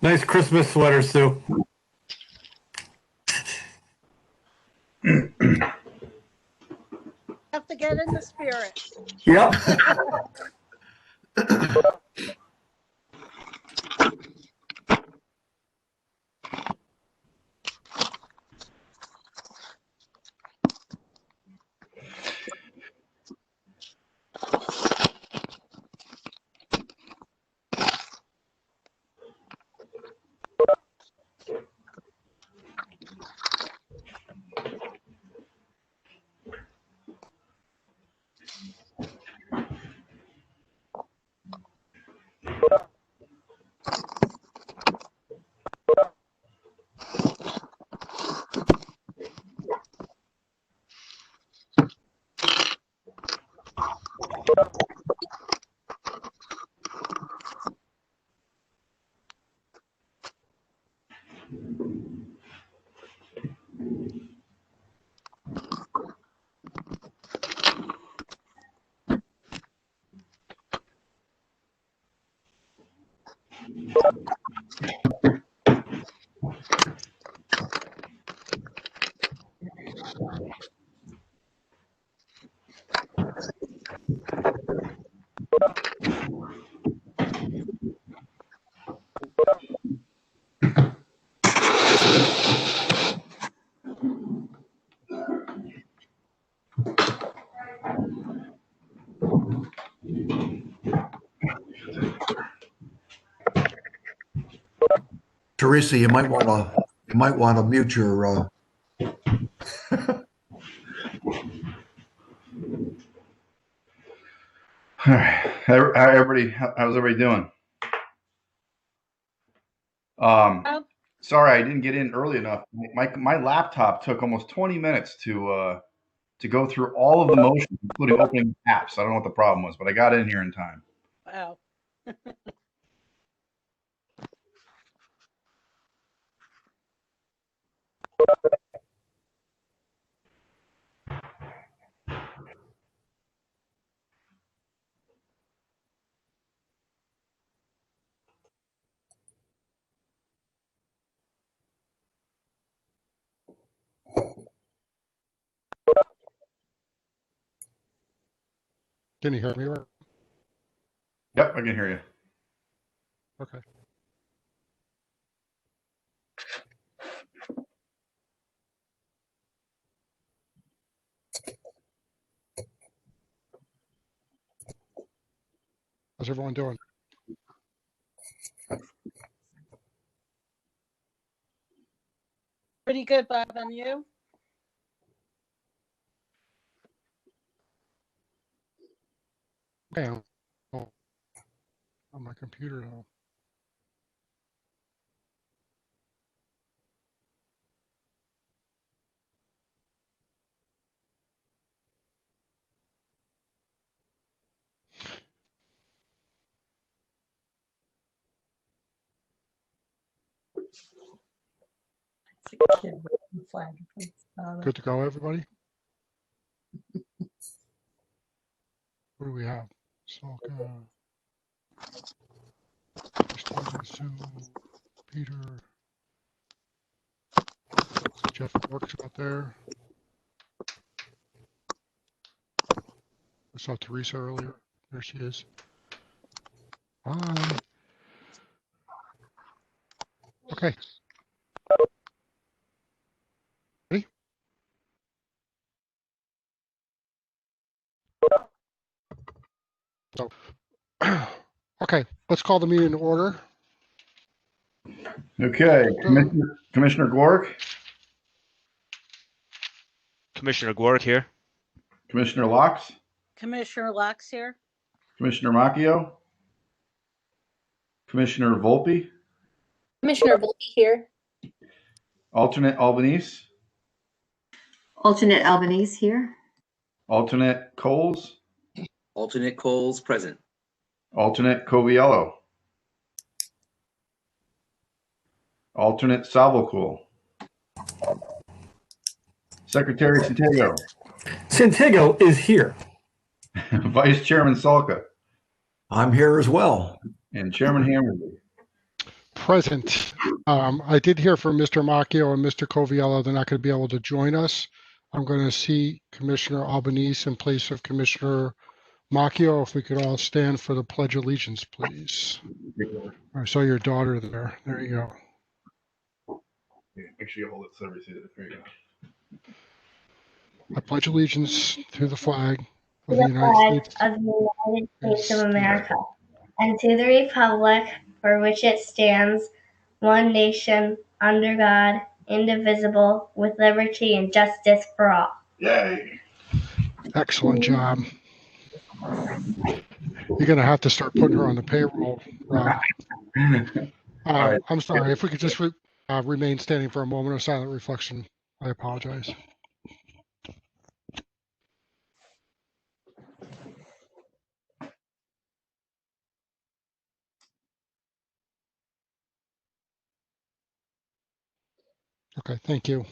Nice Christmas sweater, Sue. Have to get in the spirit. Yep. Teresa, you might want to mute your. All right. How's everybody doing? Sorry, I didn't get in early enough. My laptop took almost 20 minutes to go through all of the motions, including opening apps. I don't know what the problem was, but I got in here in time. Wow. Can you hear me? Yep, I can hear you. Okay. How's everyone doing? Pretty good, Bob, and you? Yeah. Oh, on my computer now. Good to go, everybody? What do we have? Salka, Christina, Sue, Peter, Jeff Works out there. I saw Teresa earlier. There she is. Hi. Okay. Ready? So, okay, let's call the meeting to order. Okay, Commissioner Gork, Commissioner Gork here. Commissioner Locks, Commissioner Locks here. Commissioner Macchio, Commissioner Volpe, Commissioner Volpe here. Alternate Albanese, Alternate Albanese here. Alternate Coles, Alternate Coles present. Alternate Coviello, Alternate Salvocool, Secretary Santiago, Santiago is here. Vice Chairman Salka, I'm here as well. and Chairman Hammerly. present. I did hear from Mr. Macchio and Mr. Coviello. They're not going to be able to join us. I'm going to see Commissioner Albanese in place of Commissioner Macchio. If we could all stand for the Pledge of Allegiance, please. I saw your daughter there. There you go. Yeah, make sure you hold it so everybody sees it. There you go. I pledge allegiance to the flag To of the the United flag States. of the United States of America, and to the republic for which it stands, one nation, under God, indivisible, with liberty and justice for all. Yay! Excellent job. You're going to have to start putting her on the payroll, Rob. All right. I'm sorry. If we could just remain standing for a moment of silent reflection, I apologize. Okay, thank you.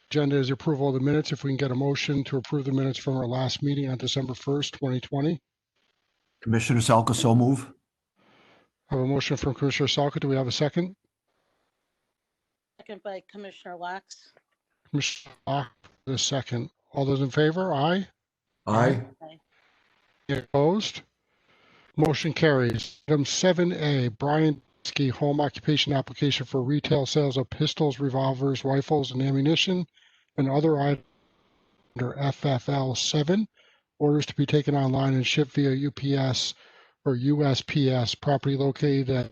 Agenda is approval of the minutes. If we can get a motion to approve the minutes from our last meeting on December 1st, 2020. Commissioner Salka, so move. I have a motion from Commissioner Salka. Do we have a second? Second by Commissioner Lax. Commissioner Locke, the second. All those in favor? Aye. Aye. Any opposed? Motion carries. Item 7A, Brian Ski home occupation application for retail sales of pistols, revolvers, rifles, and ammunition, and other items under FFL 7. Orders to be taken online and shipped via UPS or USPS. Property located at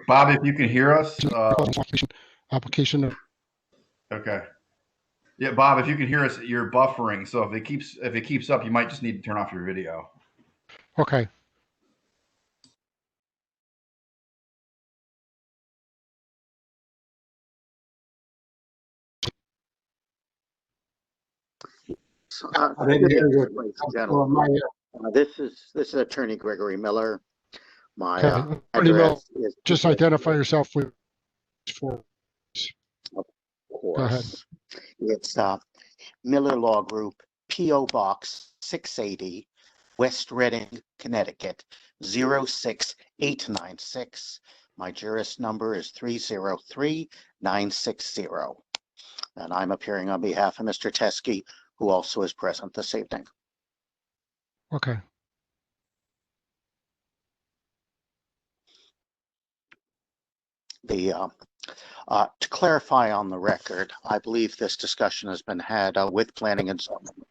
Bob, if you can hear us. application. Okay. Yeah, Bob, if you can hear us, you're buffering. So if it keeps up, you might just need to turn off your video. Okay. This is Attorney Gregory Miller. My Okay. address is just identify yourself with. Of Go ahead. course. It's Miller Law Group, P.O. Box 680, West Reading, Connecticut 06896. My juris number is 303960. And I'm appearing on behalf of Mr. Teskey, who also is present this evening. Okay. To clarify on the record, I believe this discussion has been had with planning and zoning.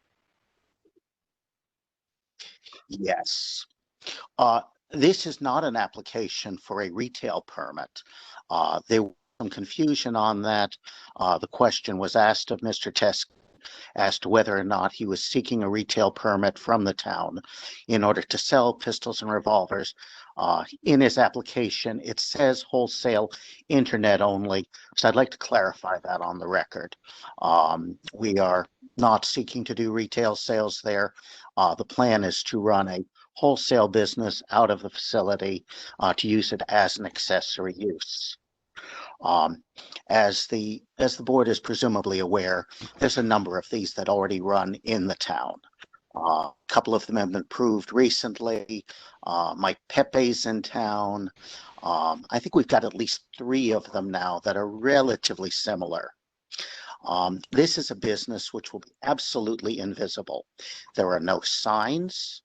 Yes. This is not an application for a retail permit. There was some confusion on that. The question was asked of Mr. Teskey as to whether or not he was seeking a retail permit from the town in order to sell pistols and revolvers. In his application, it says wholesale internet only. So I'd like to clarify that on the record. We are not seeking to do retail sales there. The plan is to run a wholesale business out of the facility to use it as an accessory use. As the board is presumably aware, there's a number of these that already run in the town. A couple of them have been approved recently. Mike Pepe's in town. I think we've got at least 3 of them now that are relatively similar. This is a business which will be absolutely invisible. There are no signs.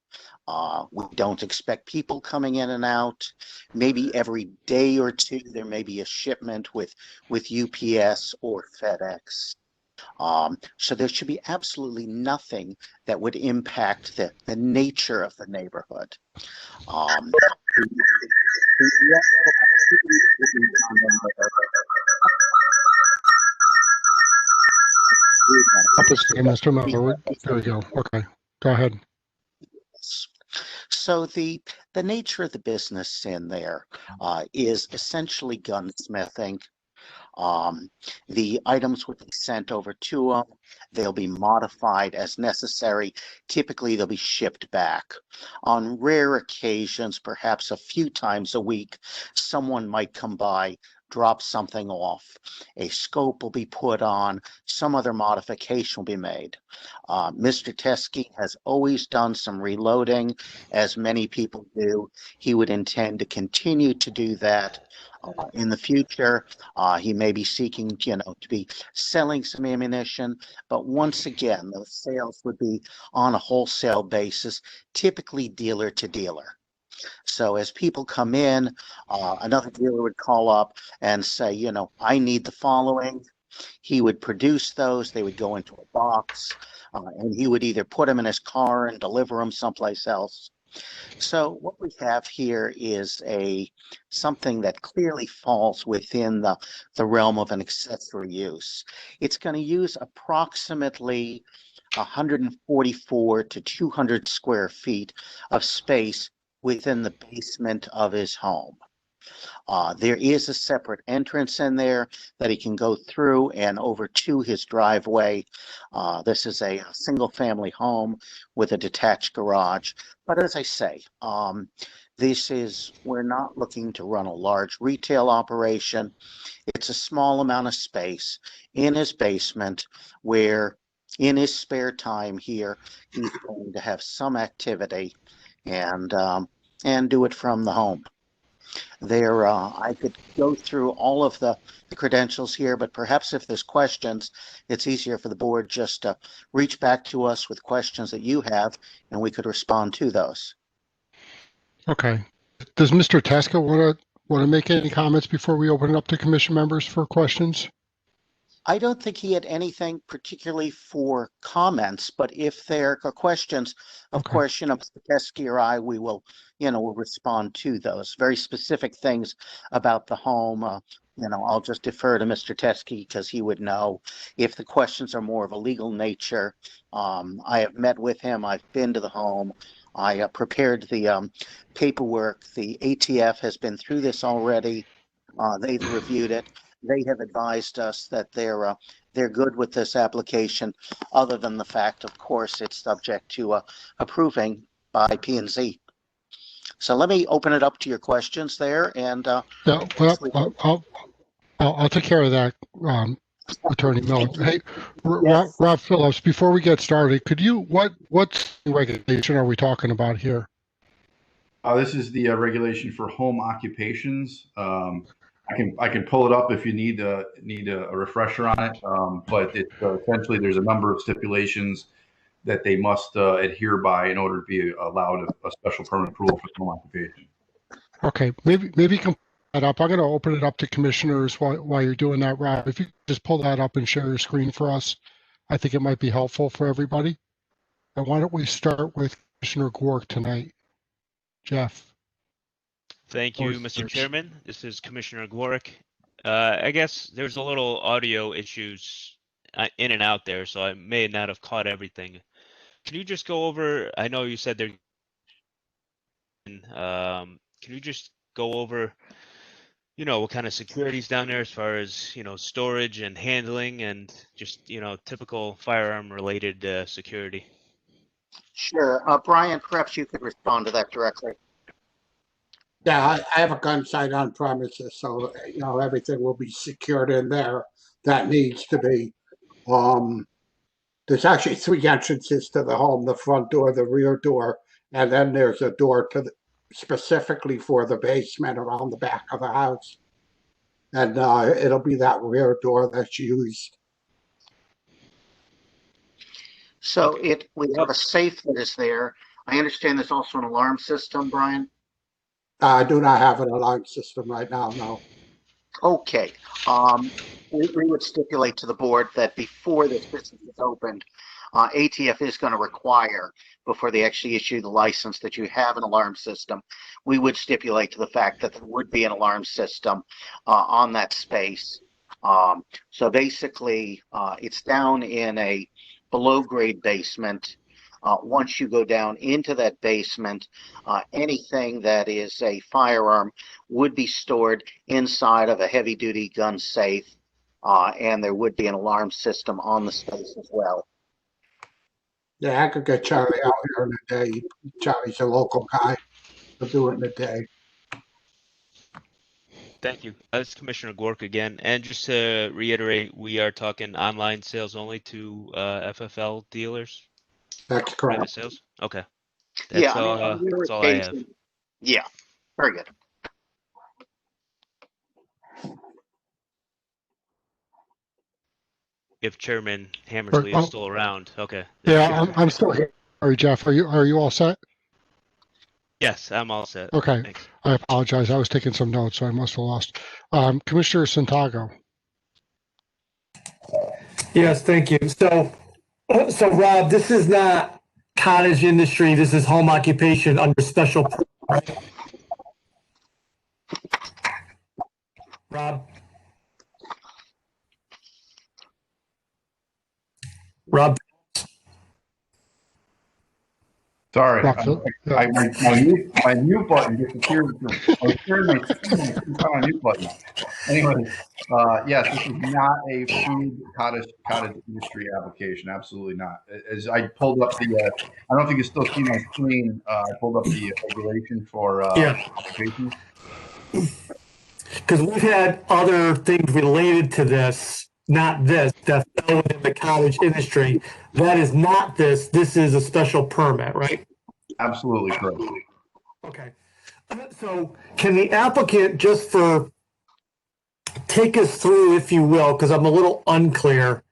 We don't expect people coming in and out. Maybe every day or two, there may be a shipment with UPS or FedEx. So there should be absolutely nothing that would impact the nature of the neighborhood. Mr. Miller, there we go. Okay, go ahead. So the nature of the business in there is essentially gunsmithing. The items would be sent over to them. They'll be modified as necessary. Typically, they'll be shipped back. On rare occasions, perhaps a few times a week, someone might come by, drop something off. A scope will be put on, some other modification will be made. Mr. Teskey has always done some reloading, as many people do. He would intend to continue to do that in the future. He may be seeking, to be selling some ammunition, but once again, those sales would be on a wholesale basis, typically dealer to dealer. So as people come in, another dealer would call up and say, I need the following. He would produce those. They would go into a box, and he would either put them in his car and deliver them someplace else. So what we have here is something that clearly falls within the realm of an accessory use. It's going to use approximately 144 to 200 square feet of space within the basement of his home. There is a separate entrance in there that he can go through and over to his driveway. This is a single family home with a detached garage. But as I say, we're not looking to run a large retail operation. It's a small amount of space in his basement where in his spare time here, he's going to have some activity and do it from the home. I could go through all of the credentials here, but perhaps if there's questions, it's easier for the board just to reach back to us with questions that you have, and we could respond to those. Okay. Does Mr. Teskey want to make any comments before we open it up to commission members for questions? I don't think he had anything particularly for comments, but if there are questions, of course, Mr. Teskey or I, we will, we'll respond to those very specific things about the home. I'll just defer to Mr. Teskey because he would know if the questions are more of a legal nature. I have met with him. I've been to the home. I prepared the paperwork. The ATF has been through this already. They've reviewed it. They have advised us that they're good with this application, other than the fact, of course, it's subject to approving by P&Z. So let me open it up to your questions there, and Yeah, well, I'll take care of that, Attorney Miller. Hey, Yes. Rob Phillips, before we get started, could you what regulation are we talking about here? This is the regulation for home occupations. I can pull it up if you need a refresher on it. But it essentially there's a number of stipulations that they must adhere by in order to be allowed a special permit approval for home occupation. Okay, maybe you can pull that up. I'm going to open it up to commissioners while you're doing that, Rob. If you could just pull that up and share your screen for us, I think it might be helpful for everybody. And why don't we start with Commissioner Gork tonight? Jeff. Thank you, Mr. Chairman. This is Commissioner Gorick. I guess there's a little audio issues in and out there, so I may not have caught everything. Can you just go over, I know you said there, can you just go over, what kind of security's down there as far as, storage and handling and just, typical firearm related security? Sure. Brian, perhaps you could respond to that directly. Yeah, I have a gun site on premises, so everything will be secured in there. That needs to be. There's actually 3 entrances to the home: the front door, the rear door, and then there's a door specifically for the basement around the back of the house. And it'll be that rear door that's used. So we have a safe that is there. I understand there's also an alarm system, Brian. I do not have an alarm system right now, no. Okay. We would stipulate to the board that before this business is opened, ATF is going to require, before they actually issue the license, that you have an alarm system. We would stipulate to the fact that there would be an alarm system on that space. So basically, it's down in a below-grade basement. Once you go down into that basement, anything that is a firearm would be stored inside of a heavy-duty gun safe. and there would be an alarm system on the space as well. Yeah, I could get Charlie out here in a day. Charlie's a local guy. He'll do it in a day. Thank you. That's Commissioner Gork again. And just to reiterate, we are talking online sales only to FFL dealers, That's private correct. sales? Okay. Yeah, That's I mean, all, on your that's all I have. occasion- Yeah, very good. If Chairman Hammersley is still around, okay. Yeah, I'm still here. Sorry, Jeff, are you all set? Yes, I'm all set. Okay, Thanks. I apologize. I was taking some notes, so I must have lost. Commissioner Santago. Yes, thank you. So Rob, this is not cottage industry. This is home occupation under special. Right? Rob. Rob. Sorry, Yeah. my mute button disappeared. I was sharing my screen and couldn't find my mute button. Anyway, yes, this is not a food cottage industry application. Absolutely not. As I pulled up the, I don't know if you can still see my screen. I pulled up the regulation for occupation. Because we've had other things related to this, not this, that fell within the cottage industry. That is not this. This is a special permit, right? Absolutely correct. Okay. So can the applicant take us through, if you will, because I'm a little unclear,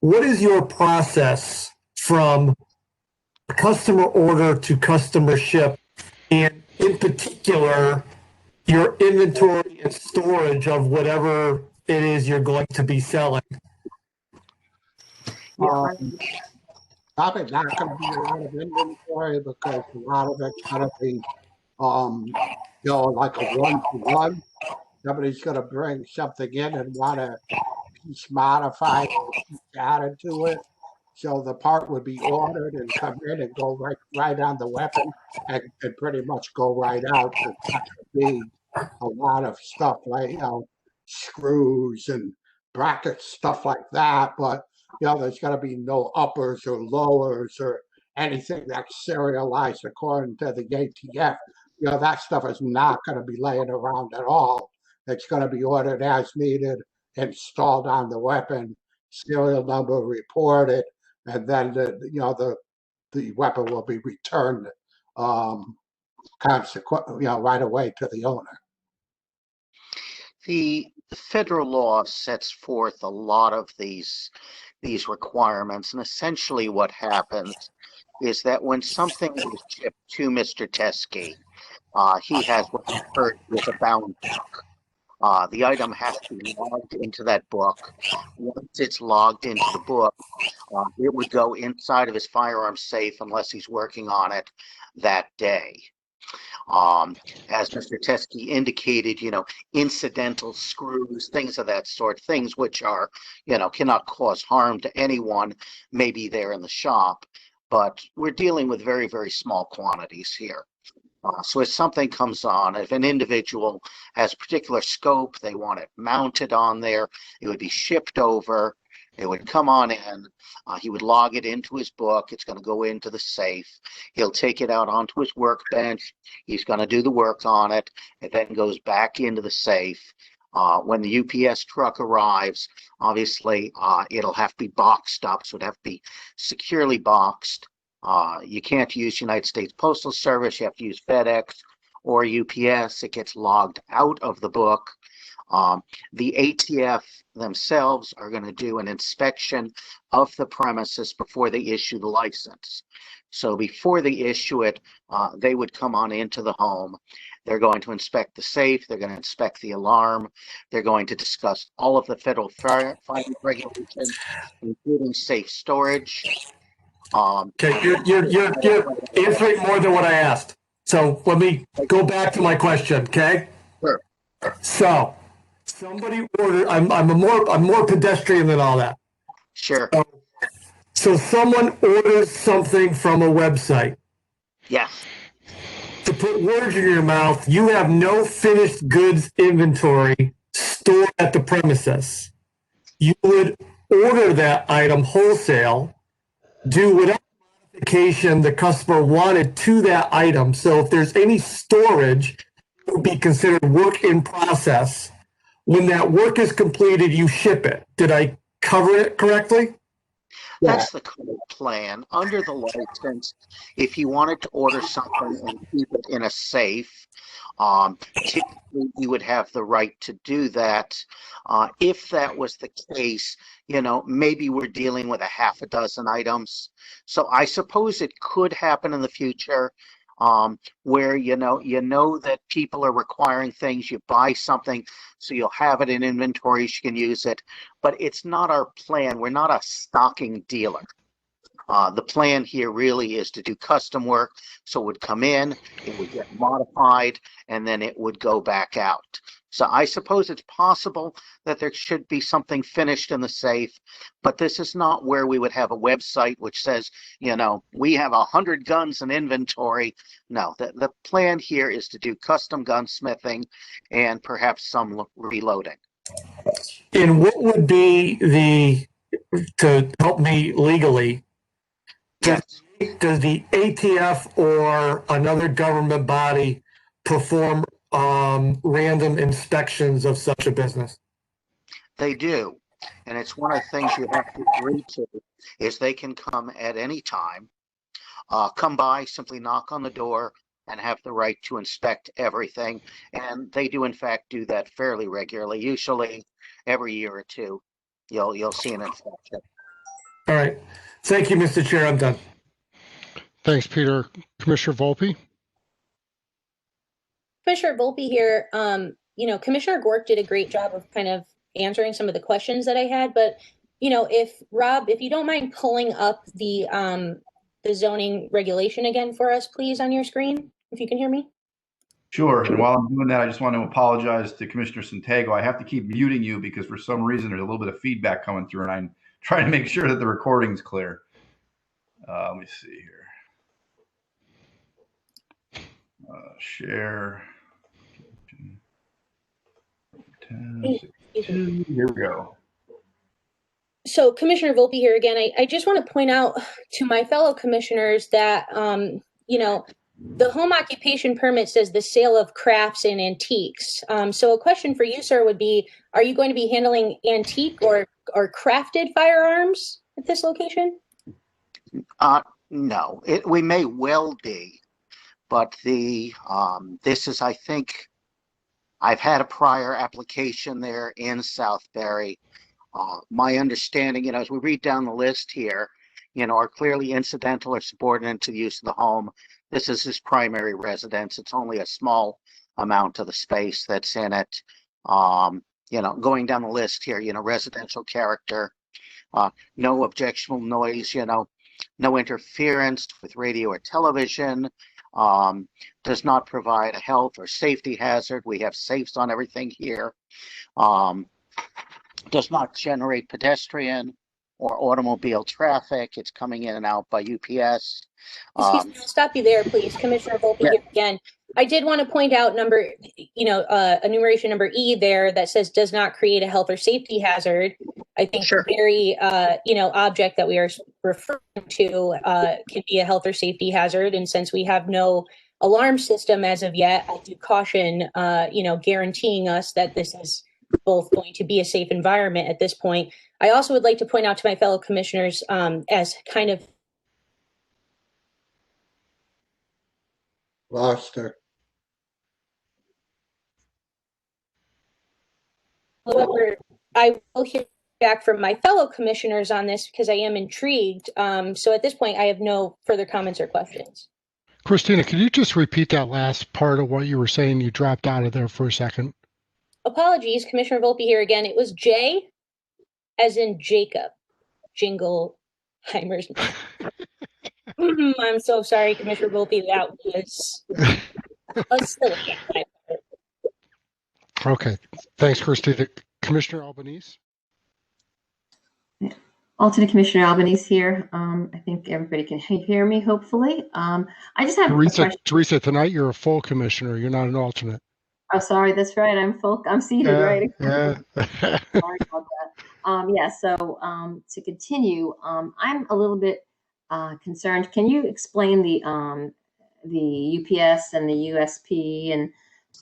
what is your process from customer order to customer ship, and in particular, your inventory and storage of whatever it is you're going to be selling? Probably not going to be a lot of inventory because a lot of it's going to be, like a one-to-one. Somebody's going to bring something in and want to piece modify or piece added to it. So the part would be ordered and come in and go right on the weapon and pretty much go right out. So that could be a lot of stuff like, screws and brackets, stuff like that. But, there's going to be no uppers or lowers or anything that's serialized according to the ATF. That stuff is not going to be laying around at all. It's going to be ordered as needed, installed on the weapon, serial number reported, and then the weapon will be returned right away to the owner. The federal law sets forth a lot of these requirements, and essentially what happens is that when something is shipped to Mr. Teskey, he has what's referred to as a bound book. The item has to be logged into that book. Once it's logged into the book, it would go inside of his firearm safe unless he's working on it that day. As Mr. Teskey indicated, incidental screws, things of that sort, things which are, cannot cause harm to anyone, may be there in the shop, but we're dealing with very, very small quantities here. So if something comes on, if an individual has a particular scope, they want it mounted on there, it would be shipped over, it would come on in, he would log it into his book, it's going to go into the safe, he'll take it out onto his workbench, he's going to do the work on it, it then goes back into the safe. When the UPS truck arrives, obviously it'll have to be boxed up, so it'd have to be securely boxed. You can't use United States Postal Service, you have to use FedEx or UPS. It gets logged out of the book. The ATF themselves are going to do an inspection of the premises before they issue the license. So before they issue it, they would come on into the home. They're going to inspect the safe. They're going to inspect the alarm. They're going to discuss all of the federal firearms regulations, including safe storage. Okay, you're answering more than what I asked. So let me go back to my question, okay? Sure. So somebody ordered. I'm more pedestrian than all that. Sure. So someone orders something from a website. Yes. To put words in your mouth, you have no finished goods inventory stored at the premises. you would order that item wholesale, do whatever modification the customer wanted to that item. So if there's any storage, it would be considered work in process. When that work is completed, you ship it. Did I cover it correctly? That's the current plan. Under the license, if you wanted to order something and keep it in a safe, typically you would have the right to do that. If that was the case, maybe we're dealing with a half a dozen items. So I suppose it could happen in the future, where you know that people are requiring things, you buy something, so you'll have it in inventory, you can use it. But it's not our plan. We're not a stocking dealer. The plan here really is to do custom work. So it would come in, it would get modified, and then it would go back out. So I suppose it's possible that there should be something finished in the safe, but this is not where we would have a website which says, we have 100 guns in inventory. No, the plan here is to do custom gunsmithing and perhaps some reloading. And what would be to help me legally, does the ATF or another government body perform random inspections of such a business? They do. And it's one of the things you have to agree to is they can come at any time, come by, simply knock on the door and have the right to inspect everything. And they do in fact do that fairly regularly. Usually every year or two, you'll see an inspection. All right. Thank you, Mr. Chair. I'm done. Thanks, Peter. Commissioner Volpe? Commissioner Volpe here. Commissioner Gork did a great job of kind of answering some of the questions that I had, but if Rob, if you don't mind pulling up the zoning regulation again for us, please, on your screen, if you can hear me. Sure. And while I'm doing that, I just want to apologize to Commissioner Santago. I have to keep muting you because for some reason there's a little bit of feedback coming through, and I'm trying to make sure that the recording's clear. Let me see here. Share. Here we go. So Commissioner Volpe here again. I just want to point out to my fellow commissioners that, the home occupation permit says the sale of crafts and antiques. So a question for you, sir, would be, are you going to be handling antique or crafted firearms at this location? No, we may well be, but this is, I think, I've had a prior application there in Southbury. My understanding, as we read down the list here, are clearly incidental or subordinate to the use of the home. This is his primary residence. It's only a small amount of the space that's in it. Going down the list here, residential character, no objectionable noise, no interference with radio or television, does not provide a health or safety hazard. We have safes on everything here. Does not generate pedestrian or automobile traffic. It's coming in and out by UPS. Excuse me, I'll stop you there, please. Commissioner Volpe here again. I did want to point out enumeration number E there that says does not create a health or safety hazard. I think the very, object that we are referring to can be a health or safety hazard. And since we have no alarm system as of yet, I do caution, guaranteeing us that this is both going to be a safe environment at this point. I also would like to point out to my fellow commissioners as kind of Lost her. However, I will hear back from my fellow commissioners on this because I am intrigued. So at this point, I have no further comments or questions. Christina, could you just repeat that last part of what you were saying? You dropped out of there for a second. Apologies, Commissioner Volpe here again. It was J as in Jacob. Jingleheimer's. I'm so sorry, Commissioner Volpe. That was a silly. Okay. Thanks, Christina. Commissioner Albanese? Alternate Commissioner Albanese here. I think everybody can hear me, hopefully. I just have a question. Teresa, tonight you're a full commissioner. You're not an alternate. Oh, sorry, that's right. I'm seated, right? Yeah. Sorry about that. Yeah, so to continue, I'm a little bit concerned. Can you explain the UPS and the USP and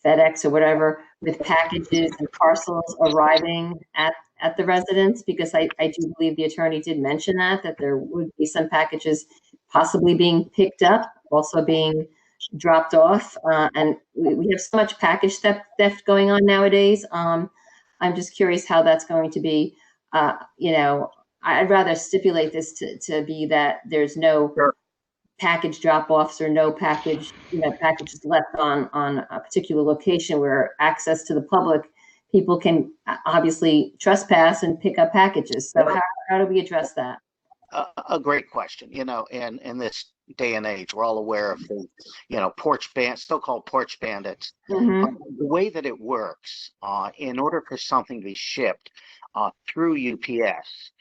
FedEx or whatever with packages and parcels arriving at the residence? Because I do believe the attorney did mention that there would be some packages possibly being picked up, also being dropped off. And we have so much package theft going on nowadays. I'm just curious how that's going to be. I'd rather stipulate this to be that there's no package drop-offs or no packages left on a particular location where access to the public, people can obviously trespass and pick up packages. So how do we address that? A great question. In this day and age, we're all aware of the, so-called porch bandits. Mhm. The way that it works, in order for something to be shipped through UPS,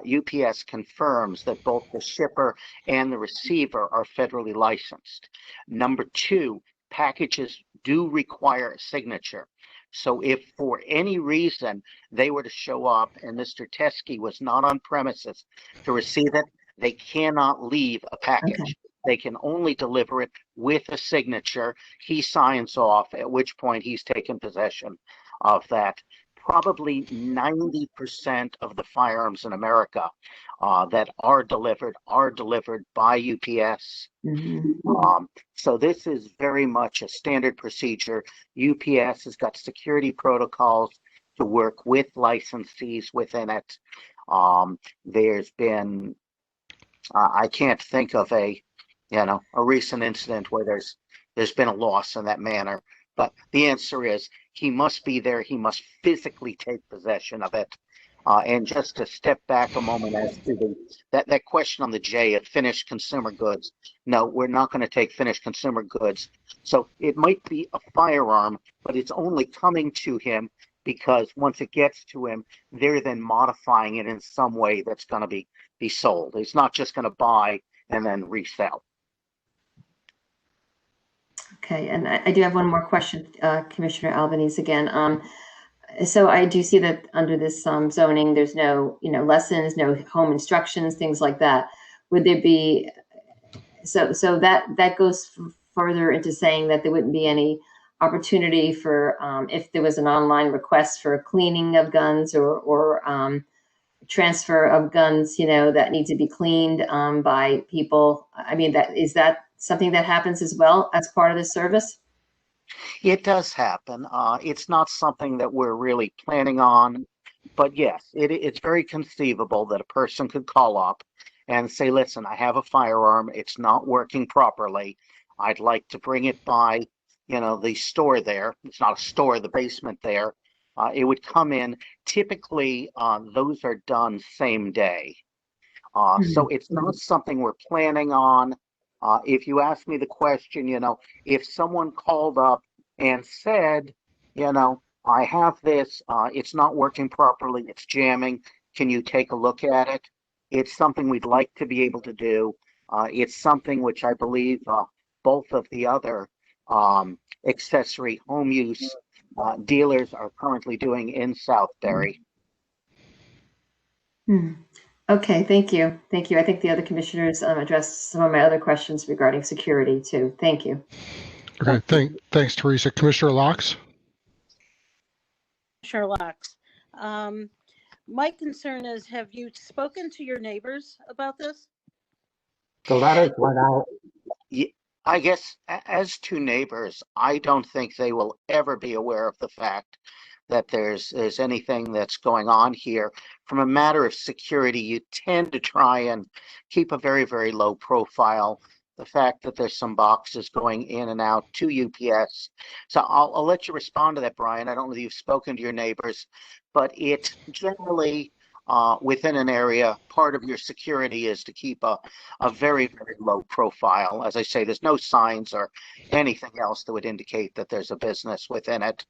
UPS confirms that both the shipper and the receiver are federally licensed. Number two, packages do require a signature. So if for any reason they were to show up and Mr. Teskey was not on premises to receive it, they cannot leave a package. Okay. They can only deliver it with a signature. He signs off, at which point he's taken possession of that. Probably 90% of the firearms in America that are delivered by UPS. Mhm. So this is very much a standard procedure. UPS has got security protocols to work with licensees within it. There's been, I can't think of a recent incident where there's been a loss in that manner. But the answer is he must be there. He must physically take possession of it. And just to step back a moment as to that question on the J of finished consumer goods. No, we're not going to take finished consumer goods. So it might be a firearm, but it's only coming to him because once it gets to him, they're then modifying it in some way that's going to be sold. It's not just going to buy and then resell. Okay, and I do have one more question, Commissioner Albanese again. So I do see that under this zoning, there's no, lessons, no home instructions, things like that. Would there be, so that goes further into saying that there wouldn't be any opportunity for, if there was an online request for cleaning of guns or transfer of guns, that need to be cleaned by people. I mean, is that something that happens as well as part of the service? It does happen. It's not something that we're really planning on, but yes, it's very conceivable that a person could call up and say, listen, I have a firearm. It's not working properly. I'd like to bring it by, the store there. It's not a store, the basement there. It would come in. Typically, those are done same day. So it's not something we're planning on. If you ask me the question, if someone called up and said, I have this, it's not working properly, it's jamming, can you take a look at it? It's something we'd like to be able to do. It's something which I believe both of the other accessory home use dealers are currently doing in Southbury. Okay, thank you. Thank you. I think the other commissioners addressed some of my other questions regarding security too. Thank you. Okay, thanks, Teresa. Commissioner Locks? Commissioner Locks. My concern is, have you spoken to your neighbors about this? The letters went out. I guess as to neighbors, I don't think they will ever be aware of the fact that there's anything that's going on here. From a matter of security, you tend to try and keep a very, very low profile. The fact that there's some boxes going in and out to UPS. So I'll let you respond to that, Brian. I don't know if you've spoken to your neighbors, but it generally within an area, part of your security is to keep a very, very low profile. As I say, there's no signs or anything else that would indicate that there's a business within it.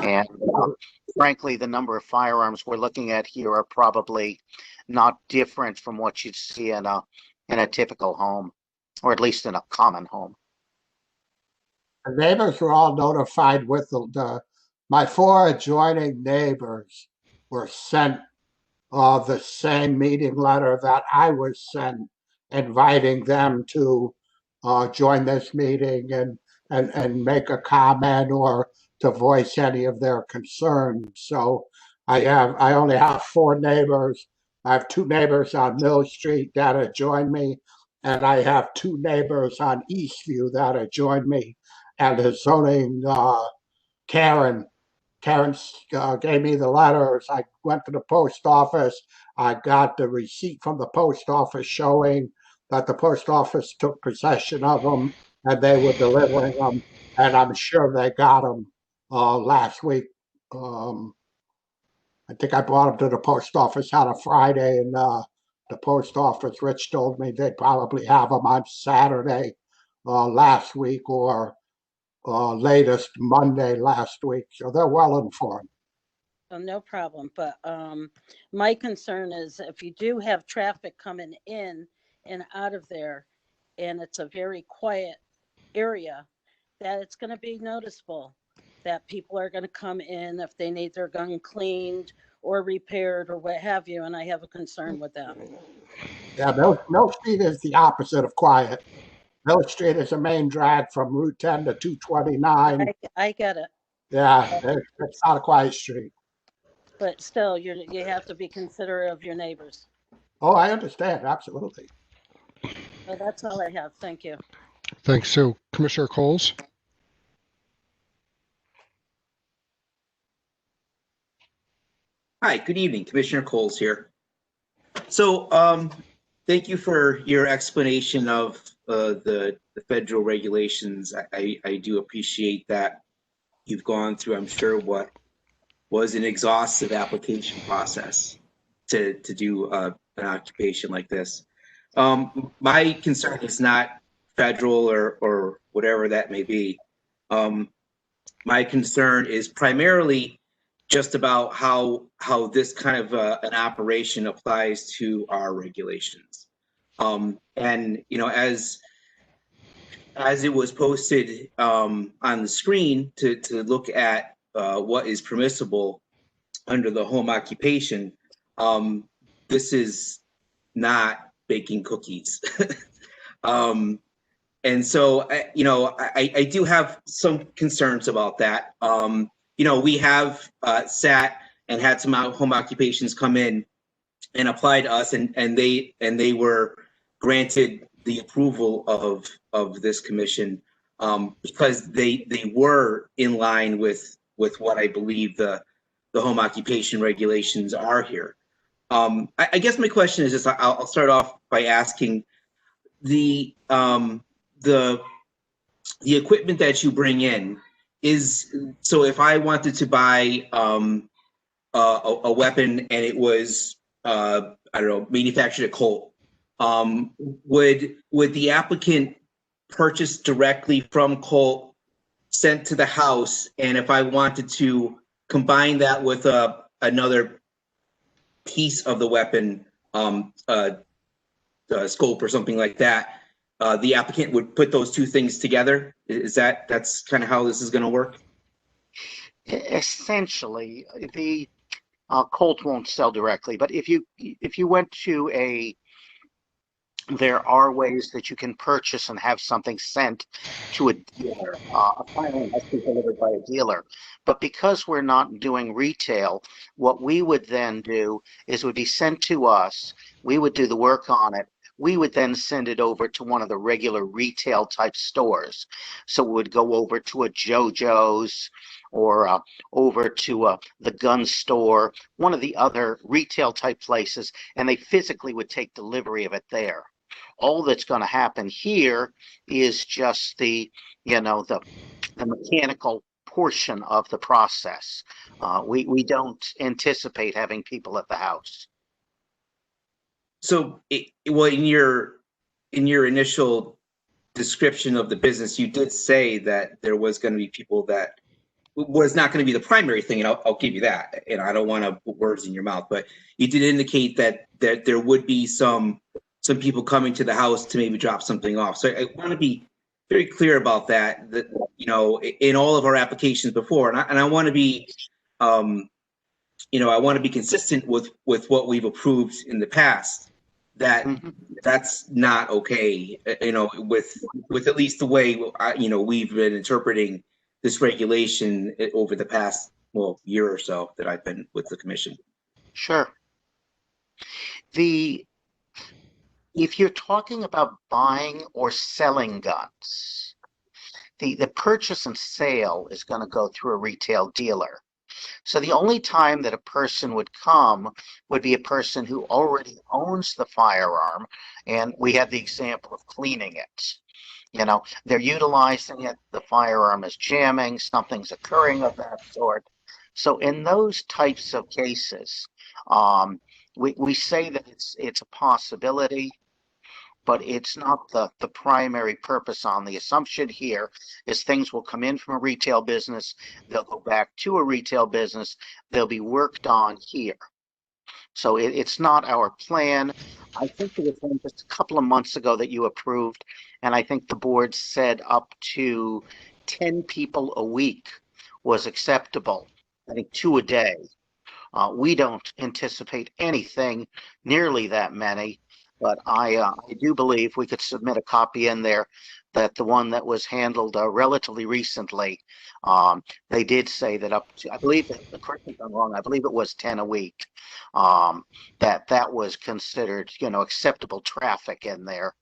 And frankly, the number of firearms we're looking at here are probably not different from what you'd see in a, in a typical home, or at least in a common home. Okay, thank you. Thank you. I think the other commissioners addressed some of my other questions regarding security too. Thank you. Okay, thanks, Teresa. Commissioner Locks? The neighbors were all notified with my 4 adjoining neighbors were sent the same meeting letter that I was sent, inviting them to join this meeting and make a comment or to voice any of their concerns. So I only have 4 neighbors. I have 2 neighbors on Mill Street that adjoin me, and I have 2 neighbors on Eastview that adjoin me. And the zoning Karen gave me the letters. I went to the post office. I got the receipt from the post office showing that the post office took possession of them and they were delivering them. And I'm sure they got them last week. I think I brought them to the post office on a Friday, and the post office, Rich told me they probably have them on Saturday last week or latest Monday last week. So they're well informed. Oh, no problem. But my concern is if you do have traffic coming in and out of there, and it's a very quiet area, that it's going to be noticeable that people are going to come in if they need their gun cleaned or repaired or what have you. And I have a concern with that. Yeah, Mill Street is the opposite of quiet. Mill Street is a main drag from Route 10 to 229. I get it. Yeah, it's not a quiet street. But still, you have to be considerate of your neighbors. Oh, I understand. Absolutely. So that's all I have. Thank you. Thanks. So Commissioner Coles? Hi, good evening. Commissioner Coles here. So thank you for your explanation of the federal regulations. I do appreciate that you've gone through, I'm sure, what was an exhaustive application process to do an occupation like this. My concern is not federal or whatever that may be. My concern is primarily just about how this kind of an operation applies to our regulations. And you know, as it was posted on the screen to look at what is permissible under the home occupation, this is not baking cookies. And so, you know, I do have some concerns about that. You know, we have sat and had some home occupations come in and apply to us, and they were granted the approval of this commission because they were in line with what I believe the home occupation regulations are here. I guess my question is just, I'll start off by asking the equipment that you bring in is, so if I wanted to buy a weapon and it was I don't know, manufactured at Colt, would the applicant purchase directly from Colt, sent to the house, and if I wanted to combine that with another piece of the weapon, scope or something like that, the applicant would put those two things together? That's kind of how this is going to work? Essentially, the Colt won't sell directly, but if you went to there are ways that you can purchase and have something sent to a dealer. A firearm has to be delivered by a dealer. But because we're not doing retail, what we would then do is it would be sent to us. We would do the work on it. We would then send it over to one of the regular retail type stores. So it would go over to a JoJo's or over to the gun store, one of the other retail type places, and they physically would take delivery of it there. All that's going to happen here is just the mechanical portion of the process. We don't anticipate having people at the house. So, well, in your initial description of the business, you did say that there was going to be people that was not going to be the primary thing, and I'll give you that. And I don't want to put words in your mouth, but you did indicate that there would be some people coming to the house to maybe drop something off. So I want to be very clear about that, you know, in all of our applications before, and I want to be, you know, I want to be consistent with what we've approved in the past, that that's not okay, you know, with at least the way, you know, we've been interpreting this regulation over the past, well, year or so that I've been with the commission. Sure. If you're talking about buying or selling guns, the purchase and sale is going to go through a retail dealer. So the only time that a person would come would be a person who already owns the firearm, and we had the example of cleaning it. You know, they're utilizing it, the firearm is jamming, something's occurring of that sort. So in those types of cases, we say that it's a possibility, but it's not the primary purpose. On the assumption here is things will come in from a retail business, they'll go back to a retail business, they'll be worked on here. So it's not our plan. I think it was one just a couple of months ago that you approved, and I think the board said up to 10 people a week was acceptable. I think 2 a day. We don't anticipate anything nearly that many, but I do believe we could submit a copy in there that the one that was handled relatively recently, they did say that up to, I believe, correct me if I'm wrong, I believe it was 10 a week, that was considered, you know, acceptable traffic in there.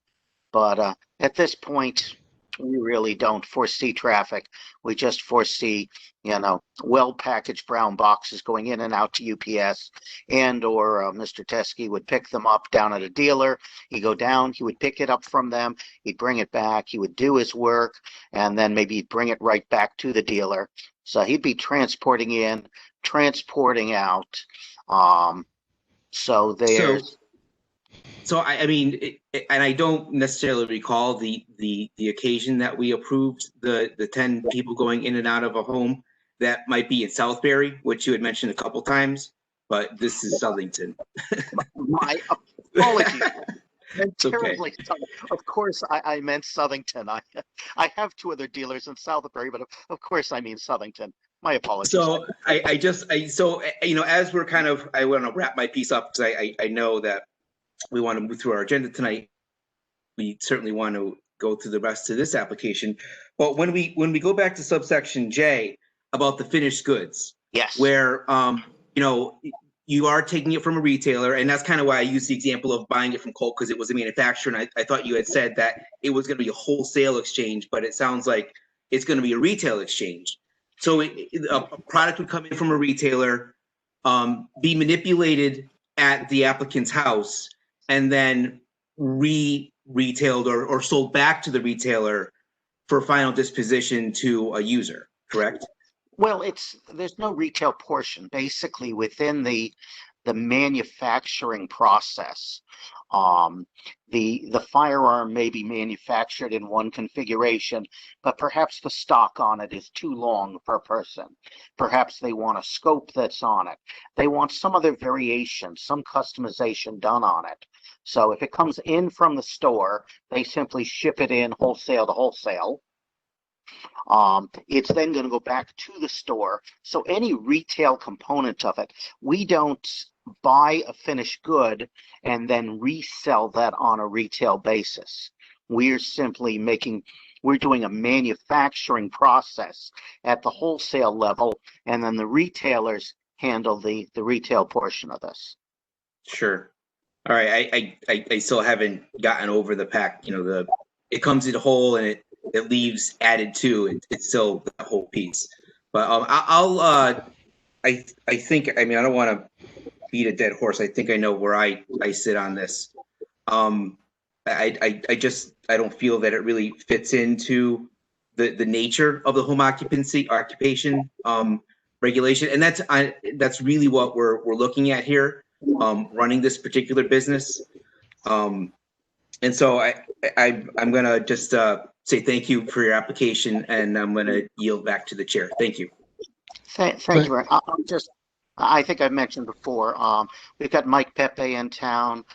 But at this point, we really don't foresee traffic. We just foresee, you know, well-packaged brown boxes going in and out to UPS, and or Mr. Teskey would pick them up down at a dealer. He'd go down, he would pick it up from them, he'd bring it back, he would do his work, and then maybe he'd bring it right back to the dealer. So he'd be transporting in, transporting out. So there's... So I mean, and I don't necessarily recall the occasion that we approved the 10 people going in and out of a home. That might be in Southbury, which you had mentioned a couple times, but this is Southington. My apologies. Okay. Of course, I meant Southington. I have 2 other dealers in Southbury, but of course I mean Southington. My apologies. So so you know, as we're kind of, I want to wrap my piece up because I know that we want to move through our agenda tonight. We certainly want to go through the rest of this application. But when we go back to subsection J about the finished goods, yes, where you know, you are taking it from a retailer, and that's kind of why I used the example of buying it from Colt, because it was a manufacturer, and I thought you had said that it was going to be a wholesale exchange, but it sounds like it's going to be a retail exchange. So a product would come in from a retailer, be manipulated at the applicant's house, and then retailed or sold back to the retailer for final disposition to a user, correct? Well, there's no retail portion. Basically, within the manufacturing process, the firearm may be manufactured in one configuration, but perhaps the stock on it is too long per person. Perhaps they want a scope that's on it. They want some other variation, some customization done on it. So if it comes in from the store, they simply ship it in wholesale to wholesale. It's then going to go back to the store. So any retail component of it, we don't buy a finished good and then resell that on a retail basis. We're simply we're doing a manufacturing process at the wholesale level, and then the retailers handle the retail portion of this. Sure. All right. I still haven't gotten over the pack, you know, it comes in whole and it leaves added to. It's still the whole piece. But I think, I mean, I don't want to beat a dead horse. I think I know where I sit on this. I don't feel that it really fits into the nature of the home occupation regulation, and that's really what we're looking at here, running this particular business. And so I'm gonna just say thank you for your application, and I'm gonna yield back to the chair. Thank you. Thank you very much. I think I've mentioned before, we've got Mike Pepe in town.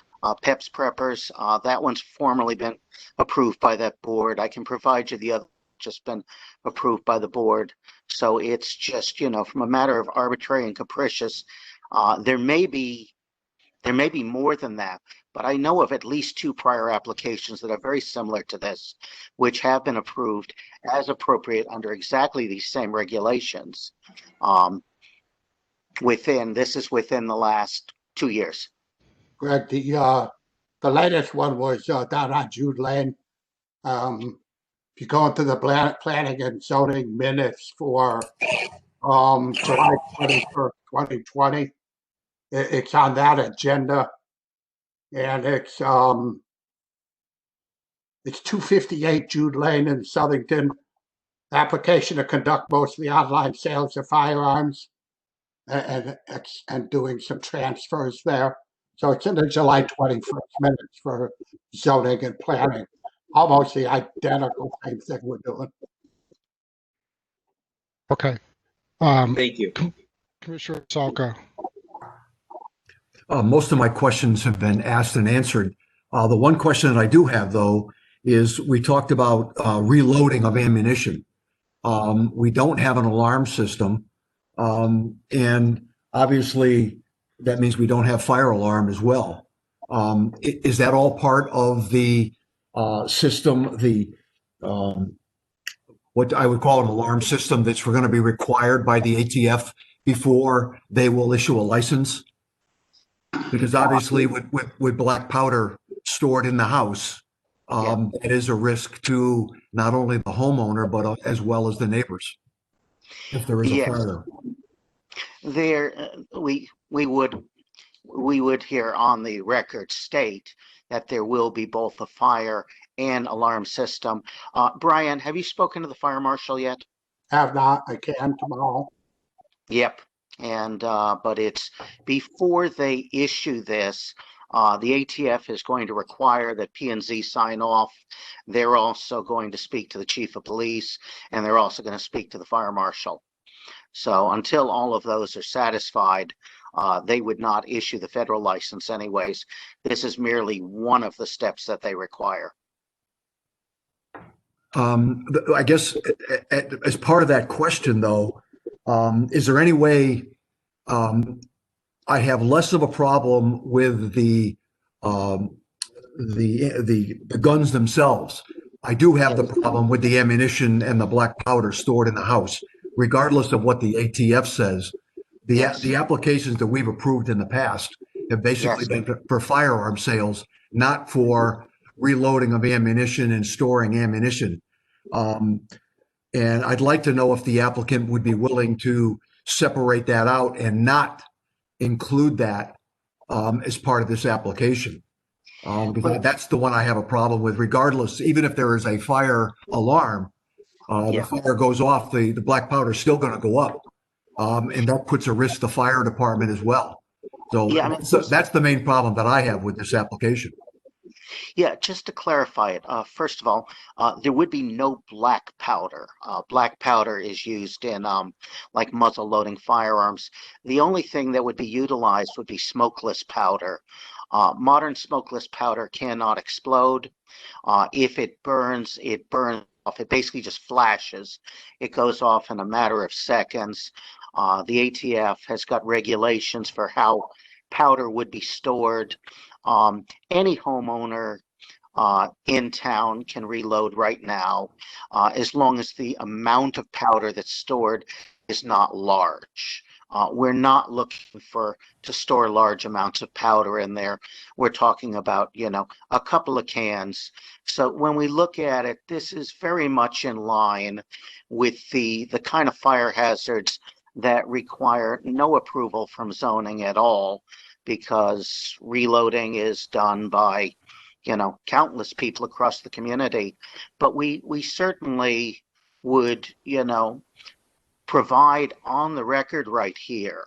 PEPS preppers. That one's formally been approved by that board. I can provide you the other, just been approved by the board. So it's just, from a matter of arbitrary and capricious, there may be more than that, but I know of at least 2 prior applications that are very similar to this, which have been approved as appropriate under exactly these same regulations. This is within the last 2 years. Greg, the latest one was down on Jude Lane. If you go into the planning and zoning minutes for July 21st, 2020, it's on that agenda, and it's 258 Jude Lane in Southington. Application to conduct mostly online sales of firearms and doing some transfers there. So it's in the July 21st minutes for zoning and planning. Almost the identical same thing we're doing. Okay. Thank you. Commissioner Salka. Most of my questions have been asked and answered. The one question that I do have, though, is we talked about reloading of ammunition. We don't have an alarm system. And obviously, that means we don't have fire alarm as well. Is that all part of the system, what I would call an alarm system that's going to be required by the ATF before they will issue a license? Because obviously with black powder stored in the house, it is a risk to not only the homeowner, but as well as the neighbors if there is a fire. We would here on the record state that there will be both a fire and alarm system. Brian, have you spoken to the fire marshal yet? Have not. I can tomorrow. Yep. And but it's before they issue this, the ATF is going to require that P&Z sign off. They're also going to speak to the chief of police, and they're also going to speak to the fire marshal. So until all of those are satisfied, they would not issue the federal license anyways. This is merely one of the steps that they require. I guess as part of that question, though, is there any way I have less of a problem with the guns themselves? I do have the problem with the ammunition and the black powder stored in the house, regardless of what the ATF says. The applications that we've approved in the past have basically been for firearm sales, not for reloading of ammunition and storing ammunition. And I'd like to know if the applicant would be willing to separate that out and not include that as part of this application. Because that's the one I have a problem with, regardless, even if there is a fire alarm, the fire goes off, the black powder is still going to go up. And that puts a risk to the fire department as well. So, that's the main problem that I have with this application. Yeah, just to clarify it, first of all, there would be no black powder. Black powder is used in like muzzle loading firearms. The only thing that would be utilized would be smokeless powder. Modern smokeless powder cannot explode. If it burns off. It basically just flashes. It goes off in a matter of seconds. The ATF has got regulations for how powder would be stored. Any homeowner in town can reload right now, as long as the amount of powder that's stored is not large. We're not looking to store large amounts of powder in there. We're talking about, a couple of cans. So when we look at it, this is very much in line with the kind of fire hazards that require no approval from zoning at all, because reloading is done by, countless people across the community. But we certainly would, provide on the record right here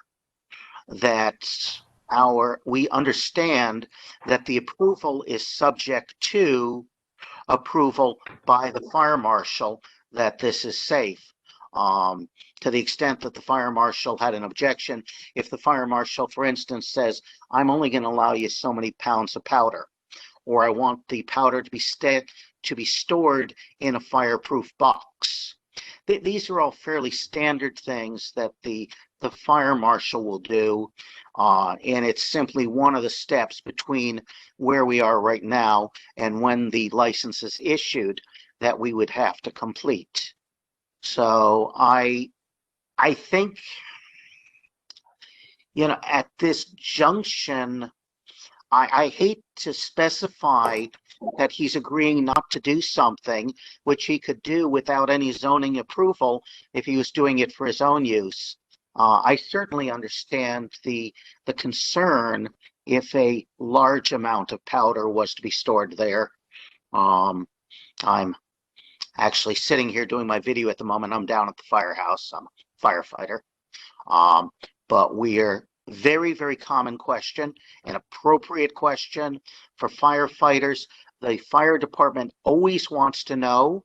that we understand that the approval is subject to approval by the fire marshal that this is safe. To the extent that the fire marshal had an objection, if the fire marshal, for instance, says, I'm only going to allow you so many pounds of powder, or I want the powder to be stored in a fireproof box. These are all fairly standard things that the fire marshal will do, and it's simply one of the steps between where we are right now and when the license is issued that we would have to complete. So I think, at this junction, I hate to specify that he's agreeing not to do something which he could do without any zoning approval if he was doing it for his own use. I certainly understand the concern if a large amount of powder was to be stored there. I'm actually sitting here doing my video at the moment. I'm down at the firehouse. I'm a firefighter. But we're very, very common question, an appropriate question for firefighters. The fire department always wants to know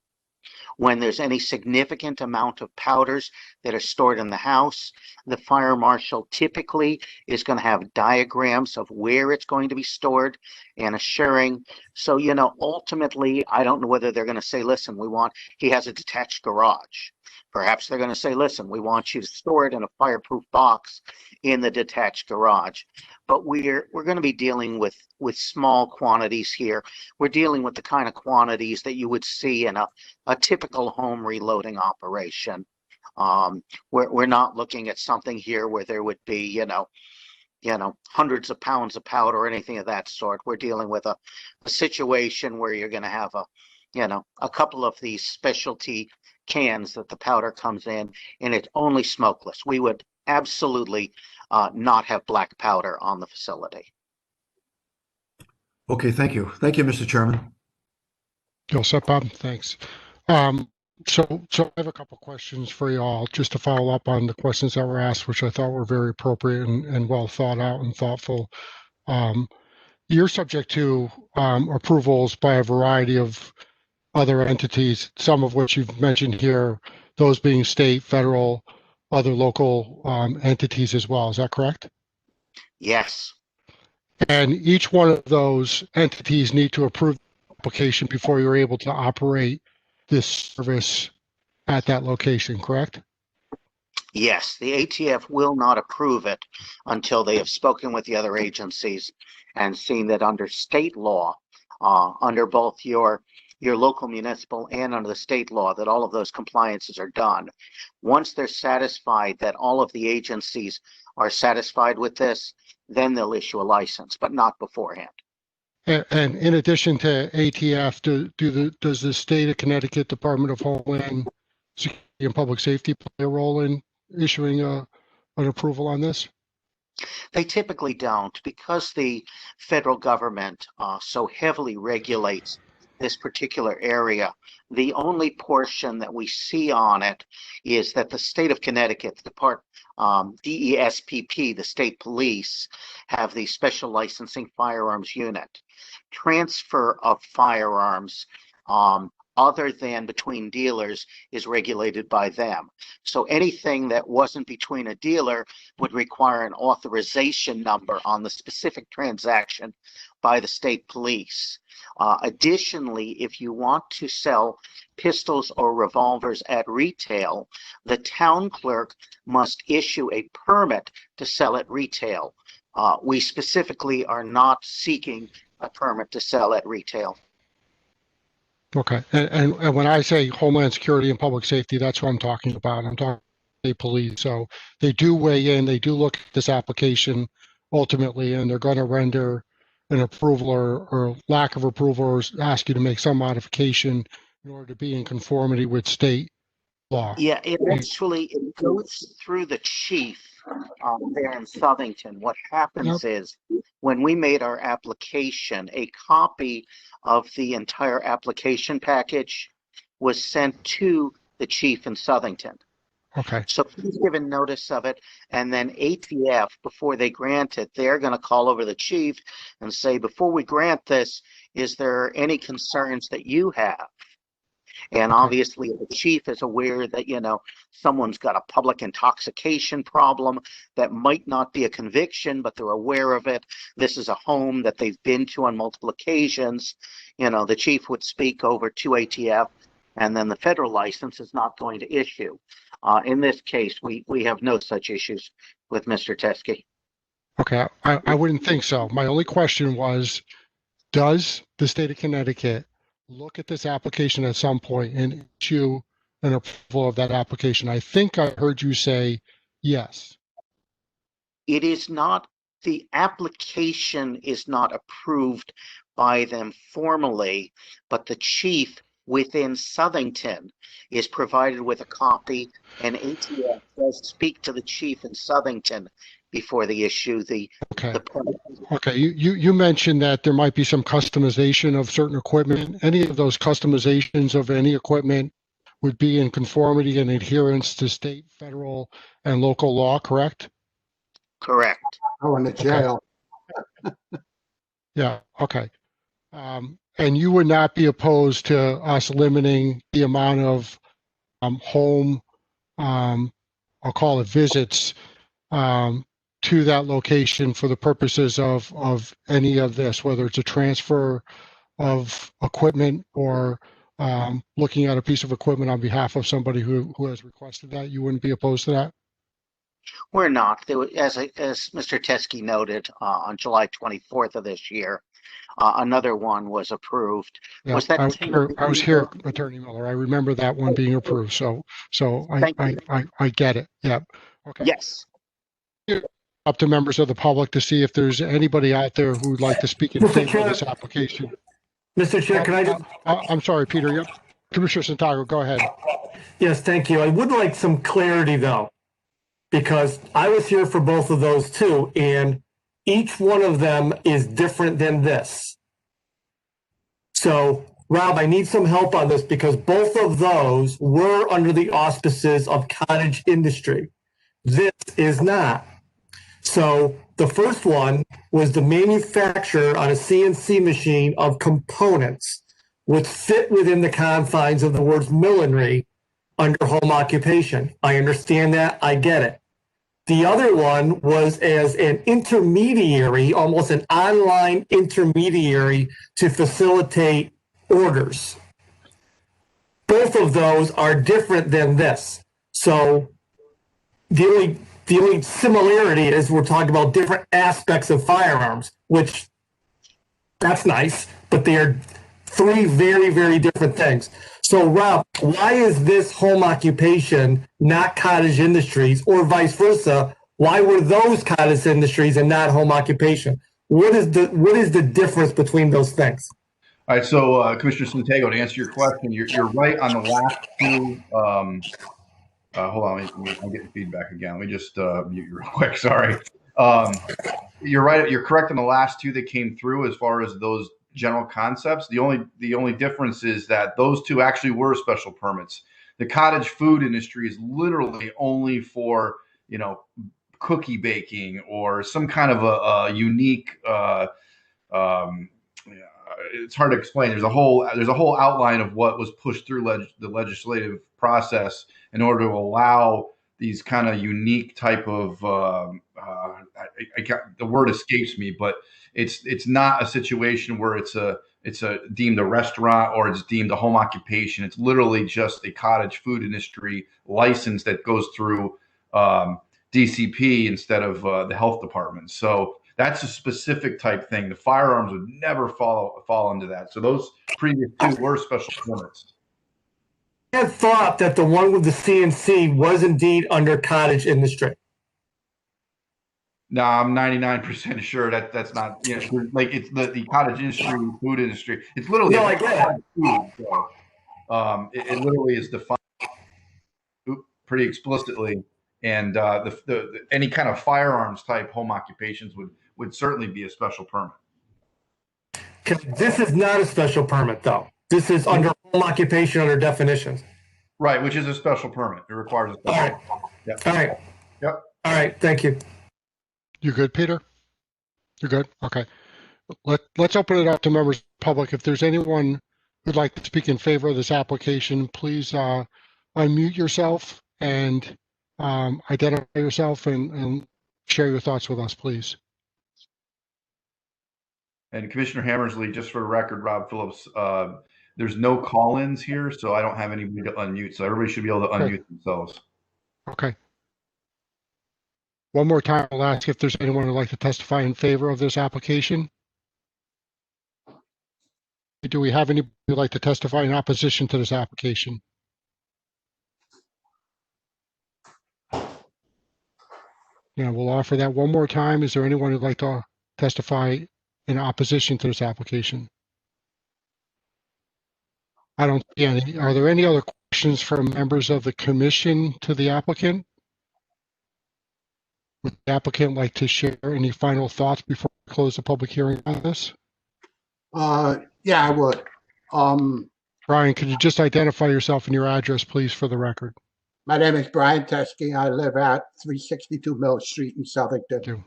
when there's any significant amount of powders that are stored in the house. The fire marshal typically is going to have diagrams of where it's going to be stored and assuring. So, ultimately, I don't know whether they're going to say, listen, he has a detached garage. Perhaps they're going to say, listen, we want you to store it in a fireproof box in the detached garage. But we're going to be dealing with small quantities here. We're dealing with the kind of quantities that you would see in a typical home reloading operation. We're not looking at something here where there would be, hundreds of pounds of powder or anything of that sort. We're dealing with a situation where you're going to have a couple of these specialty cans that the powder comes in, and it's only smokeless. We would absolutely not have black powder on the facility. Okay, thank you. Thank you, Mr. Chairman. You all set, Bob? Thanks. So I have a couple questions for you all, just to follow up on the questions that were asked, which I thought were very appropriate and well thought out and thoughtful. You're subject to approvals by a variety of other entities, some of which you've mentioned here, those being state, federal, other local entities as well. Is that correct? Yes. And each one of those entities need to approve the application before you're able to operate this service at that location, correct? Yes, the ATF will not approve it until they have spoken with the other agencies and seen that under state law, under both your local municipal and under the state law, that all of those compliances are done. Once they're satisfied that all of the agencies are satisfied with this, then they'll issue a license, but not beforehand. And in addition to ATF, does the state of Connecticut Department of Homeland Security and Public Safety play a role in issuing an approval on this? They typically don't, because the federal government so heavily regulates this particular area. The only portion that we see on it is that the state of Connecticut, DESPP, the state police, have the special licensing firearms unit. Transfer of firearms other than between dealers is regulated by them. So anything that wasn't between a dealer would require an authorization number on the specific transaction by the state police. Additionally, if you want to sell pistols or revolvers at retail, the town clerk must issue a permit to sell at retail. We specifically are not seeking a permit to sell at retail. Okay. And when I say Homeland Security and Public Safety, that's what I'm talking about. I'm talking state police. So they do weigh in, they do look at this application ultimately, and they're going to render an approval or lack of approval, or ask you to make some modification in order to be in conformity with state law. Yeah, it goes through the chief there in Southington. What happens is, when we made our application, a copy of the entire application package was sent to the chief in Southington. Okay. So he's given notice of it, and then ATF, before they grant it, they're going to call over the chief and say, before we grant this, is there any concerns that you have? And obviously, the chief is aware that, someone's got a public intoxication problem that might not be a conviction, but they're aware of it. This is a home that they've been to on multiple occasions. The chief would speak over to ATF, and then the federal license is not going to issue. In this case, we have no such issues with Mr. Teskey. Okay, I wouldn't think so. My only question was, does the state of Connecticut look at this application at some point and issue an approval of that application? I think I heard you say yes. It is not, the application is not approved by them formally, but the chief within Southington is provided with a copy, and ATF does speak to the chief in Southington before they issue the permit. Okay, you mentioned that there might be some customization of certain equipment. Any of those customizations of any equipment would be in conformity and adherence to state, federal, and local law, correct? Correct. Going to jail. Yeah, okay. And you would not be opposed to us limiting the amount of home, I'll call it visits, to that location for the purposes of any of this, whether it's a transfer of equipment or looking at a piece of equipment on behalf of somebody who has requested that. You wouldn't be opposed to that? We're not. As Mr. Teskey noted, on July 24th of this year, another one was approved. Yeah, Was that I was here, Attorney Miller. I remember that one being approved. So I get it. Yeah. Okay. Yes. Up to members of the public to see if there's anybody out there who would like to speak in favor of this application. Mr. Chair, can I just? I'm sorry, Peter. Yep. Commissioner Santiago, go ahead. Yes, thank you. I would like some clarity though, because I was here for both of those too, and each one of them is different than this. So, Rob, I need some help on this because both of those were under the auspices of cottage industry. This is not. So the first one was the manufacture on a CNC machine of components which fit within the confines of the words millinery under home occupation. I understand that. I get it. The other one was as an intermediary, almost an online intermediary to facilitate orders. Both of those are different than this. So the only similarity is we're talking about different aspects of firearms, which that's nice, but they are three very, very different things. So, Rob, why is this home occupation not cottage industries, or vice versa? Why were those cottage industries and not home occupation? What is the difference between those things? All right, so Commissioner Santiago, to answer your question, you're right on the last two. Hold on, I'm getting feedback again. Let me just mute you real quick. Sorry. You're right. You're correct on the last two that came through as far as those general concepts. The only difference is that those two actually were special permits. The cottage food industry is literally only for, cookie baking or some kind of a unique. It's hard to explain. There's a whole outline of what was pushed through the legislative process in order to allow these kind of unique type of the word escapes me, but it's not a situation where it's deemed a restaurant or it's deemed a home occupation. It's literally just a cottage food industry license that goes through DCP instead of the health department. So that's a specific type thing. The firearms would never fall into that. So those previous two were special permits. I had thought that the one with the CNC was indeed under cottage industry. No, I'm 99% sure that's not, like it's the cottage industry, food industry. It's literally I get it. Food, so, it literally is defined pretty explicitly, and the any kind of firearms type home occupations would certainly be a special permit. This is not a special permit, though. This is under home occupation under definitions. Right, which is a special permit. It requires a special permit. Yep. All right. Yep. All right. Thank you. You good, Peter? You good? Okay. Let's open it up to members of the public. If there's anyone would like to speak in favor of this application, please unmute yourself and identify yourself and share your thoughts with us, please. And Commissioner Hammersley, just for the record, Rob Phillips, there's no call-ins here, so I don't have anybody to unmute. So everybody should be able to unmute themselves. Okay. One more time, I'll ask if there's anyone who'd like to testify in favor of this application. Do we have anybody who'd like to testify in opposition to this application? Yeah, we'll offer that one more time. Is there anyone who'd like to testify in opposition to this application? I don't see any. Are there any other questions from members of the commission to the applicant? Would the applicant like to share any final thoughts before we close the public hearing on this? Yeah, I would. Brian, could you just identify yourself and your address, please, for the record? My name is Brian Teskey. I live at 362 Mill Street in Southington. Thank you.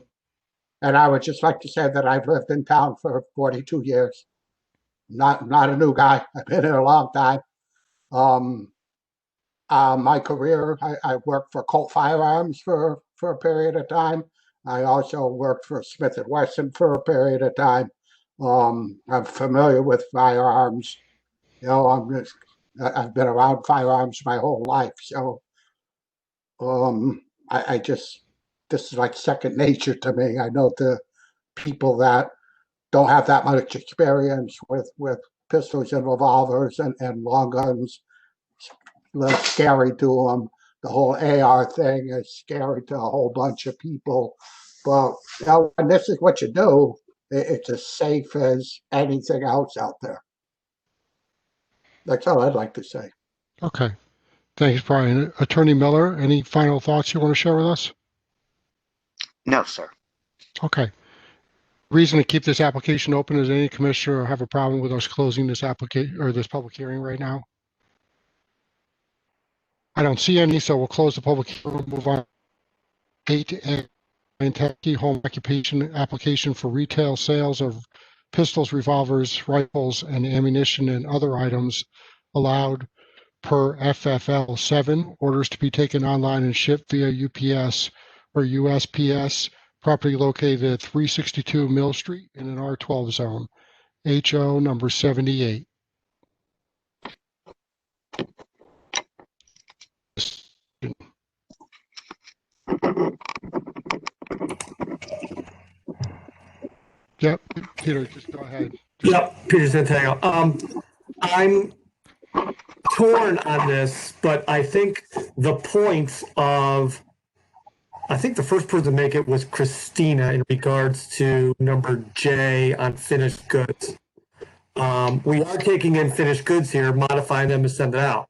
And I would just like to say that I've lived in town for 42 years. Not a new guy. I've been here a long time. My career, I worked for Colt Firearms for a period of time. I also worked for Smith & Wesson for a period of time. I'm familiar with firearms. You know, I've been around firearms my whole life. So I just, this is like second nature to me. I know the people that don't have that much experience with pistols and revolvers and long guns, a little scary to them. The whole AR thing is scary to a whole bunch of people. But you know, and this is what you do. It's as safe as anything else out there. That's all I'd like to say. Okay. Thanks, Brian. Attorney Miller, any final thoughts you want to share with us? No, sir. Okay. Reason to keep this application open, is any commissioner have a problem with us closing this application or this public hearing right now? I don't see any, so we'll close the public hearing. Move on. 8A, Kentucky home occupation application for retail sales of pistols, revolvers, rifles, and ammunition and other items allowed per FFL 7. Orders to be taken online and shipped via UPS or USPS. Property located at 362 Mill Street in an R12 zone. HO number 78. Yep, Peter, just go ahead. Yep, Peter Santiago. I'm torn on this, but I think the points of, I think the first person to make it was Christina in regards to number J on finished goods. We are taking in finished goods here, modifying them and send it out.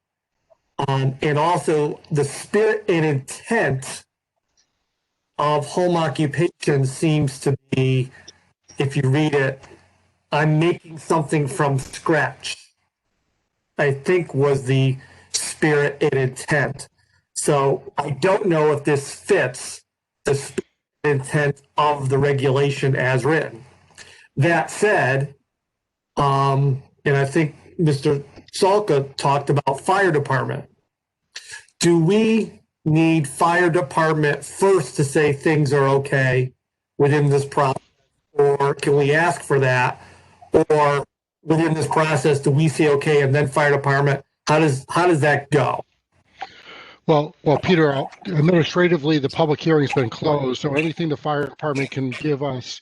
And also the spirit and intent of home occupation seems to be, if you read it, I'm making something from scratch, I think was the spirit and intent. So I don't know if this fits the spirit and intent of the regulation as written. That said, and I think Mr. Salka talked about fire department. Do we need fire department first to say things are okay within this process? Or can we ask for that? Or within this process, do we say okay and then fire department? How does that go? Well, Peter, administratively, the public hearing's been closed, so anything the fire department can give us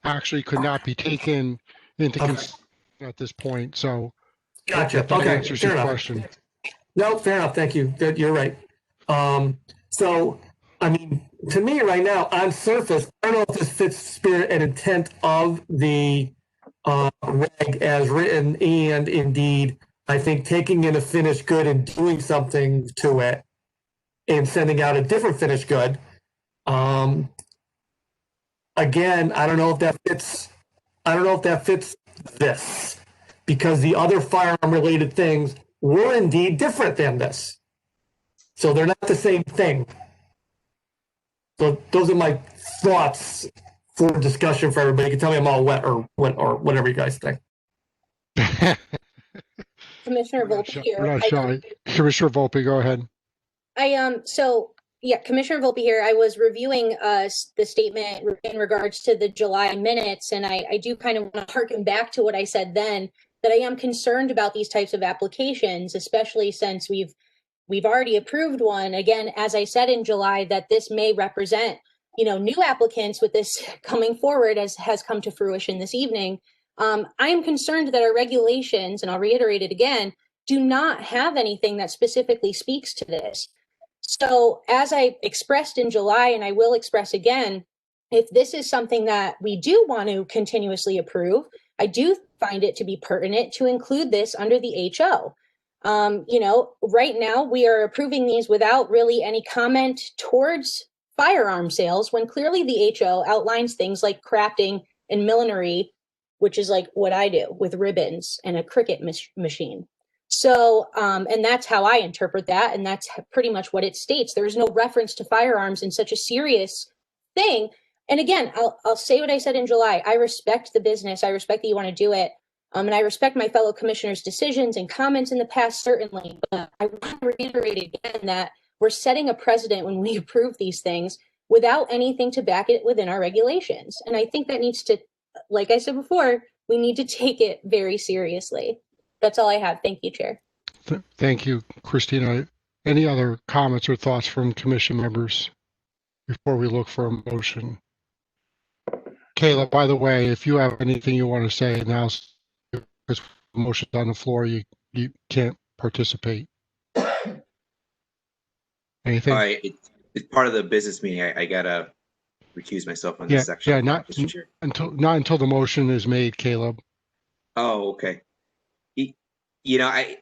actually could not be taken into consideration at this point. So Gotcha. that Okay, answers fair your enough. question. No, fair enough. Thank you. You're right. So, I mean, to me right now, on surface, I don't know if this fits spirit and intent of the reg as written, and indeed, I think taking in a finished good and doing something to it and sending out a different finished good. Again, I don't know if that fits. I don't know if that fits this, because the other firearm related things were indeed different than this. So they're not the same thing. So those are my thoughts for discussion for everybody. You can tell me I'm all wet or whatever you guys think. Commissioner We're not Volpe shy. here. We're not shy. Commissioner Volpe, go ahead. So yeah, Commissioner Volpe here. I was reviewing the statement in regards to the July minutes, and I do kind of want to harken back to what I said then, that I am concerned about these types of applications, especially since we've already approved one. Again, as I said in July, that this may represent, new applicants with this coming forward, as has come to fruition this evening. I am concerned that our regulations, and I'll reiterate it again, do not have anything that specifically speaks to this. So as I expressed in July, and I will express again, if this is something that we do want to continuously approve, I do find it to be pertinent to include this under the HO. Right now we are approving these without really any comment towards firearm sales, when clearly the HO outlines things like crafting and millinery, which is like what I do with ribbons and a Cricut machine. So, and that's how I interpret that. And that's pretty much what it states. There's no reference to firearms in such a serious thing. And again, I'll say what I said in July. I respect the business. I respect that you want to do it. And I respect my fellow commissioners' decisions and comments in the past, certainly. But I want to reiterate again that we're setting a precedent when we approve these things without anything to back it within our regulations. And I think that needs to, like I said before, we need to take it very seriously. That's all I have. Thank you, Chair. Thank you, Christina. Any other comments or thoughts from commission members before we look for a motion? Kayla, by the way, if you have anything you want to say now, because the motion's on the floor, you can't participate. Anything? All right, it's part of the business meeting. I gotta recuse myself on this section. Yeah, not until the motion is made, Caleb. Oh, okay. I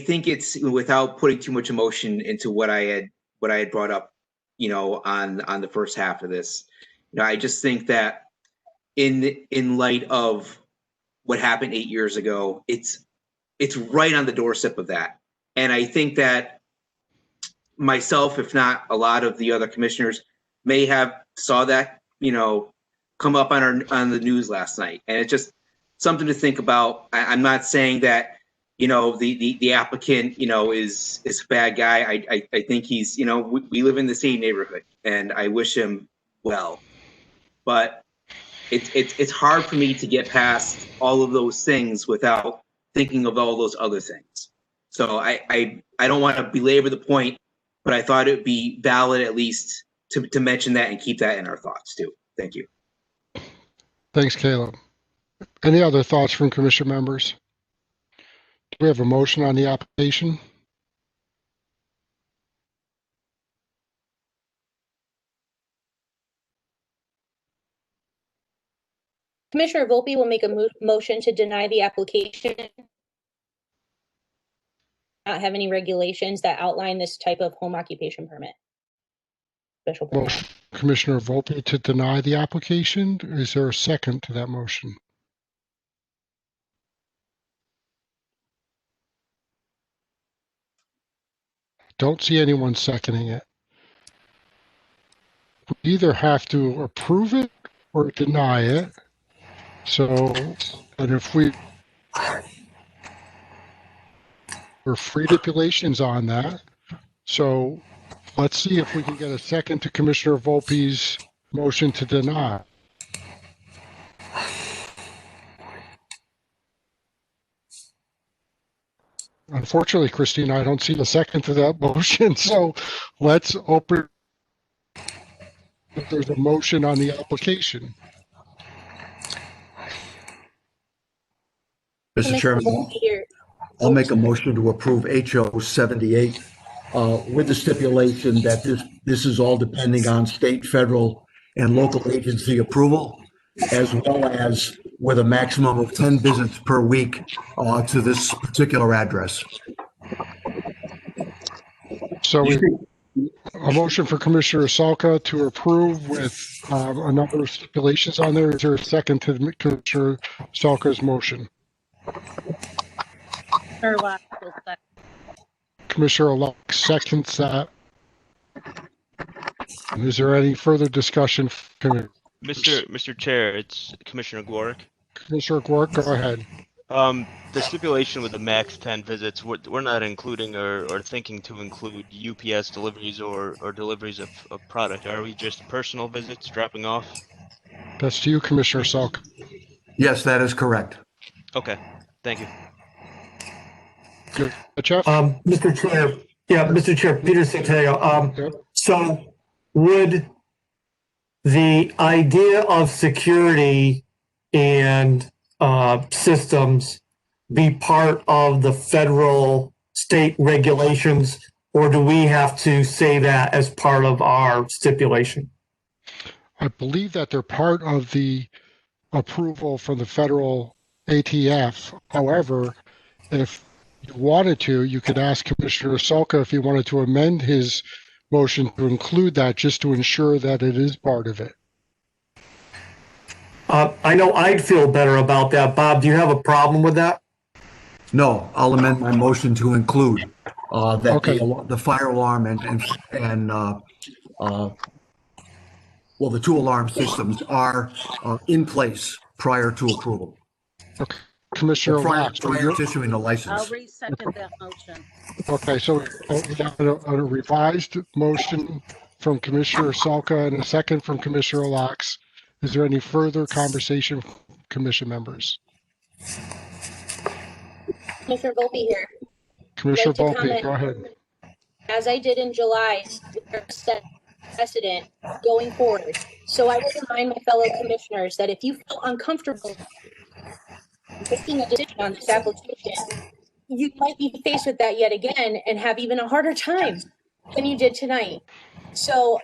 think it's, without putting too much emotion into what I had brought up, on the first half of this. I just think that in light of what happened 8 years ago, it's right on the doorstep of that. And I think that myself, if not a lot of the other commissioners, may have saw that, come up on the news last night. And it's just something to think about. I'm not saying that, the applicant, is a bad guy. I think he's, we live in the same neighborhood, and I wish him well. But it's hard for me to get past all of those things without thinking of all those other things. So I don't want to belabor the point, but I thought it would be valid at least to mention that and keep that in our thoughts too. Thank you. Thanks, Caleb. Any other thoughts from commission members? Do we have a motion on the application? Commissioner Volpe will make a motion to deny the application. Not have any regulations that outline this type of home occupation permit. Special permit. Motion, Commissioner Volpe, to deny the application. Is there a second to that motion? Don't see anyone seconding it. We either have to approve it or deny it. So, and if we're free stipulations on that. So let's see if we can get a second to Commissioner Volpe's motion to deny. Unfortunately, Christina, I don't see a second to that motion. So let's open if there's a motion on the application. Mr. Chairman, I'll make a motion to approve HO 78 with the stipulation that this is all depending on state, federal, and local agency approval, as well as with a maximum of 10 visits per week to this particular address. So a motion for Commissioner Salka to approve with a number of stipulations on there. Is there a second to Commissioner Salka's motion? Commissioner Locke seconds that. Is there any further discussion? Mr. Chair, it's Commissioner Glorick. Commissioner Quirk, go ahead. The stipulation with the max 10 visits, we're not including or thinking to include UPS deliveries or deliveries of product. Are we just personal visits dropping off? That's to you, Commissioner Salk. Yes, that is correct. Okay, thank you. Good. Jeff? Mr. Chair, Mr. Chair, Peter Santiago. Yep. So would the idea of security and systems be part of the federal state regulations, or do we have to say that as part of our stipulation? I believe that they're part of the approval from the federal ATF. However, if you wanted to, you could ask Commissioner Salka if he wanted to amend his motion to include that, just to ensure that it is part of it. I know I'd feel better about that. Bob, do you have a problem with that? No, I'll amend my motion to include that Okay. the fire alarm and the 2 alarm systems are in place prior to approval. Okay. Commissioner Prior Locke, so you're- to issuing a I'll license. resecond that motion. okay, so we have a revised motion from Commissioner Salka and a second from Commissioner Locke. Is there any further conversation, commission members? Commissioner Volpe here. Commissioner Like to Volpe, comment. go ahead. As I did in July, we are set precedent going forward. So I will remind my fellow commissioners that if you feel uncomfortable making a decision on this application, you might be faced with that yet again and have even a harder time than you did tonight. So,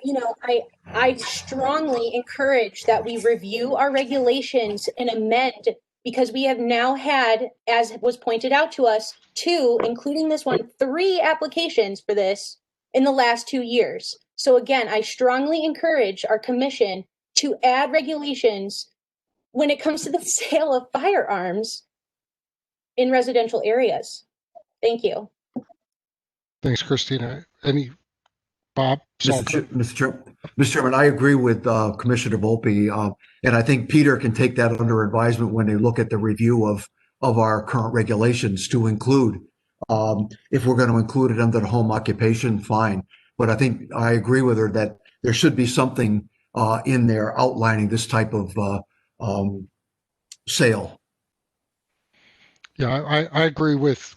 I strongly encourage that we review our regulations and amend, because we have now had, as was pointed out to us, 2, including this one, 3 applications for this in the last 2 years. So again, I strongly encourage our commission to add regulations when it comes to the sale of firearms in residential areas. Thank you. Thanks, Christina. Bob? Mr. Chairman, I agree with Commissioner Volpe, and I think Peter can take that under advisement when they look at the review of our current regulations to include. If we're going to include it under the home occupation, fine. But I think I agree with her that there should be something in there outlining this type of sale. Yeah, I agree with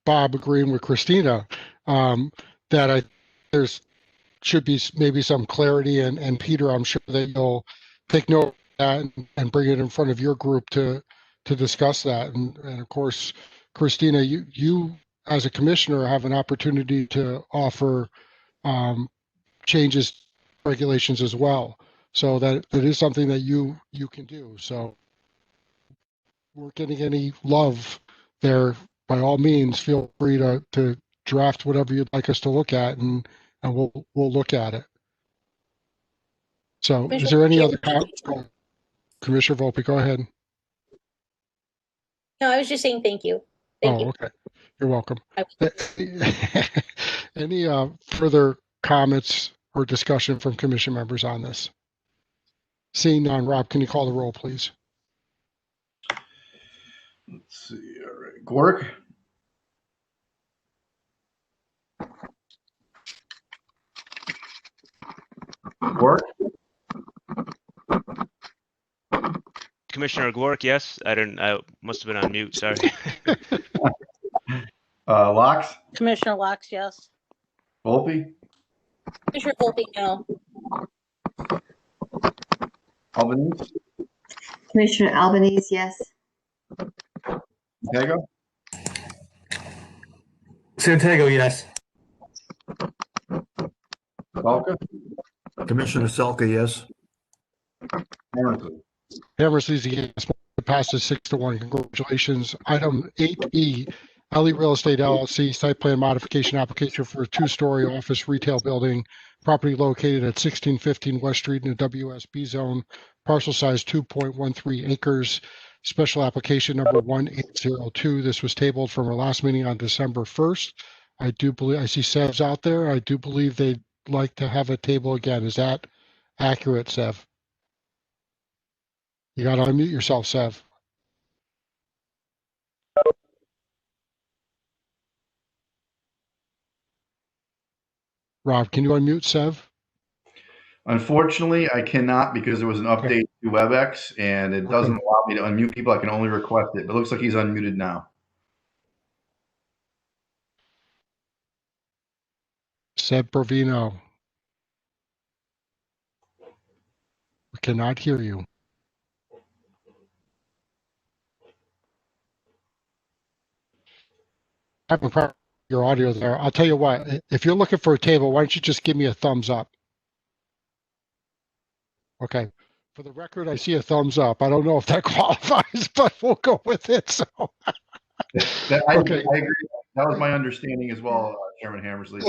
Bob, agreeing with Christina, that there should be maybe some clarity, and Peter, I'm sure that you'll take note of that and bring it in front of your group to discuss that. And of course, Christina, you as a commissioner have an opportunity to offer changes, regulations as well. So that is something that you can do. So we're getting any love there, by all means, feel free to draft whatever you'd like us to look at, and we'll look at it. So is there any other comments? Commissioner Volpe, go ahead. No, I was just saying thank you. Thank you. Okay. You're welcome. Any further comments or discussion from commission members on this? Seeing none, Rob, can you call the roll, please? Let's see. All right. Gork? Gork? Commissioner Glorick, yes. I must have been on mute. Sorry. Locks? Commissioner Locke, yes. Volpe? Commissioner Volpe, no. Albanese? Commissioner Albanese, yes. Santiago? Santiago, yes. Salka? Commissioner Selka, yes. Hammersley? Hammersley's a yes. It passes 6-1. Congratulations. Item 8E, Ellie Real Estate LLC site plan modification application for a 2-story office retail building, property located at 1615 West Street in the WSB zone, parcel size 2.13 acres, special application number 1802. This was tabled from our last meeting on December 1st. I see Sev's out there. I do believe they'd like to have a table again. Is that accurate, Sev? You got to unmute yourself, Sev. Rob, can you unmute Sev? Unfortunately, I cannot because there was an update to WebEx and it doesn't allow me to unmute people. I can only request it. But it looks like he's unmuted now. Seb Provino. We cannot hear you. I have a problem with your audio there. I'll tell you what, if you're looking for a table, why don't you just give me a thumbs up? Okay. For the record, I see a thumbs up. I don't know if that qualifies, but we'll go with it. So. I agree. That was my understanding as well, Chairman Hammersley.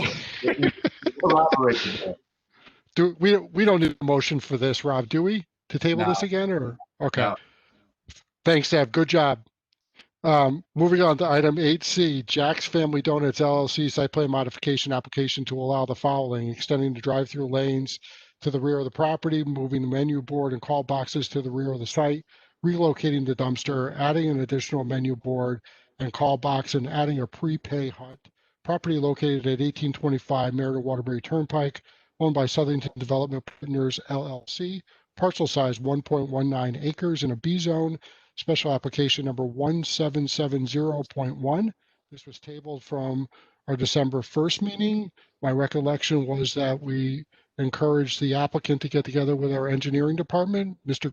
So we don't need a motion for this, Rob, do we? To table this again, or okay? No. Thanks, Deb. Good job. Moving on to item 8C, Jack's Family Donuts LLC site plan modification application to allow the following: extending the drive-through lanes to the rear of the property, moving the menu board and call boxes to the rear of the site, relocating the dumpster, adding an additional menu board and call box, and adding a prepay hut. Property located at 1825 Merida Waterbury Turnpike, owned by Southington Development Partners LLC. Parcel size 1.19 acres in a B zone. Special application number 1770.1. This was tabled from our December 1st meeting. My recollection was that we encouraged the applicant to get together with our engineering department, Mr.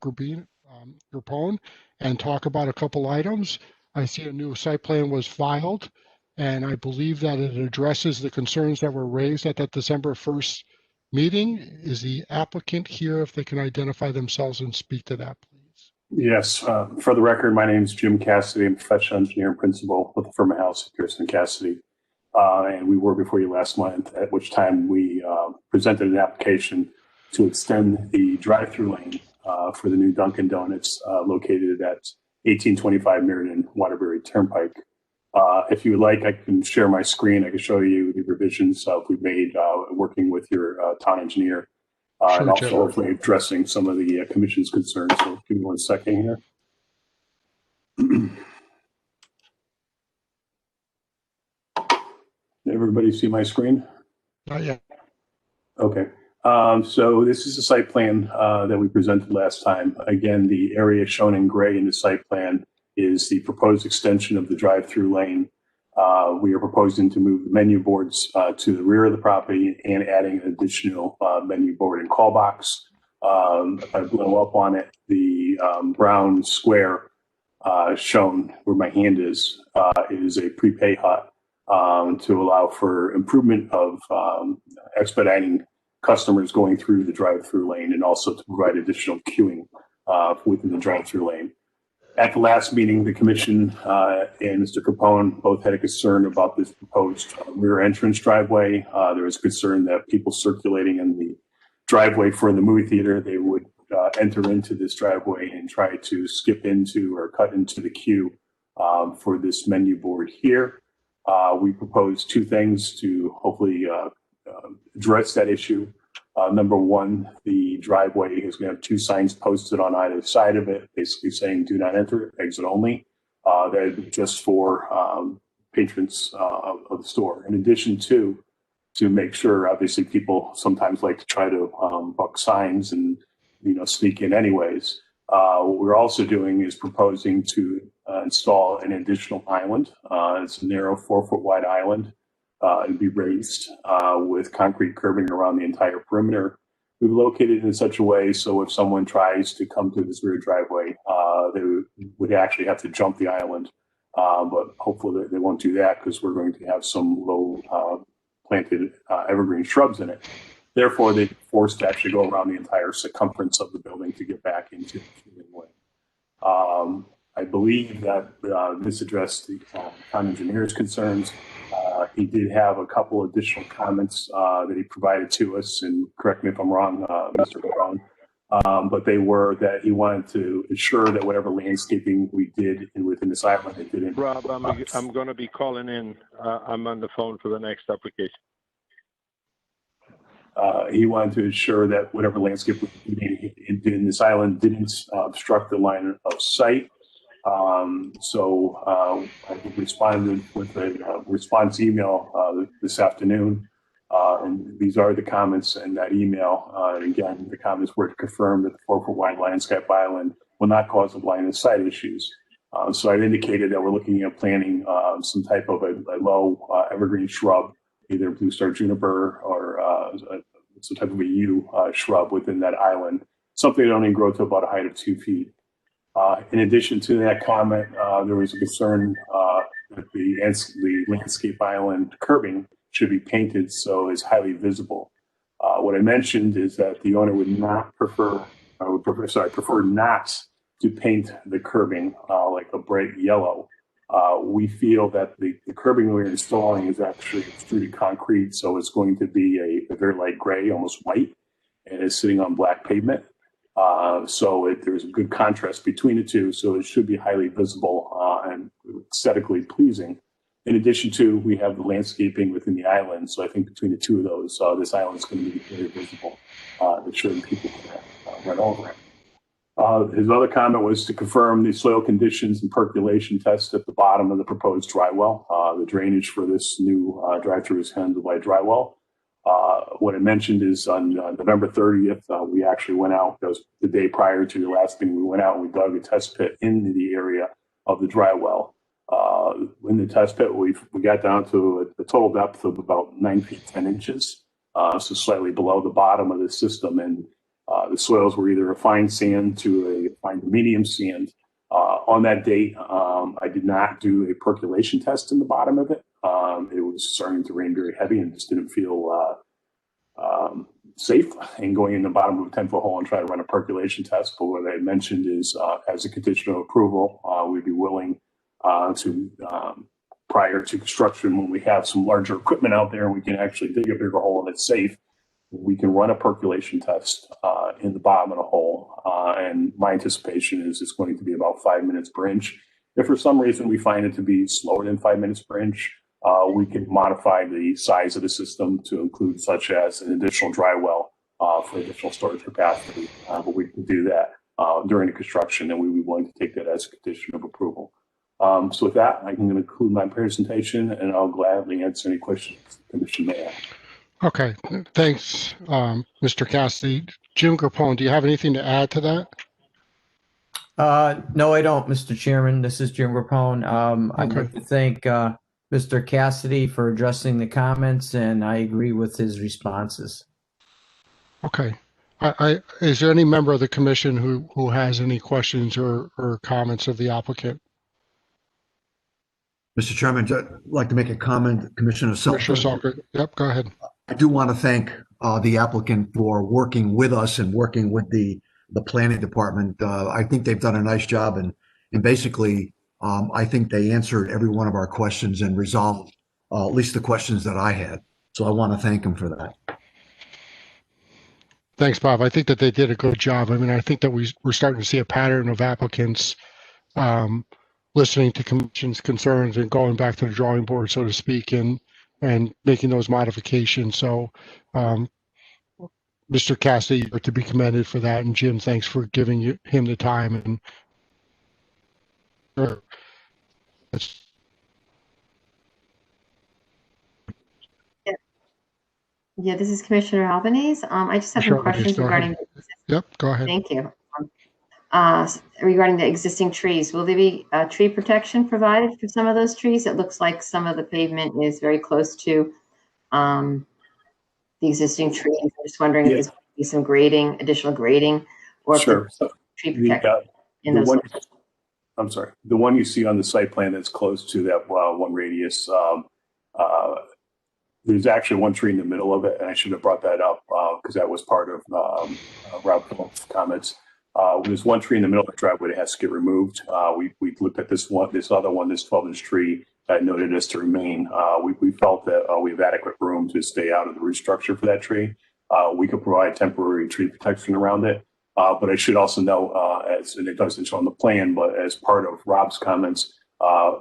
Grappone, and talk about a couple items. I see a new site plan was filed, and I believe that it addresses the concerns that were raised at that December 1st meeting. Is the applicant here? If they can identify themselves and speak to that, please. Yes, for the record, my name is Jim Cassidy. I'm a professional engineer and principal with the firm of House, Pearson Cassidy. And we were before you last month, at which time we presented an application to extend the drive-through lane for the new Dunkin' Donuts located at 1825 Meriden Waterbury Turnpike. If you would like, I can share my screen. I can show you the revisions we've made working with your town engineer. And also hopefully addressing some of the commission's concerns. So give me 1 second here. Everybody see my screen? Not yet. Okay. So this is a site plan that we presented last time. Again, the area shown in gray in the site plan is the proposed extension of the drive-through lane. We are proposing to move the menu boards to the rear of the property and adding an additional menu board and call box. If I blow up on it, the brown square shown where my hand is a prepay hut to allow for improvement of expediting customers going through the drive-through lane and also to provide additional queuing within the drive-through lane. At the last meeting, the commission and Mr. Capone both had a concern about this proposed rear entrance driveway. There was concern that people circulating in the driveway for the movie theater, they would enter into this driveway and try to skip into or cut into the queue for this menu board here. We proposed two things to hopefully address that issue. Number one, the driveway is going to have two signs posted on either side of it, basically saying do not enter, exit only. That is just for patrons of the store. In addition to make sure, obviously people sometimes like to try to buck signs and, sneak in anyways. What we're also doing is proposing to install an additional island. It's a narrow 4-foot wide island. It'd be raised with concrete curbing around the entire perimeter. We've located it in such a way so if someone tries to come to this rear driveway, they would actually have to jump the island. But hopefully they won't do that because we're going to have some low planted evergreen shrubs in it. Therefore, they're forced to actually go around the entire circumference of the building to get back into the queuing way. I believe that this addressed the town engineer's concerns. He did have a couple additional comments that he provided to us, and correct me if I'm wrong, Mr. Brown, but they were that he wanted to ensure that whatever landscaping we did within this island, it didn't. Rob, I'm going to be calling in. I'm on the phone for the next application. He wanted to ensure that whatever landscape we did in this island didn't obstruct the line of sight. So I responded with a response email this afternoon And these are the comments in that email. Again, the comments were to confirm that the 4-foot wide landscape island will not cause a blind and sight issues. So I've indicated that we're looking at planting some type of a low evergreen shrub, either blue star juniper or some type of a yew shrub within that island, something that only grow to about a height of 2 feet. In addition to that comment, there was a concern that the landscape island curbing should be painted so it's highly visible. What I mentioned is that the owner would not prefer not to paint the curbing like a bright yellow. We feel that the curbing we're installing is actually extruded concrete, so it's going to be a very light gray, almost white, and it's sitting on black pavement. So there's a good contrast between the two, so it should be highly visible and aesthetically pleasing. In addition to, we have the landscaping within the island, so I think between the two of those, this island is going to be very visible, ensuring people can run over it. His other comment was to confirm the soil conditions and percolation test at the bottom of the proposed dry well. The drainage for this new drive-through is handled by dry well. What I mentioned is on November 30th, we actually went out. That was the day prior to the last meeting. We went out and we dug a test pit in the area of the dry well. In the test pit, we got down to a total depth of about 9 feet 10 inches, so slightly below the bottom of the system. And the soils were either a fine sand to a fine to medium sand. On that date, I did not do a percolation test in the bottom of it. It was starting to rain very heavy and just didn't feel safe in going in the bottom of a 10-foot hole and try to run a percolation test. But what I mentioned is, as a condition of approval, we'd be willing to, prior to construction, when we have some larger equipment out there and we can actually dig a bigger hole and it's safe, we can run a percolation test in the bottom of the hole. And my anticipation is it's going to be about 5 minutes per inch. If for some reason we find it to be slower than 5 minutes per inch, we can modify the size of the system to include such as an additional dry well for additional storage capacity. But we can do that during the construction, and we would be willing to take that as a condition of approval. So with that, I can conclude my presentation, and I'll gladly answer any questions the commission may have. Okay, thanks, Mr. Cassidy. Jim Grappone, do you have anything to add to that? No, I don't, Mr. Chairman. This is Jim Grappone. I'd like to thank Mr. Cassidy for addressing the comments, and I agree with his responses. Okay. Is there any member of the commission who has any questions or comments of the applicant? Mr. Chairman, I'd like to make a comment, Commissioner Selker. Yep, go ahead. I do want to thank the applicant for working with us and working with the planning department. I think they've done a nice job, and basically, I think they answered every one of our questions and resolved at least the questions that I had. So I want to thank them for that. Thanks, Bob. I think that they did a good job. I mean, I think that we're starting to see a pattern of applicants listening to commission's concerns and going back to the drawing board, so to speak, and making those modifications. So, Mr. Cassidy, you're to be commended for that. And Jim, thanks for giving him the time. And Yeah, this is Commissioner Albanese. I just have some questions regarding. Yep, go ahead. Thank you. Regarding the existing trees, will there be tree protection provided for some of those trees? It looks like some of the pavement is very close to the existing trees. I'm just wondering if there's going to be some grading, additional grading, or Sure. tree protection in those. I'm sorry. The one you see on the site plan that's close to that one radius, there's actually one tree in the middle of it, and I should have brought that up because that was part of Rob Phillips' comments. There's one tree in the middle of the driveway that has to get removed. We looked at this other one, this 12-inch tree that noted as to remain. We felt that we have adequate room to stay out of the root structure for that tree. We could provide temporary tree protection around it. But I should also know, and it doesn't show on the plan, but as part of Rob's comments,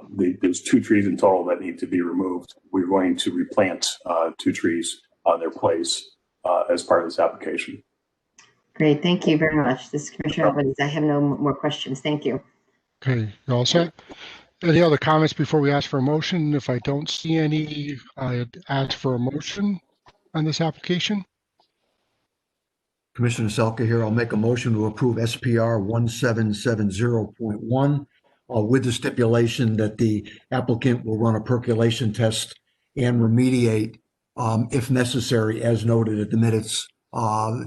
there's 2 trees in total that need to be removed. We're going to replant 2 trees on their place as part of this application. Great, thank you very much. This is Commissioner Albanese. I have no more questions. Thank you. Okay, you all set? Any other comments before we ask for a motion? If I don't see any, I'd ask for a motion. on this application? Commissioner Selka here. I'll make a motion to approve SPR 1770.1 with the stipulation that the applicant will run a percolation test and remediate if necessary, as noted at the minutes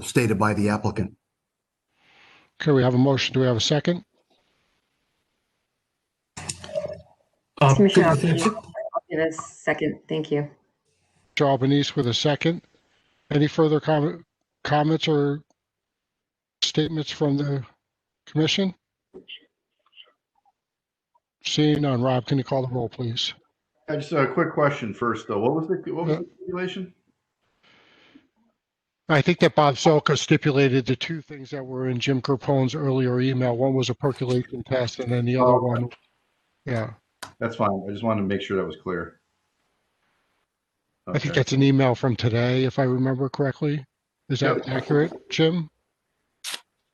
stated by the applicant. Okay, we have a motion. Do we have a second? Commissioner Albanese, I'll give a second. Thank you. Mr. Albanese with a second. Any further comments or statements from the commission? Seeing none. Rob, can you call the roll, please? Just a quick question first, though. What was the stipulation? I think that Bob Selka stipulated the two things that were in Jim Carpone's earlier email. One was a percolation test, and then the other one, yeah. That's fine. I just wanted to make sure that was clear. I think that's an email from today, if I remember correctly. Is that accurate, Jim?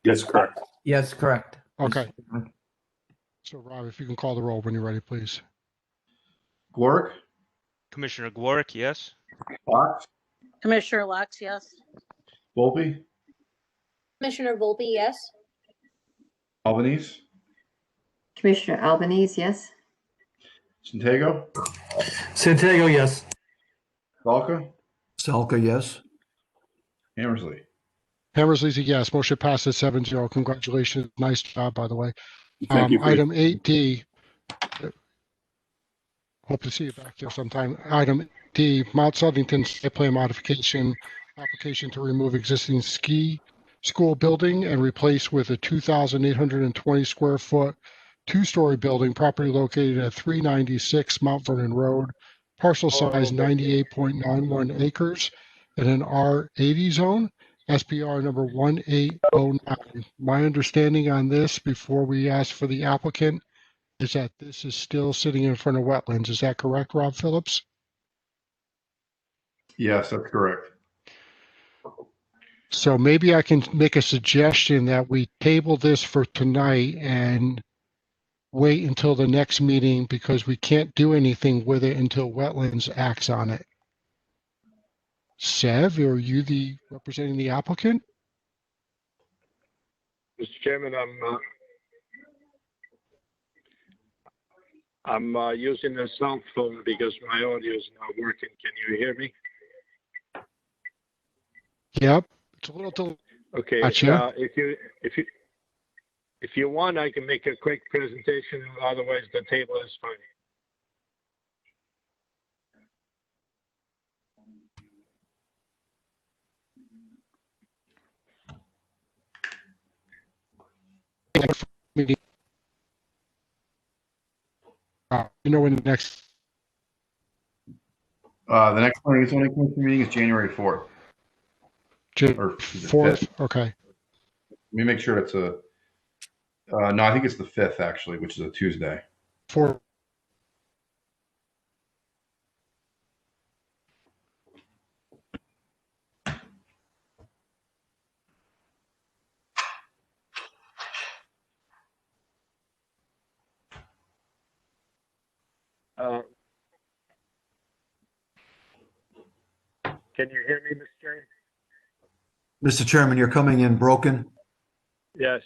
Yes, correct. Yes, correct. Okay. So, Rob, if you can call the roll when you're ready, please. Glorick? Commissioner Glorick, yes. Locke? Commissioner Locke, yes. Volpe? Commissioner Volpe, yes. Albanese? Commissioner Albanese, yes. Santiago? Santiago, yes. Salka? Selka, yes. Hammersley? Hammersley's a yes. Motion passes 7-0. Congratulations. Nice job, by the way. Thank you. Item 8D. Hope to see you back there sometime. Item D, Mount Southington site plan modification application to remove existing ski school building and replace with a 2,820 square foot two-story building, property located at 396 Mount Vernon Road, parcel size 98.91 acres in an R80 zone, SPR number 1809. My understanding on this, before we ask for the applicant, is that this is still sitting in front of wetlands. Is that correct, Rob Phillips? Yes, that's correct. So maybe I can make a suggestion that we table this for tonight and wait until the next meeting, because we can't do anything with it until wetlands acts on it. Sev, are you representing the applicant? Mr. Chairman, I'm using a cell phone because my audio is not working. Can you hear me? Yep. It's a little delayed. Okay. Gotcha. If you want, I can make a quick presentation. Otherwise, the table is fine. When the next The next planning zoning commission meeting is January 4th. Or 4th? Okay. Let me make sure it's no, I think it's the 5th actually, which is a Tuesday. 4th. Can you hear me, Mr. Chairman? Mr. Chairman, you're coming in broken. Yes.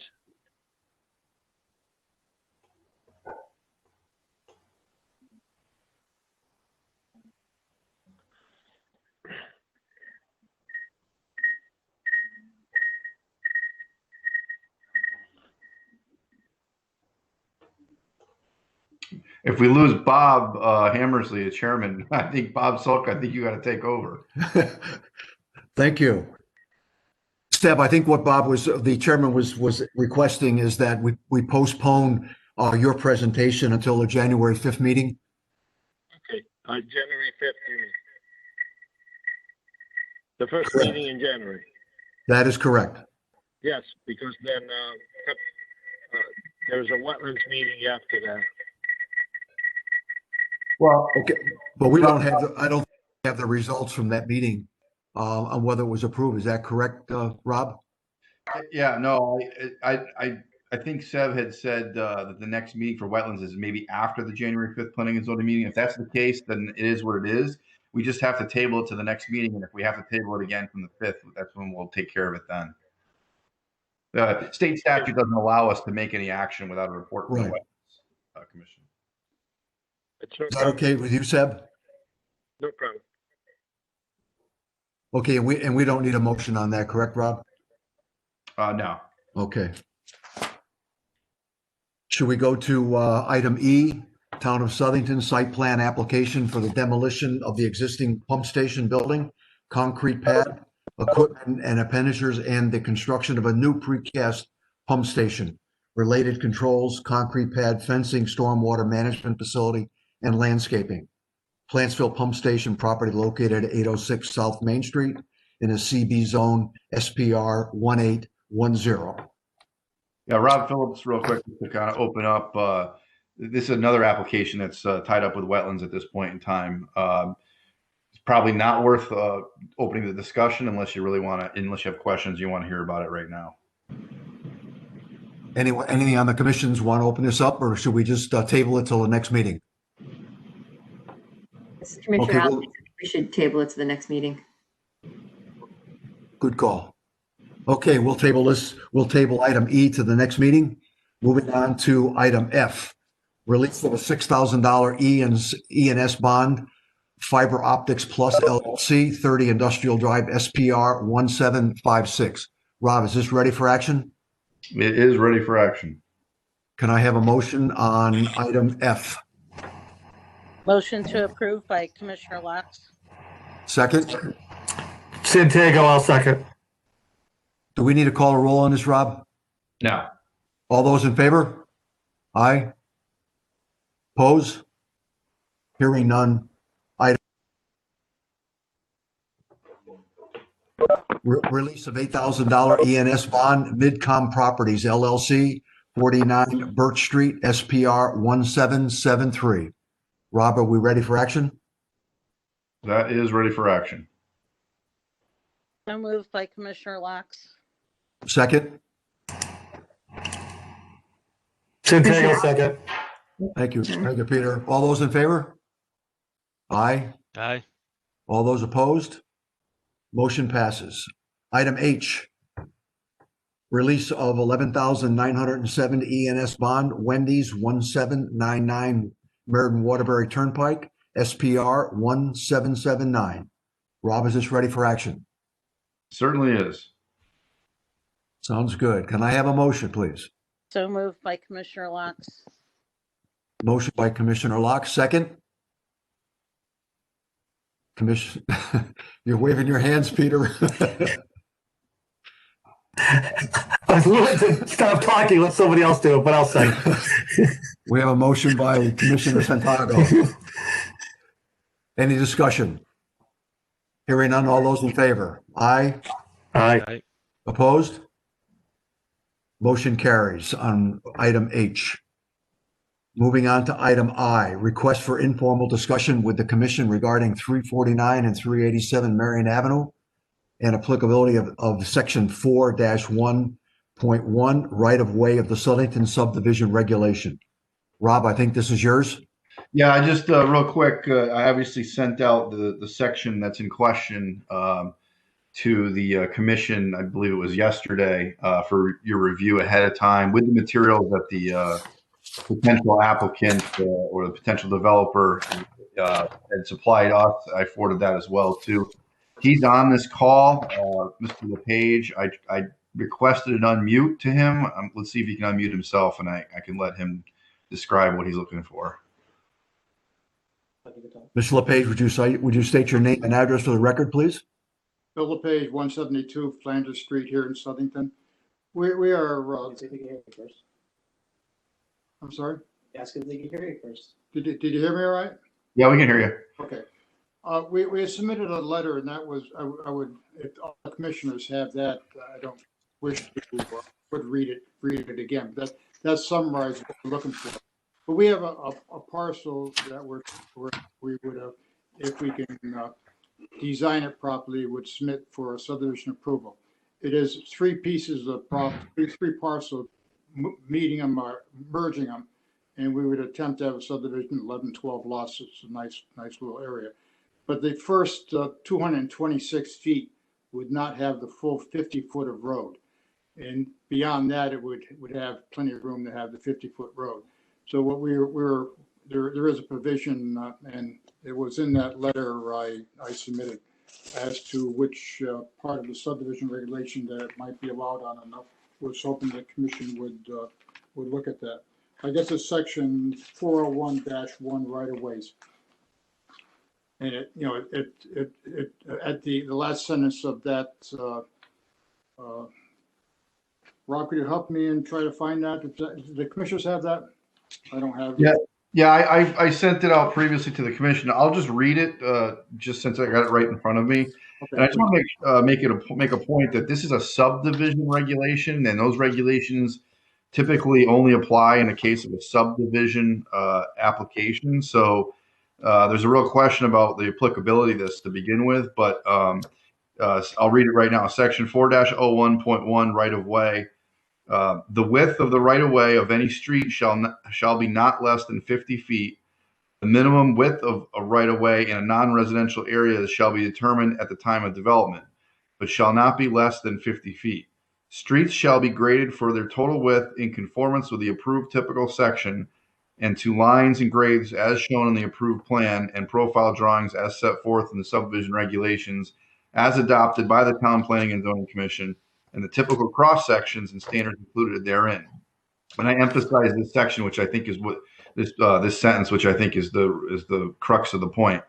If we lose Bob Hammersley as chairman, I think Bob Sulk, I think you got to take over. Thank you. Steb, I think what the chairman was requesting is that we postpone your presentation until the January 5th meeting. Okay, January 5th. The first meeting in January. That is correct. Yes, because then there's a wetlands meeting after that. Well, okay, but we don't have. I don't have the results from that meeting on whether it was approved. Is that correct, Rob? Yeah, no, I think Sev had said that the next meeting for wetlands is maybe after the January 5th planning and zoning meeting. If that's the case, then it is what it is. We just have to table it to the next meeting. And if we have to table it again from the 5th, that's when we'll take care of it then. The state statute doesn't allow us to make any action without a report from the Wetlands Commission. Is that okay with you, Seb? No problem. Okay, and we don't need a motion on that, correct, Rob? No. Okay. Should we go to item E, Town of Southington site plan application for the demolition of the existing pump station building, concrete pad, equipment and appendages, and the construction of a new precast pump station, related controls, concrete pad, fencing, stormwater management facility, and landscaping. Plantsville Pump Station property located at 806 South Main Street in a CB zone SPR 1810. Yeah, Rob Phillips, real quick, to kind of open up. This is another application that's tied up with wetlands at this point in time. It's probably not worth opening the discussion unless you really want to, unless you have questions, you want to hear about it right now. Anything on the commissions want to open this up, or should we just table it till the next meeting? Commissioner, Okay, we should table it to the next meeting. Good call. Okay, we'll table this. We'll table item E to the next meeting. Moving on to item F, release of a $6,000 E&S bond, Fiber Optics Plus LLC, 30 Industrial Drive, SPR 1756. Rob, is this ready for action? It is ready for action. Can I have a motion on item F? Motion to approve by Commissioner Locke. Second? Santiago, I'll second. Do we need to call a roll on this, Rob? No. All those in favor? Aye. Oppose? Hearing none. Item release of $8,000 E&S bond, Midcom Properties LLC, 49 Birch Street, SPR 1773. Rob, are we ready for action? That is ready for action. So moved by Commissioner Locke. Second? Santiago, second. Thank you. Thank you, Peter. All those in favor? Aye. Aye. All those opposed? Motion passes. Item H, release of 11,970 E&S bond, Wendy's 1799 Meriden Waterbury Turnpike, SPR 1779. Rob, is this ready for action? Certainly is. Sounds good. Can I have a motion, please? So moved by Commissioner Locke. Motion by Commissioner Locke, second. Commission, you're waving your hands, Peter. I was willing to stop talking, let somebody else do it, but I'll say. We have a motion by Commissioner Santiago. Any discussion? Hearing none, all those in favor? Aye. Aye. Aye. Opposed? Motion carries on item H. Moving on to item I, request for informal discussion with the commission regarding 349 and 387 Marion Avenue and applicability of section 4-1.1 right-of-way of the Southington subdivision regulation. Rob, I think this is yours. Yeah, I just real quick, I obviously sent out the section that's in question to the commission, I believe it was yesterday, for your review ahead of time with the materials that the potential applicant or the potential developer had supplied us. I forwarded that as well too. He's on this call, Mr. LePage. I requested an unmute to him. Let's see if he can unmute himself, and I can let him describe what he's looking for. Mr. LePage, would you state your name and address for the record, please? Bill LePage, 172 Flanders Street here in Southington. We are. I'm sorry? Ask if they can hear you first. Did you hear me all right? Yeah, we can hear you. Okay. We had submitted a letter, and that was, I would, if all the commissioners have that, I don't wish to would read it again. But that summarizes what we're looking for. But we have a parcel that we would have, if we can design it properly, would submit for a subdivision approval. It is three pieces of property, three parcels, meeting them or merging them, and we would attempt to have a subdivision 11, 12 lots. It's a nice little area. but the first 226 feet would not have the full 50-foot of road. And beyond that, it would have plenty of room to have the 50-foot road. So what there is a provision, and it was in that letter I submitted, as to which part of the subdivision regulation that it might be allowed on, and I was hoping the commission would look at that. I guess it's section 401-1 right-of-ways. And it at the last sentence of that, Rob, could you help me and try to find that? Do the commissioners have that? I don't have it. Yeah, I sent it out previously to the commission. I'll just read it, just since I got it right in front of me. Okay. And I just want to make a point that this is a subdivision regulation, and those regulations typically only apply in the case of a subdivision application. So there's a real question about the applicability of this to begin with, but I'll read it right now. Section 4-01.1 right of way. The width of the right of way of any street shall be not less than 50 feet. The minimum width of a right of way in a non-residential area shall be determined at the time of development, but shall not be less than 50 feet. Streets shall be graded for their total width in conformance with the approved typical section and to lines and grades as shown in the approved plan and profile drawings as set forth in the subdivision regulations as adopted by the Town Planning and Zoning Commission and the typical cross sections and standards included therein. And I emphasize this section, which I think is what this sentence, which I think is the crux of the point.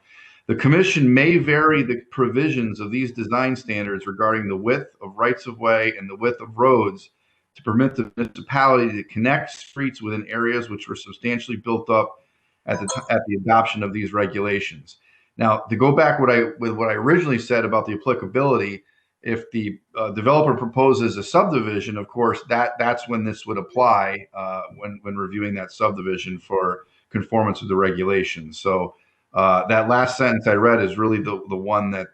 The commission may vary the provisions of these design standards regarding the width of rights of way and the width of roads to permit the municipality to connect streets within areas which were substantially built up at the adoption of these regulations. Now, to go back with what I originally said about the applicability, if the developer proposes a subdivision, of course, that's when this would apply when reviewing that subdivision for conformance with the regulations. So that last sentence I read is really the one that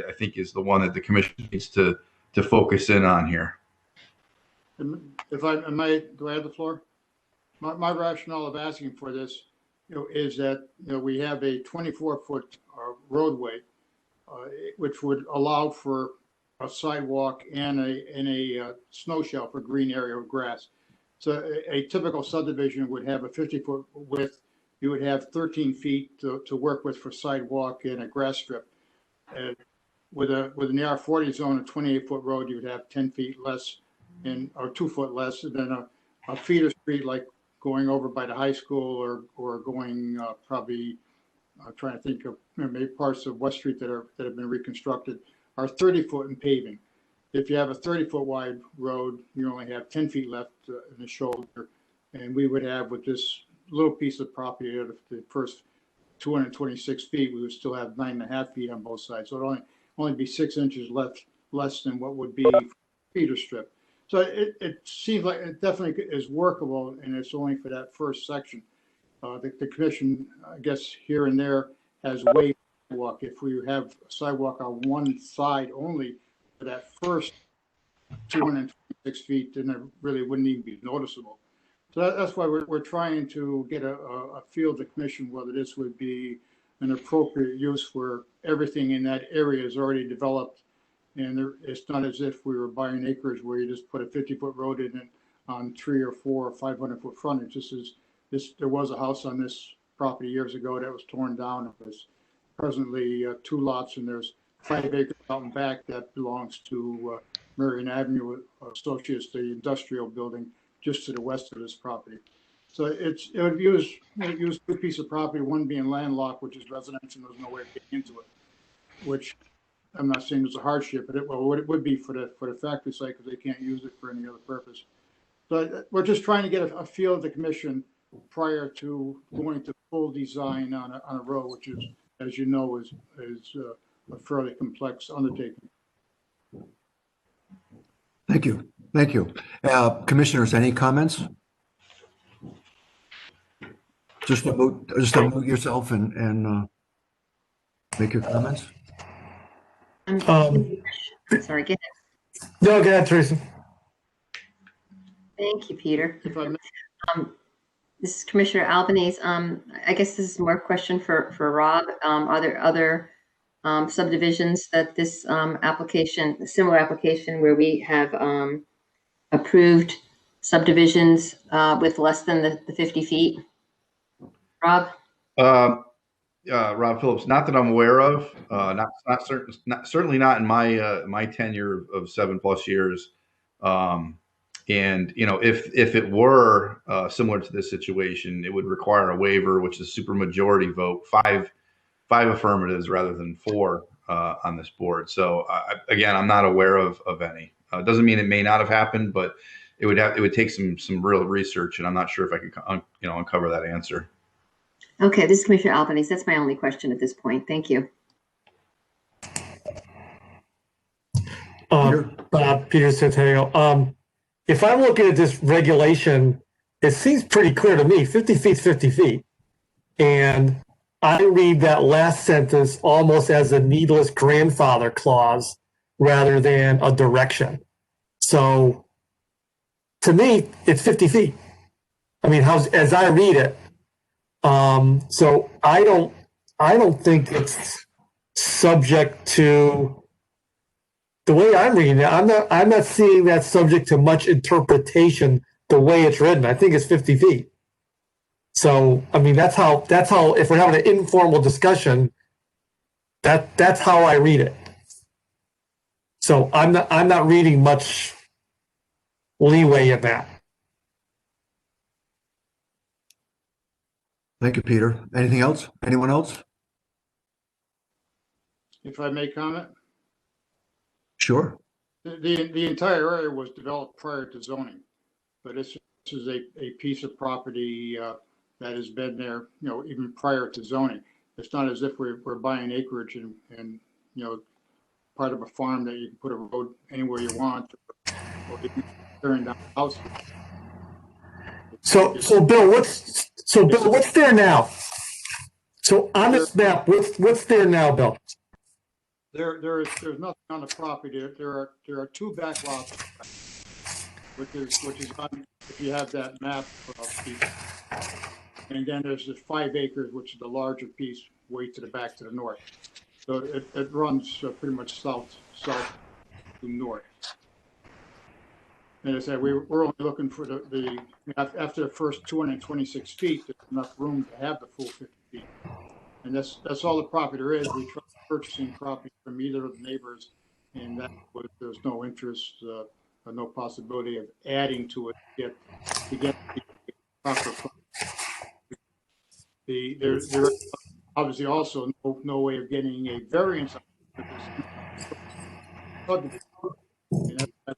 I think is the one that the commission needs to focus in on here. If I may, do I have the floor? My rationale of asking for this, is that we have a 24-foot roadway, which would allow for a sidewalk and a snow shelf or green area of grass. So a typical subdivision would have a 50-foot width. You would have 13 feet to work with for sidewalk and a grass strip. And with an R40 zone, a 28-foot road, you would have 10 feet less or 2 foot less than a feeder street, like going over by the high school or going probably, I'm trying to think of maybe parts of West Street that have been reconstructed, are 30 foot in paving. If you have a 30-foot wide road, you only have 10 feet left in the shoulder. And we would have, with this little piece of property, the first 226 feet, we would still have 9.5 feet on both sides. So it would only be 6 inches less than what would be feeder strip. So it seems like it definitely is workable, and it's only for that first section. The commission, I guess, here and there has waived sidewalk. If we have a sidewalk on one side only for that first 226 feet, then it really wouldn't even be noticeable. So that's why we're trying to get a feel of the commission whether this would be an appropriate use where everything in that area is already developed. And it's not as if we were buying acres where you just put a 50-foot road in it on 3 or 4 or 500-foot frontage. There was a house on this property years ago that was torn down. It was presently 2 lots, and there's 5 acres out and back that belongs to Marion Avenue Associates, the industrial building just to the west of this property. So it would use 2 pieces of property, one being landlocked, which is residential, there's no way of getting into it, which I'm not saying it's a hardship, but it would be for the factory site because they can't use it for any other purpose. So we're just trying to get a feel of the commission prior to going to full design on a road, which is, as you know, is a fairly complex undertaking. Thank you. Thank you. Commissioners, any comments? Just unmute yourself and make your comments. Sorry, go ahead. No, go ahead, Teresa. Thank you, Peter. This is Commissioner Albanese. I guess this is more a question for Rob. Are there other subdivisions that this application, similar application where we have approved subdivisions with less than the 50 feet? Rob? Rob Phillips, not that I'm aware of, certainly not in my tenure of 7+ years. And if it were similar to this situation, it would require a waiver, which is supermajority vote, five affirmatives rather than 4 on this board. So again, I'm not aware of any. Doesn't mean it may not have happened, but it would take some real research, and I'm not sure if I could uncover that answer. Okay, this is Commissioner Albanese. That's my only question at this point. Thank you. Peter Centennial. If I'm looking at this regulation, it seems pretty clear to me. 50 feet, 50 feet. And I read that last sentence almost as a needless grandfather clause rather than a direction. So to me, it's 50 feet. I mean, as I read it. So I don't think it's subject to the way I'm reading it. I'm not seeing that subject to much interpretation the way it's written. I think it's 50 feet. So, I mean, that's how, if we're having an informal discussion, that's how I read it. So I'm not reading much leeway in that. Thank you, Peter. Anything else? Anyone else? If I may comment? Sure. The entire area was developed prior to zoning, but this is a piece of property that has been there, even prior to zoning. It's not as if we're buying acreage and part of a farm that you can put a road anywhere you want, or you can turn down a house. So Bill, what's there now? So on this map, what's there now, Bill? There's nothing on the property. There are 2 back lots, which is on, if you have that map piece. And then there's the 5 acres, which is the larger piece, way to the back to the north. So it runs pretty much south to north. And as I said, we're only looking for after the first 226 feet, there's enough room to have the full 50 feet. And that's all the property there is. We tried purchasing property from either of the neighbors, and there's no interest, or no possibility of adding to it to get the proper. There's obviously also no way of getting a variance. And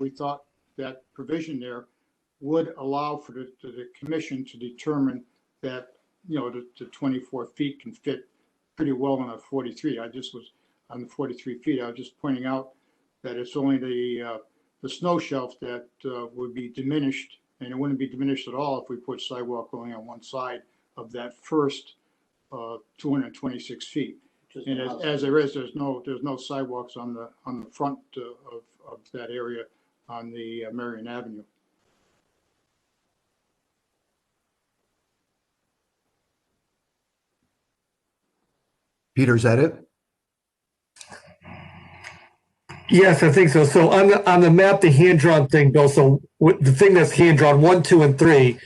we thought that provision there would allow for the commission to determine that the 24 feet can fit pretty well on a 43. I just was on the 43 feet. I was just pointing out that it's only the snow shelf that would be diminished, and it wouldn't be diminished at all if we put sidewalk only on one side of that first 226 feet. And as there is, there's no sidewalks on the front of that area on the Marion Avenue. Peter, is that it? Yes, I think so. So on the map, the hand-drawn thing, Bill, so the thing that's hand-drawn 1, 2, and 3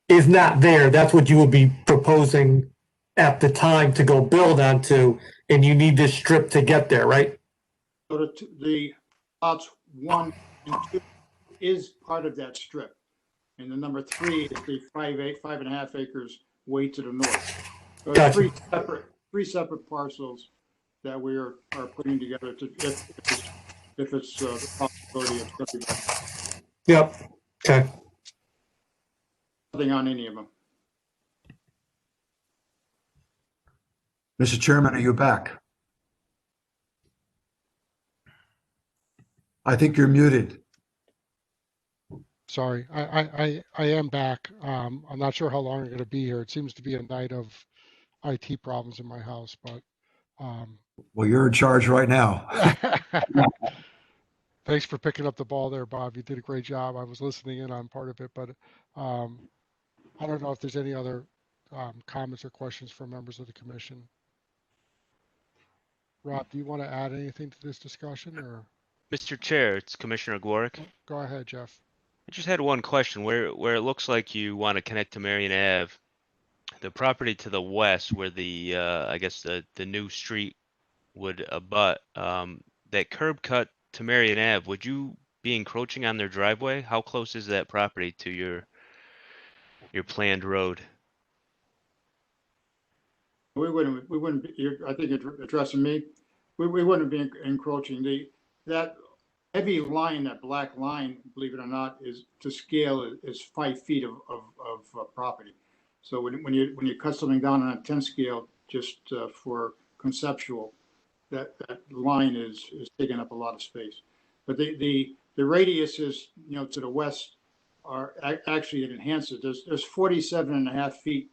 is not there. That's what you would be proposing at the time to go build onto, and you need this strip to get there, right? So the lots 1 and 2 is part of that strip. And the number 3 is the 5.5 acres way to the north. So Gotcha. Three separate parcels that we are putting together if it's the possibility of everybody. Yep. Okay. Nothing on any of them. Mr. Chairman, are you back? I think you're muted. Sorry, I am back. I'm not sure how long I'm going to be here. It seems to be a night of IT problems in my house, but Well, you're in charge right now. thanks for picking up the ball there, Bob. You did a great job. I was listening in on part of it, but I don't know if there's any other comments or questions from members of the commission. Rob, do you want to add anything to this discussion, or? Mr. Chair, it's Commissioner Glorick. Go ahead, Jeff. I just had one question. Where it looks like you want to connect to Marion Ave, the property to the west, where the I guess the new street would abut, that curb cut to Marion Ave, would you be encroaching on their driveway? How close is that property to your planned road? We wouldn't be, I think you're addressing me. We wouldn't be encroaching. That heavy line, that black line, believe it or not, is to scale is 5 feet of property. So when you cut something down on a 10 scale, just for conceptual, that line is taking up a lot of space. But the radius is, to the west are actually, it enhances. There's 47.5 feet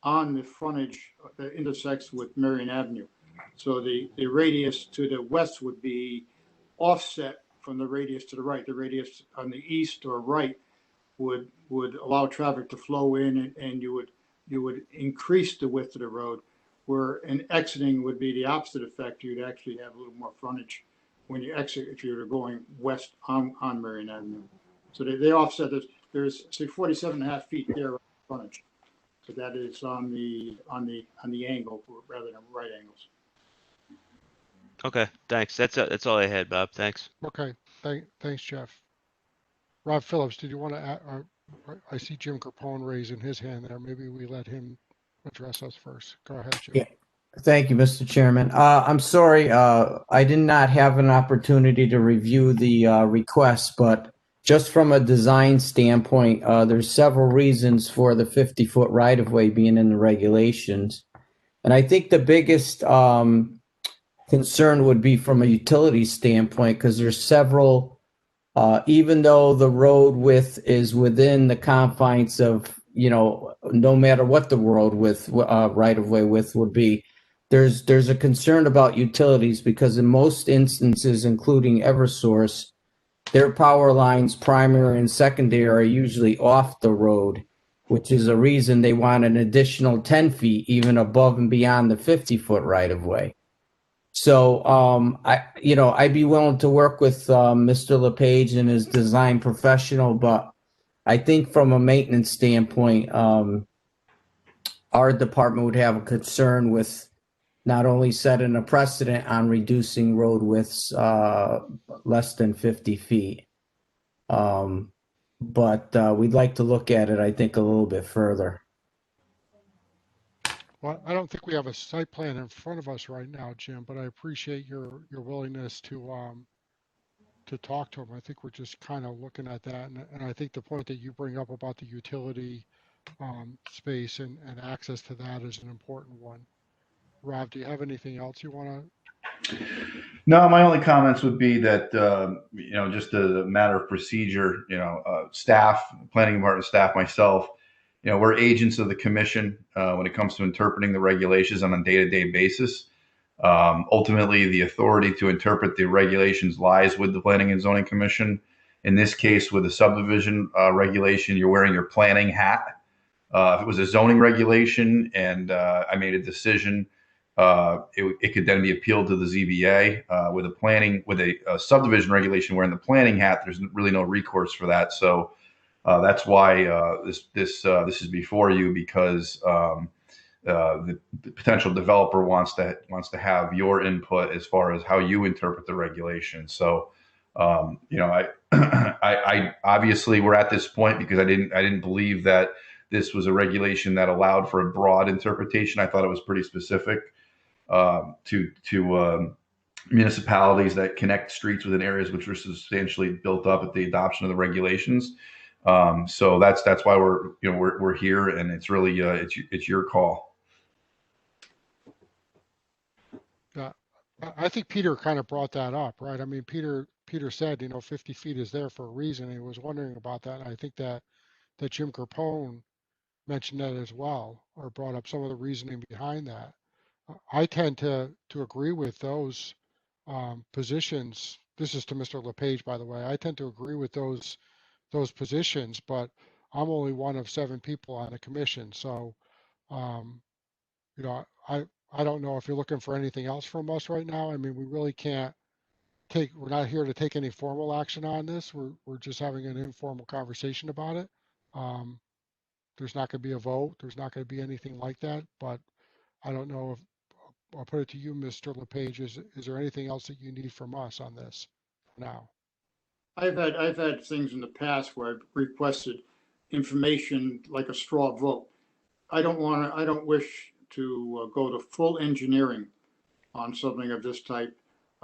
on the frontage that intersects with Marion Avenue. So the radius to the west would be offset from the radius to the right. The radius on the east or right would allow traffic to flow in, and you would increase the width of the road, where an exiting would be the opposite effect. You'd actually have a little more frontage when you exit if you were going west on Marion Avenue. So they offset. There's say 47.5 feet there frontage. So that is on the angle rather than right angles. Okay, thanks. That's all I had, Bob. Thanks. Okay, thanks, Jeff. Rob Phillips, did you want to add? I see Jim Capone raising his hand there. Maybe we let him address us first. Go ahead, Jim. Yeah. Thank you, Mr. Chairman. I'm sorry, I did not have an opportunity to review the request, but just from a design standpoint, there's several reasons for the 50-foot right-of-way being in the regulations. And I think the biggest concern would be from a utility standpoint, because there's several, even though the road width is within the confines of, no matter what the road width, right-of-way width would be, there's a concern about utilities, because in most instances, including Eversource, their power lines, primary and secondary, are usually off the road, which is a reason they want an additional 10 feet, even above and beyond the 50-foot right-of-way. So, I'd be willing to work with Mr. LePage and his design professional, but I think from a maintenance standpoint, our department would have a concern with not only setting a precedent on reducing road widths less than 50 feet, but we'd like to look at it, I think, a little bit further. Well, I don't think we have a site plan in front of us right now, Jim, but I appreciate your willingness to talk to him. I think we're just kind of looking at that, and I think the point that you bring up about the utility space and access to that is an important one. Rob, do you have anything else you want to? No, my only comments would be that, just a matter of procedure, staff, planning department staff, myself, we're agents of the commission when it comes to interpreting the regulations on a day-to-day basis. Ultimately, the authority to interpret the regulations lies with the Planning and Zoning Commission. In this case, with the subdivision regulation, you're wearing your planning hat. If it was a zoning regulation and I made a decision, it could then be appealed to the ZBA. With a subdivision regulation wearing the planning hat, there's really no recourse for that. So that's why this is before you, because the potential developer wants to have your input as far as how you interpret the regulation. So I obviously we're at this point because I didn't believe that this was a regulation that allowed for a broad interpretation. I thought it was pretty specific to municipalities that connect streets within areas which were substantially built up at the adoption of the regulations. So that's why we're here, and it's really it's your call. Yeah, I think Peter kind of brought that up, right? I mean, Peter said, 50 feet is there for a reason. He was wondering about that. And I think that Jim Capone mentioned that as well, or brought up some of the reasoning behind that. I tend to agree with those positions. This is to Mr. LePage, by the way. I tend to agree with those positions, but I'm only one of 7 people on the commission. So, you know, I don't know if you're looking for anything else from us right now. I mean, we really can't we're not here to take any formal action on this. We're just having an informal conversation about it. There's not going to be a vote. There's not going to be anything like that. But I don't know if I'll put it to you, Mr. LePage. Is there anything else that you need from us on this now? I've had things in the past where I've requested information like a straw vote. I don't wish to go to full engineering on something of this type.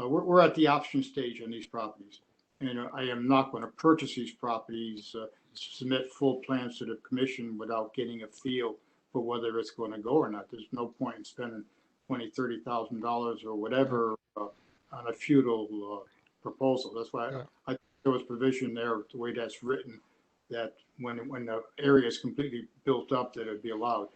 We're at the option stage on these properties. And I am not going to purchase these properties, submit full plans to the commission without getting a feel for whether it's going to go or not. There's no point in spending $20,000-$30,000 or whatever on a futile proposal. That's why I think there was provision there, the way that's written, that when the area is completely built up, that it'd be allowed.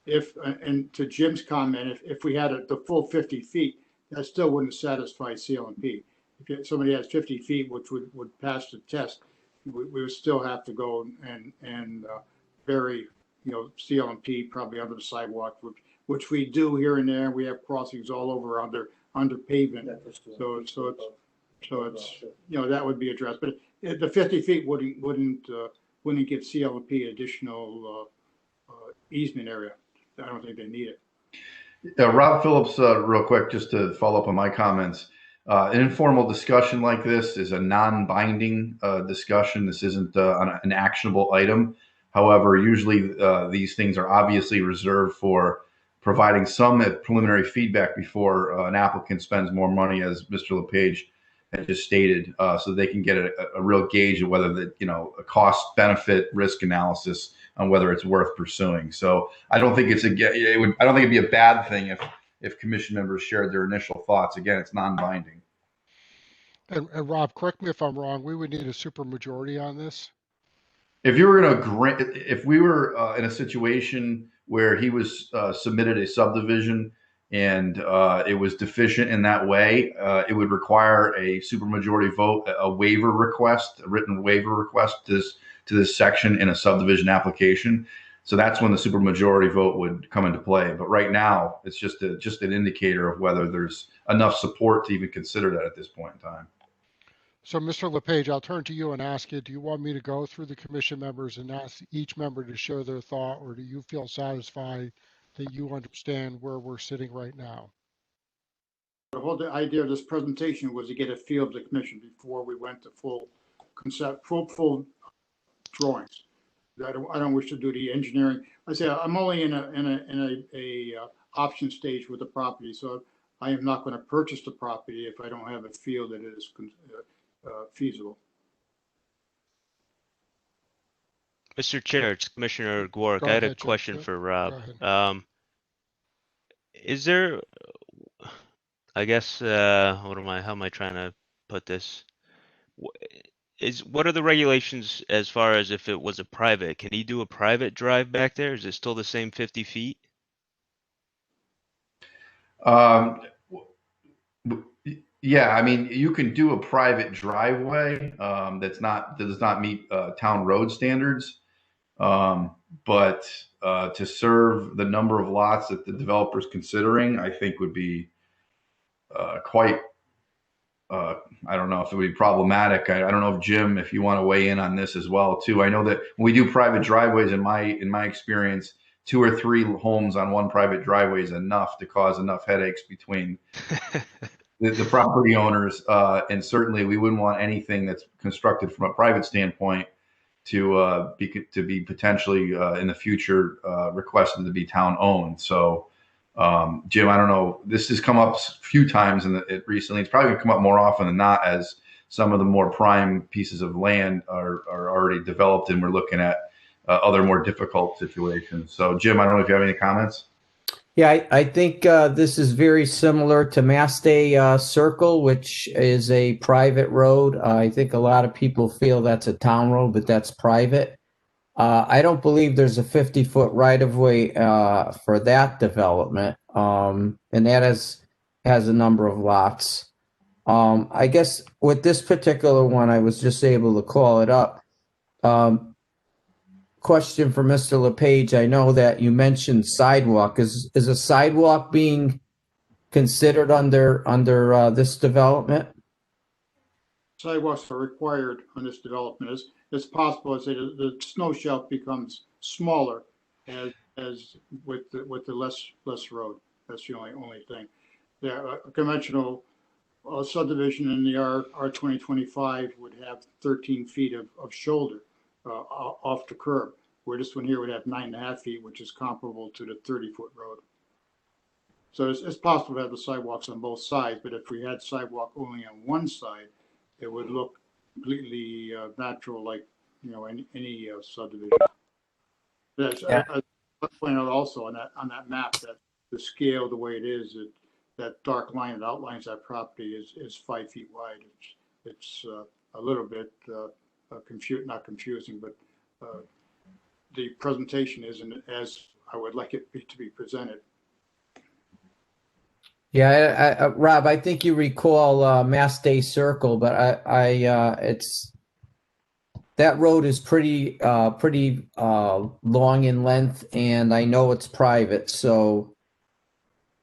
And to Jim's comment, if we had the full 50 feet, that still wouldn't satisfy CLMP. If somebody has 50 feet, which would pass the test, we would still have to go and bury, CLMP probably under the sidewalk, which we do here and there. We have crossings all over under pavement. So it's that would be addressed. But the 50 feet wouldn't give CLMP additional easement area. I don't think they need it. Rob Phillips, real quick, just to follow up on my comments. An informal discussion like this is a non-binding discussion. This isn't an actionable item. However, usually these things are obviously reserved for providing some preliminary feedback before an applicant spends more money, as Mr. LePage had just stated, so they can get a real gauge of whether a cost benefit risk analysis on whether it's worth pursuing. So I don't think I don't think it'd be a bad thing if commission members shared their initial thoughts. Again, it's non-binding. And Rob, correct me if I'm wrong. We would need a supermajority on this. If you were going to grant, if we were in a situation where he was submitted a subdivision and it was deficient in that way, it would require a supermajority vote, a waiver request, a written waiver request to this section in a subdivision application. So that's when the supermajority vote would come into play. But right now, it's just an indicator of whether there's enough support to even consider that at this point in time. So, Mr. LePage, I'll turn to you and ask you, do you want me to go through the commission members and ask each member to share their thought, or do you feel satisfied that you understand where we're sitting right now? The whole idea of this presentation was to get a feel of the commission before we went to full drawings. I don't wish to do the engineering. I say I'm only in a option stage with the property, so I am not going to purchase the property if I don't have a feel that it is feasible. Mr. Chair, it's Commissioner Gwark. I had a question for Rob. Is there, I guess, how am I trying to put this? What are the regulations as far as if it was a private? Can he do a private drive back there? Is it still the same 50 feet? Yeah, I mean, you can do a private driveway that does not meet town road standards, but to serve the number of lots that the developer's considering, I think would be quite. I don't know if it would be problematic. I don't know if Jim, if you want to weigh in on this as well too. I know that when we do private driveways, in my experience, 2 or 3 homes on one private driveway is enough to cause enough headaches between the property owners, and certainly we wouldn't want anything that's constructed from a private standpoint to be potentially in the future requested to be town owned. So, Jim, I don't know. This has come up a few times recently. It's probably going to come up more often than not as some of the more prime pieces of land are already developed, and we're looking at other more difficult situations. So, Jim, I don't know if you have any comments. Yeah, I think this is very similar to Mass Day Circle, which is a private road. I think a lot of people feel that's a town road, but that's private. I don't believe there's a 50-foot right-of-way for that development, and that has a number of lots. I guess with this particular one, I was just able to call it up. question for Mr. LePage. I know that you mentioned sidewalk. Is a sidewalk being considered under this development? Sidewalks are required on this development. It's possible as the snow shelf becomes smaller as with the less road. That's the only thing. Yeah, a conventional subdivision in the R 2025 would have 13 feet of shoulder off the curb, where this one here would have 9.5 feet, which is comparable to the 30-foot road. So it's possible to have the sidewalks on both sides, but if we had sidewalk only on one side, it would look completely natural, like any subdivision. Yes, Yeah. I point out also on that map that the scale, the way it is, that dark line that outlines that property is 5 feet wide. It's a little bit not confusing, but the presentation isn't as I would like it to be presented. Yeah, Rob, I think you recall Mass Day Circle, but it's that road is pretty long in length, and I know it's private, so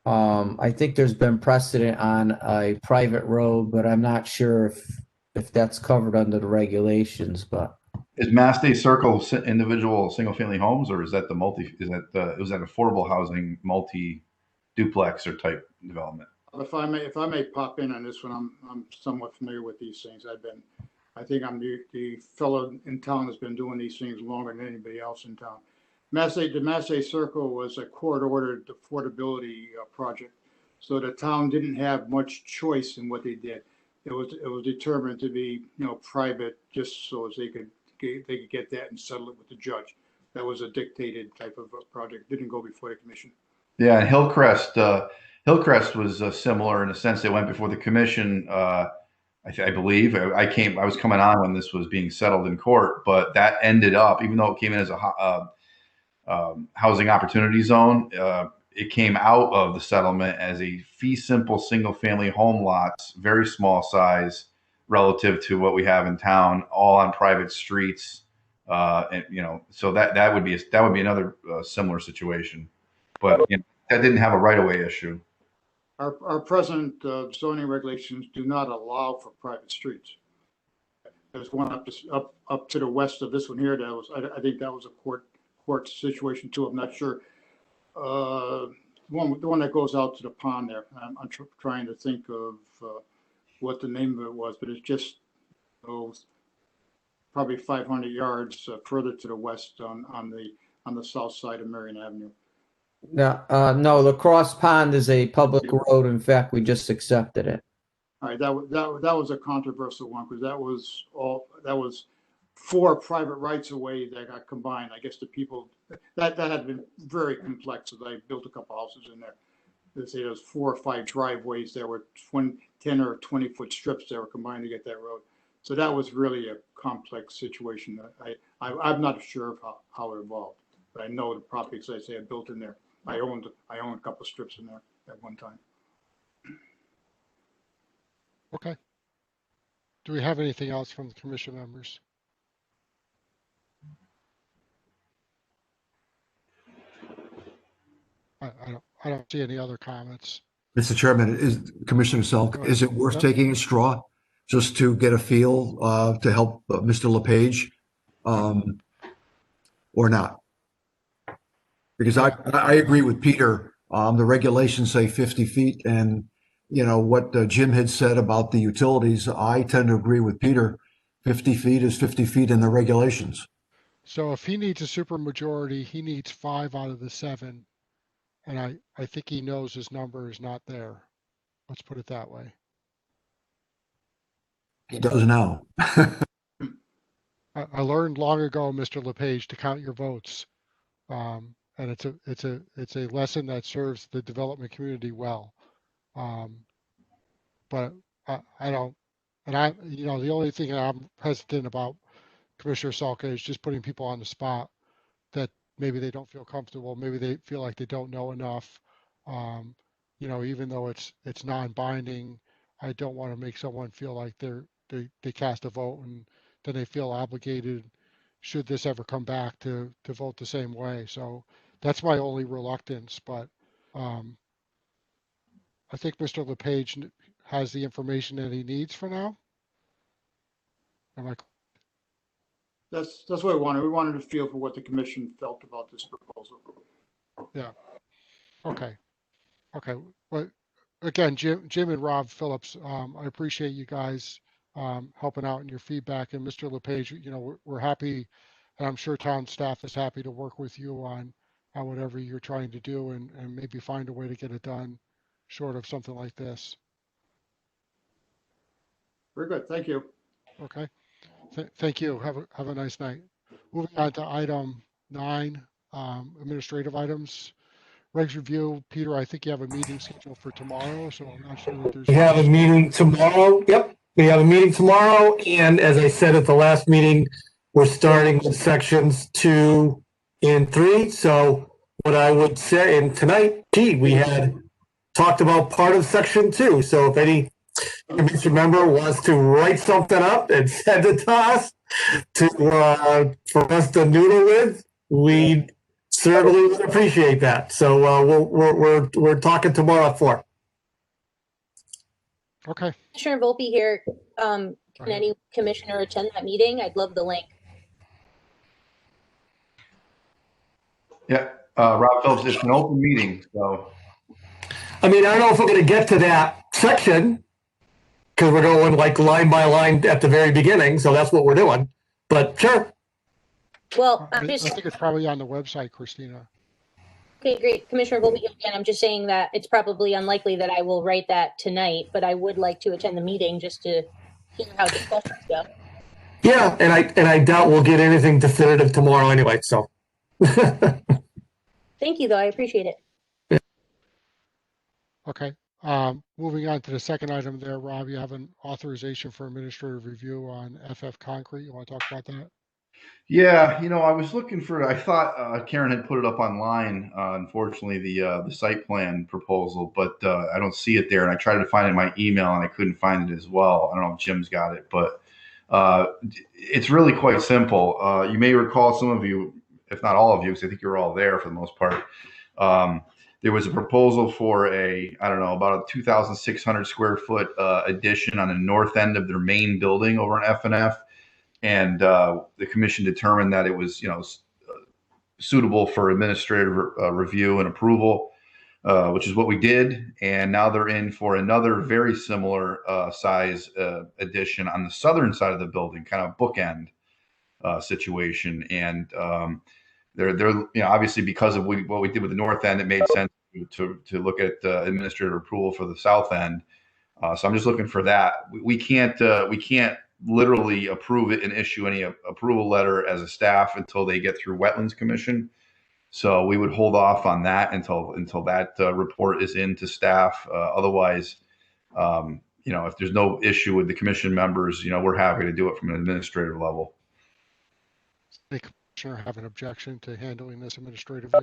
I think there's been precedent on a private road, but I'm not sure if that's covered under the regulations. But is Mass Day Circle individual single family homes, or is that affordable housing multi duplex or type development? If I may pop in on this one, I'm somewhat familiar with these things. I think I'm the fellow in town that's been doing these things longer than anybody else in town. The Mass Day Circle was a court-ordered affordability project, so the town didn't have much choice in what they did. It was determined to be private, just so as they could get that and settle it with the judge. That was a dictated type of a project. Didn't go before the commission. Yeah, and Hillcrest was similar in the sense they went before the commission. I believe I was coming on when this was being settled in court, but that ended up, even though it came in as a housing opportunity zone, it came out of the settlement as a fee simple single family home lots, very small size relative to what we have in town, all on private streets. And so that would be another similar situation, but that didn't have a right of way issue. Our present zoning regulations do not allow for private streets. There's one up to the west of this one here. I think that was a court situation too. I'm not sure. The one that goes out to the pond there. I'm trying to think of what the name of it was, but it's just probably 500 yards further to the west on the south side of Marion Avenue. No, the Cross Pond is a public road. In fact, we just accepted it. All right, that was a controversial one because that was 4 private rights of way that got combined. I guess the people that had been very complex as I built a couple houses in there. They say there's 4 or 5 driveways that were 10 or 20-foot strips that were combined to get that road. So that was really a complex situation. I'm not sure of how it evolved, but I know the properties I say I built in there. I owned a couple of strips in there at one time. Okay. Do we have anything else from the commission members? I don't see any other comments. Mr. Chairman, Commissioner Selk, is it worth taking a straw just to get a feel to help Mr. LePage or not? Because I agree with Peter. The regulations say 50 feet, and what Jim had said about the utilities, I tend to agree with Peter. 50 feet is 50 feet in the regulations. So if he needs a supermajority, he needs 5 out of the 7. And I think he knows his number is not there. Let's put it that way. He does now. I learned long ago, Mr. LePage, to count your votes. And it's a lesson that serves the development community well. But I don't, and the only thing I'm hesitant about, Commissioner Salka, is just putting people on the spot that maybe they don't feel comfortable, maybe they feel like they don't know enough. Even though it's non-binding, I don't want to make someone feel like they cast a vote and then they feel obligated should this ever come back to vote the same way. So that's my only reluctance, but I think Mr. LePage has the information that he needs for now. Am I? That's what we wanted. We wanted to feel for what the commission felt about this proposal. Yeah. Okay. Okay. But again, Jim and Rob Phillips, I appreciate you guys helping out in your feedback. And Mr. LePage, you know, we're happy, and I'm sure town staff is happy to work with you on whatever you're trying to do and maybe find a way to get it done short of something like this. Very good. Thank you. Okay. Thank you. Have a nice night. Moving on to item 9, administrative items. Regs review. Peter, I think you have a meeting scheduled for tomorrow, so I'm not sure that there's. We have a meeting tomorrow. Yep. We have a meeting tomorrow. And as I said at the last meeting, we're starting with sections 2 and 3. So what I would say, and tonight, we had talked about part of section 2. So if any commission member wants to write something up and send it to us for us to noodle with, we certainly would appreciate that. So we're talking tomorrow at 4. Okay. Commissioner Volpe here. Can any commissioner attend that meeting? I'd love the link. Yeah, Rob Phillips, it's an open meeting, so. I mean, I don't know if we're going to get to that section because we're going like line by line at the very beginning. So that's what we're doing. But sure. Well, I think it's probably on the website, Christina. Okay, great. Commissioner Volpe, again, I'm just saying that it's probably unlikely that I will write that tonight, but I would like to attend the meeting just to hear how discussions go. Yeah, and I doubt we'll get anything definitive tomorrow anyway. So. Thank you, though. I appreciate it. Okay. Moving on to the second item there, Rob, you have an authorization for administrative review on FF Concrete. You want to talk about that? Yeah, you know, I was looking for it. I thought Karen had put it up online. Unfortunately, the site plan proposal, but I don't see it there. And I tried to find it in my email, and I couldn't find it as well. I don't know if Jim's got it, but it's really quite simple. You may recall, some of you, if not all of you, because I think you're all there for the most part. There was a proposal for about a 2,600 square foot addition on the north end of their main building over in F&F. And the commission determined that it was, suitable for administrative review and approval, which is what we did. And now they're in for another very similar size addition on the southern side of the building, kind of bookend situation. And they're obviously, because of what we did with the north end, it made sense to look at administrative approval for the south end. So I'm just looking for that. We can't literally approve it and issue any approval letter as a staff until they get through Wetlands Commission. So we would hold off on that until that report is into staff. Otherwise, if there's no issue with the commission members, we're happy to do it from an administrative level. Does the commissioner have an objection to handling this administratively?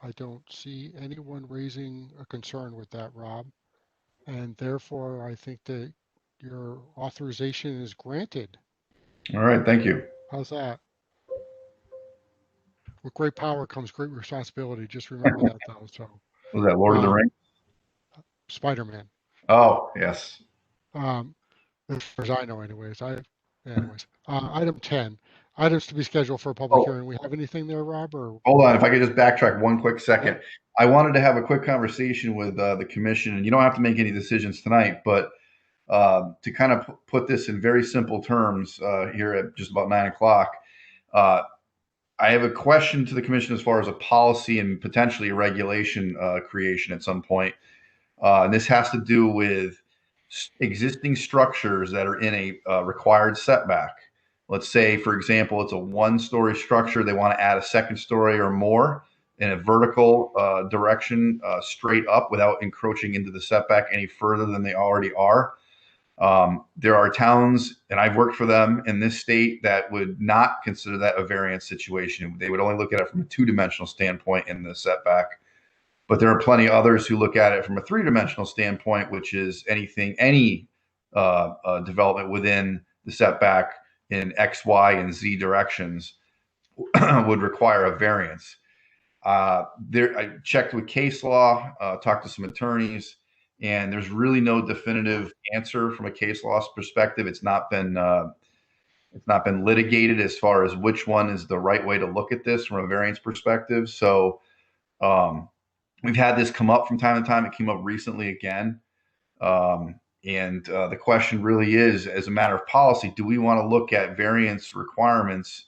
I don't see anyone raising a concern with that, Rob. And therefore, I think that your authorization is granted. All right, thank you. How's that? With great power comes great responsibility. Just remember that, though. So. Was that Lord of the Rings? Spider-Man. Oh, yes. As far as I know, anyways. Item 10. Items to be scheduled for a public hearing. We have anything there, Rob? Or hold on, if I could just backtrack one quick second. I wanted to have a quick conversation with the commission, and you don't have to make any decisions tonight, but to kind of put this in very simple terms here at just about 9 o'clock, I have a question to the commission as far as a policy and potentially a regulation creation at some point. And this has to do with existing structures that are in a required setback. Let's say, for example, it's a 1-story structure. They want to add a 2nd story or more in a vertical direction straight up without encroaching into the setback any further than they already are. There are towns, and I've worked for them in this state, that would not consider that a variance situation. They would only look at it from a 2-dimensional standpoint in the setback. But there are plenty of others who look at it from a 3-dimensional standpoint, which is any development within the setback in X, Y, and Z directions would require a variance. I checked with case law, talked to some attorneys, and there's really no definitive answer from a case law perspective. It's not been litigated as far as which one is the right way to look at this from a variance perspective. So we've had this come up from time to time. It came up recently again. And the question really is, as a matter of policy, do we want to look at variance requirements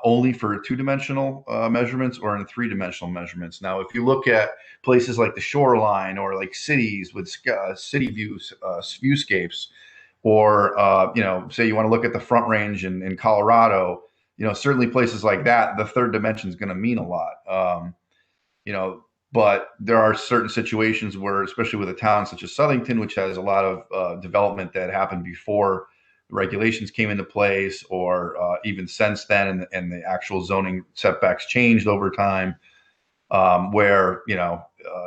only for two-dimensional measurements or in three-dimensional measurements? Now, if you look at places like the shoreline or like cities with city views, viewscapes, or say you want to look at the Front Range in Colorado, certainly places like that, the third dimension is going to mean a lot. But there are certain situations where, especially with a town such as Southington, which has a lot of development that happened before the regulations came into place, or even since then, and the actual zoning setbacks changed over time, where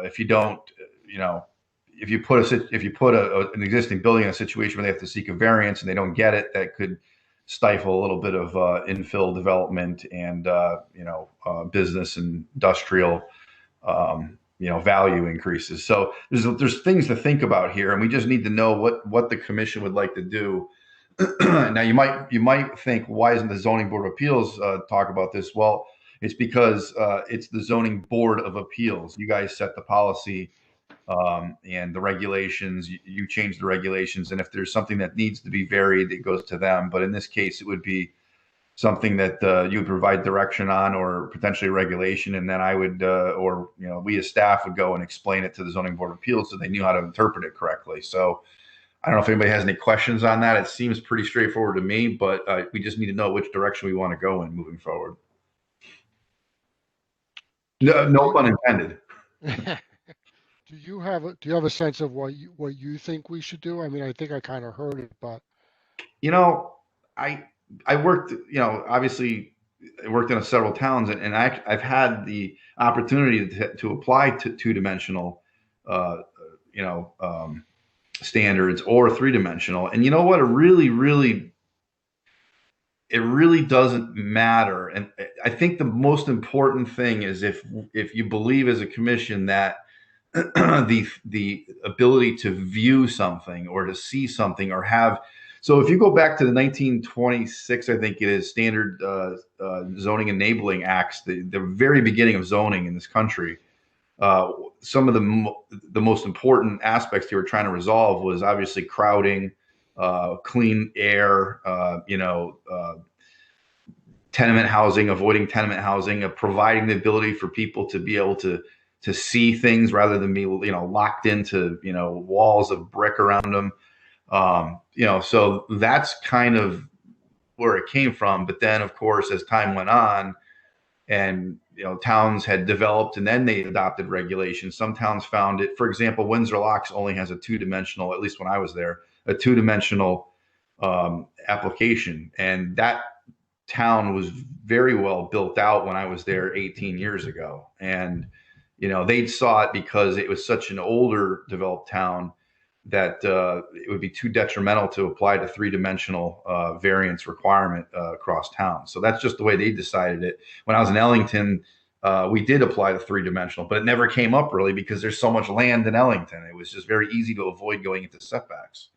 if you don't, if you put an existing building in a situation where they have to seek a variance and they don't get it, that could stifle a little bit of infill development and business and industrial value increases. So there's things to think about here, and we just need to know what the commission would like to do. Now you might think, why isn't the zoning board of appeals talk about this? Well, it's because it's the zoning board of appeals. You guys set the policy and the regulations. You change the regulations, and if there's something that needs to be varied, it goes to them. But in this case, it would be something that you would provide direction on, or potentially regulation, and then I would, we as staff would go and explain it to the zoning board of appeals so they knew how to interpret it correctly. So I don't know if anybody has any questions on that. It seems pretty straightforward to me, but we just need to know which direction we want to go in moving forward. No pun intended. Do you have a sense of what you think we should do? I mean, I think I kind of heard it, but I worked, obviously I worked in several towns, and I've had the opportunity to apply to two-dimensional, standards or three-dimensional. And you know what? It really doesn't matter. And I think the most important thing is if you believe as a commission that the ability to view something or to see something or have. So if you go back to the 1926, I think it is, standard zoning enabling acts, the very beginning of zoning in this country, some of the most important aspects they were trying to resolve was obviously crowding, clean air, tenement housing, avoiding tenement housing, providing the ability for people to be able to see things rather than be locked into walls of brick around them. So that's kind of where it came from. But then, of course, as time went on, and towns had developed, and then they adopted regulations. Some towns found it. For example, Windsor Locks only has a two-dimensional, at least when I was there, a two-dimensional application, and that town was very well built out when I was there 18 years ago. And they saw it because it was such an older developed town that it would be too detrimental to apply the three-dimensional variance requirement across town. So that's just the way they decided it. When I was in Ellington, we did apply the three-dimensional, but it never came up really because there's so much land in Ellington. It was just very easy to avoid going into setbacks.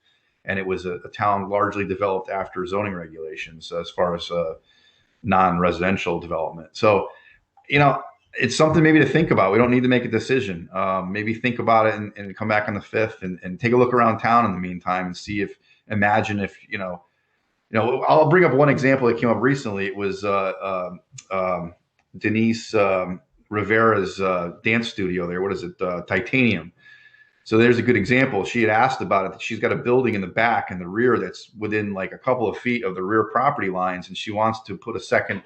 And it was a town largely developed after zoning regulations as far as non-residential development. So, it's something maybe to think about. We don't need to make a decision. Maybe think about it and come back on the 5th and take a look around town in the meantime and see imagine if, I'll bring up one example that came up recently. It was Denise Rivera's dance studio there. What is it? Titanium. So there's a good example. She had asked about it. She's got a building in the back and the rear that's within like a couple of feet of the rear property lines, and she wants to put a second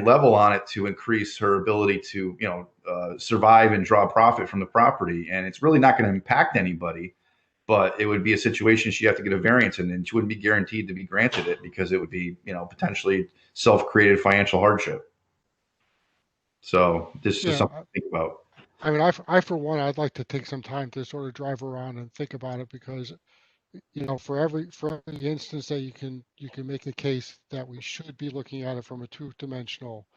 level on it to increase her ability to survive and draw profit from the property. And it's really not going to impact anybody, but it would be a situation she'd have to get a variance in, and she wouldn't be guaranteed to be granted it because it would be potentially self-created financial hardship. So this is something to think about. I mean, I for one, I'd like to take some time to sort of drive around and think about it, because for every instance that you can make a case that we should be looking at it from a two-dimensional.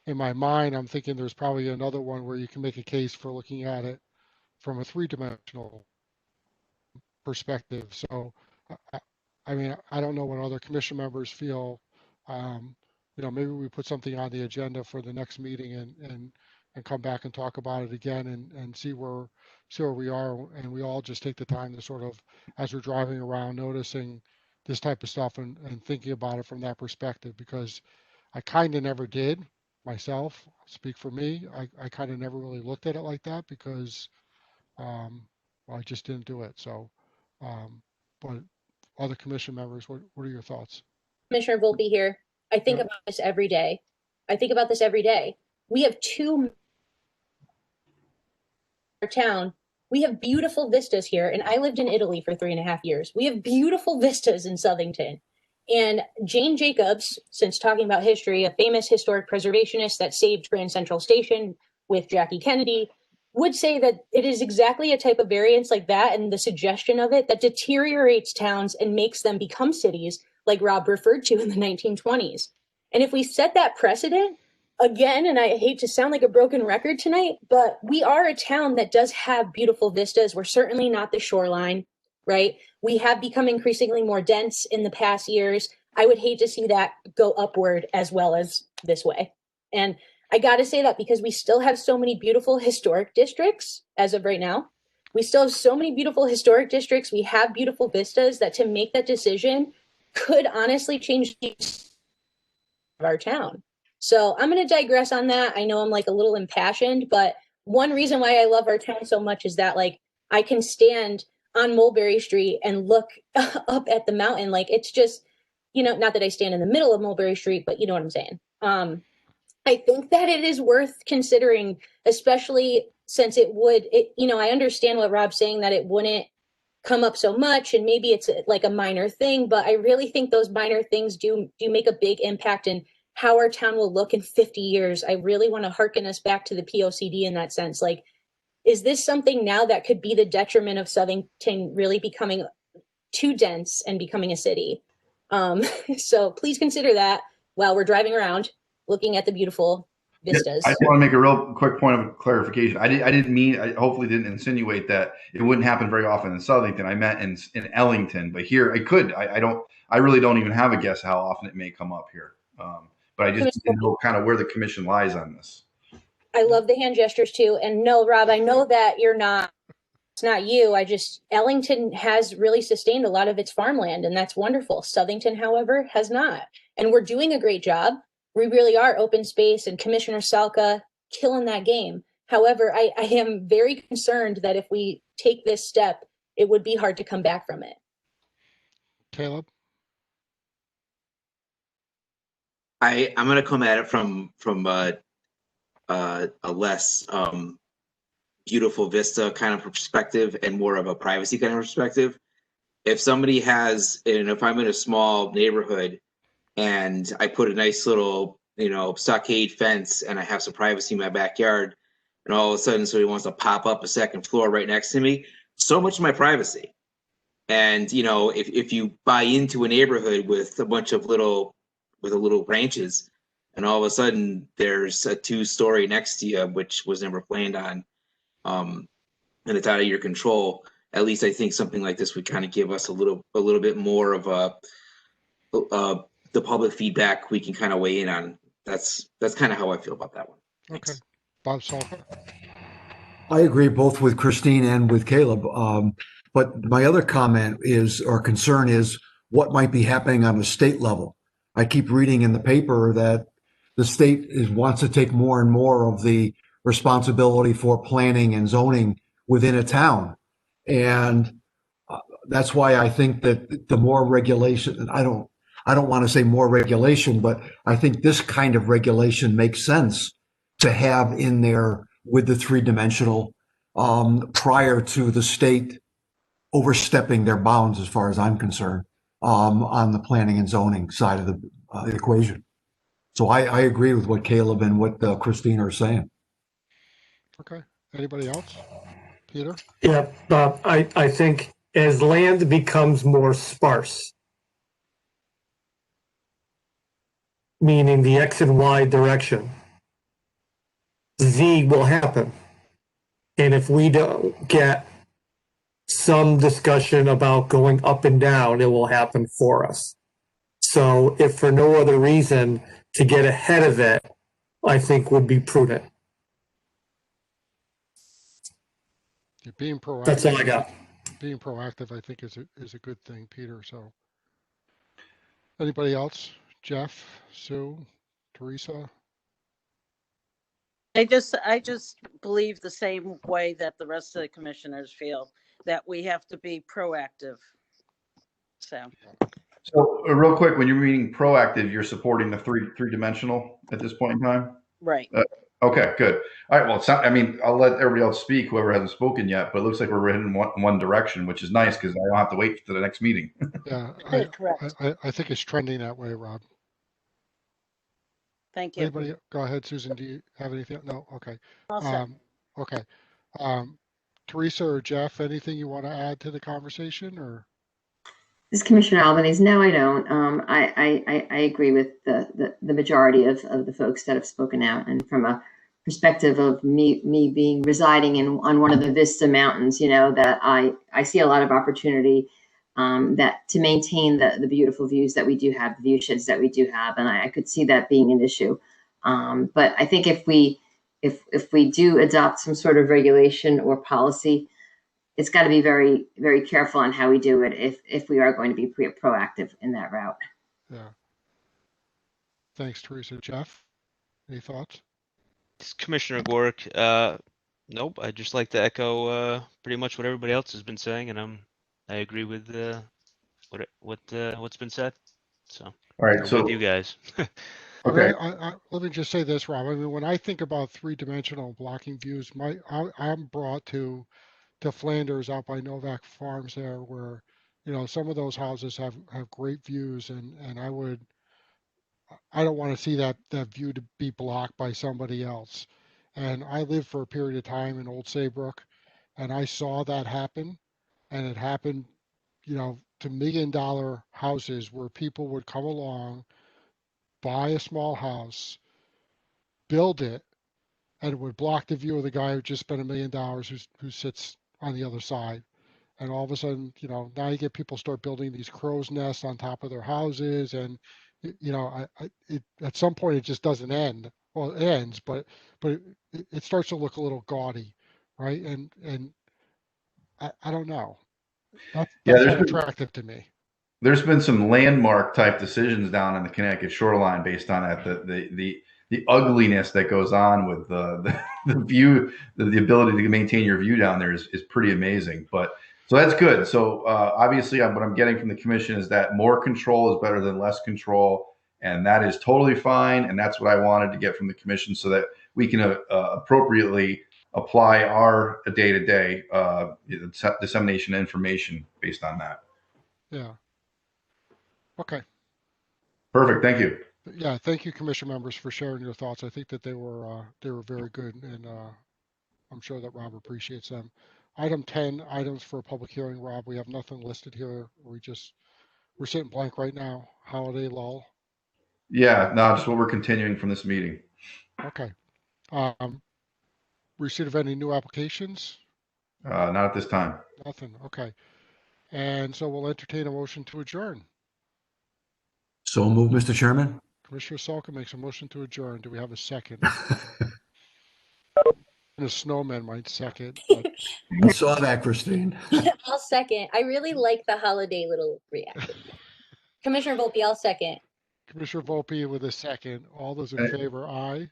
In my mind, I'm thinking there's probably another one where you can make a case for looking at it from a three-dimensional perspective. So, I mean, I don't know what other commission members feel. Maybe we put something on the agenda for the next meeting and come back and talk about it again and see where we are, and we all just take the time to sort of, as we're driving around, noticing this type of stuff and thinking about it from that perspective, because I kind of never did myself. Speak for me. I kind of never really looked at it like that because I just didn't do it. So, but other commission members, what are your thoughts? Commissioner Volpe here. I think about this every day. We have our town. We have beautiful vistas here, and I lived in Italy for 3.5 years. We have beautiful vistas in Southington. And Jane Jacobs, since talking about history, a famous historic preservationist that saved Grand Central Station with Jackie Kennedy, would say that it is exactly a type of variance like that and the suggestion of it that deteriorates towns and makes them become cities, like Rob referred to in the 1920s. And if we set that precedent, again, and I hate to sound like a broken record tonight, but we are a town that does have beautiful vistas. We're certainly not the shoreline, right? We have become increasingly more dense in the past years. I would hate to see that go upward as well as this way. And I got to say that because we still have so many beautiful historic districts as of right now. We still have so many beautiful historic districts. We have beautiful vistas that to make that decision could honestly change the of our town. So I'm going to digress on that. I know I'm like a little impassioned, but one reason why I love our town so much is that like I can stand on Mulberry Street and look up at the mountain. Like it's just, not that I stand in the middle of Mulberry Street, but you know what I'm saying. I think that it is worth considering, especially since I understand what Rob's saying, that it wouldn't come up so much and maybe it's like a minor thing, but I really think those minor things do make a big impact in how our town will look in 50 years. I really want to hearken us back to the POCD in that sense. Like, is this something now that could be the detriment of Southington really becoming too dense and becoming a city? So please consider that while we're driving around, looking at the beautiful vistas. I just want to make a real quick point of clarification. I didn't mean, I hopefully didn't insinuate that it wouldn't happen very often in Southington. I meant in Ellington, but here it could. I really don't even have a guess how often it may come up here. But I just didn't know kind of where the commission lies on this. I love the hand gestures too. And no, Rob, I know that it's not you. Ellington has really sustained a lot of its farmland, and that's wonderful. Southington, however, has not. And we're doing a great job. We really are open space, and Commissioner Salka killing that game. However, I am very concerned that if we take this step, it would be hard to come back from it. Caleb? I'm going to come at it from a less beautiful vista kind of perspective and more of a privacy kind of perspective. If somebody if I'm in a small neighborhood and I put a nice little, stockade fence and I have some privacy in my backyard, and all of a sudden somebody wants to pop up a second floor right next to me, so much of my privacy. And, if you buy into a neighborhood with a bunch of little branches, and all of a sudden there's a 2-story next to you, which was never planned on, and it's out of your control. At least I think something like this would kind of give us a little bit more of the public feedback we can kind of weigh in on. That's kind of how I feel about that one. Thanks. Okay. Bob Salka? I agree both with Christine and with Caleb. But my other comment concern is what might be happening on the state level. I keep reading in the paper that the state wants to take more and more of the responsibility for planning and zoning within a town. And that's why I think that the more regulation, I don't want to say more regulation, but I think this kind of regulation makes sense to have in there with the 3-dimensional prior to the state overstepping their bounds, as far as I'm concerned, on the planning and zoning side of the equation. So I agree with what Caleb and what Christine are saying. Okay. Anybody else? Peter? Yeah, I think as land becomes more sparse, meaning the X and Y direction, Z will happen. And if we don't get some discussion about going up and down, it will happen for us. So if for no other reason to get ahead of it, I think would be prudent. You're being proactive. That's all I got. Being proactive, I think, is a good thing, Peter. So, anybody else? Jeff, Sue, Teresa? I just believe the same way that the rest of the commissioners feel, that we have to be proactive. So real quick, when you're meaning proactive, you're supporting the three-dimensional at this point in time? right. Okay, good. All right. Well, it's not, I mean, I'll let everybody else speak, whoever hasn't spoken yet, but it looks like we're heading in one direction, which is nice because I don't have to wait for the next meeting. Yeah, Correct. I think it's trending that way, Rob. Thank you. Anybody? Go ahead, Susan. Do you have anything? No. Okay. All set. Okay. Teresa or Jeff, anything you want to add to the conversation, or? This is Commissioner Albanese. No, I don't. I agree with the majority of the folks that have spoken out, and from a perspective of me being residing on one of the Vista Mountains, that I see a lot of opportunity that to maintain the beautiful views that we do have, the view sheds that we do have, and I could see that being an issue. But I think if we do adopt some sort of regulation or policy, it's got to be very, very careful on how we do it if we are going to be proactive in that route. Yeah. Thanks, Teresa. Jeff, any thoughts? It's Commissioner Gorick. Nope. I'd just like to echo pretty much what everybody else has been saying, and I agree with what's been said. So, all right. So with you guys. Okay. Let me just say this, Rob. I mean, when I think about three-dimensional blocking views, I'm brought to Flanders out by Novak Farms there, where some of those houses have great views, and I don't want to see that view to be blocked by somebody else. And I lived for a period of time in Old Saybrook, and I saw that happen, and it happened, to $1 million houses where people would come along, buy a small house, build it, and it would block the view of the guy who just spent $1 million who sits on the other side. And all of a sudden, now you get people start building these crow's nests on top of their houses, and at some point it just doesn't end. Well, it ends, but it starts to look a little gaudy, right? And I don't know. That's not attractive to me. There's been some landmark type decisions down in the Connecticut shoreline based on that. The ugliness that goes on with the view, the ability to maintain your view down there is pretty amazing. But so that's good. So obviously, what I'm getting from the commission is that more control is better than less control, and that is totally fine. And that's what I wanted to get from the commission, so that we can appropriately apply our day-to-day dissemination information based on that. Yeah. Okay. Perfect. Thank you. Yeah, thank you, commission members, for sharing your thoughts. I think that they were very good, and I'm sure that Rob appreciates them. Item 10, items for a public hearing. Rob, we have nothing listed here. We're sitting blank right now. Holiday lull. Yeah, no, just what we're continuing from this meeting. Okay. Receipt of any new applications? Not at this time. Nothing. Okay. And so we'll entertain a motion to adjourn. So move, Mr. Chairman. Commissioner Salka makes a motion to adjourn. Do we have a second? And a snowman might second. But... I saw that, Christine. I'll second. I really like the holiday little reaction. Commissioner Volpe, I'll second. Commissioner Volpe with a second. All those in favor, aye.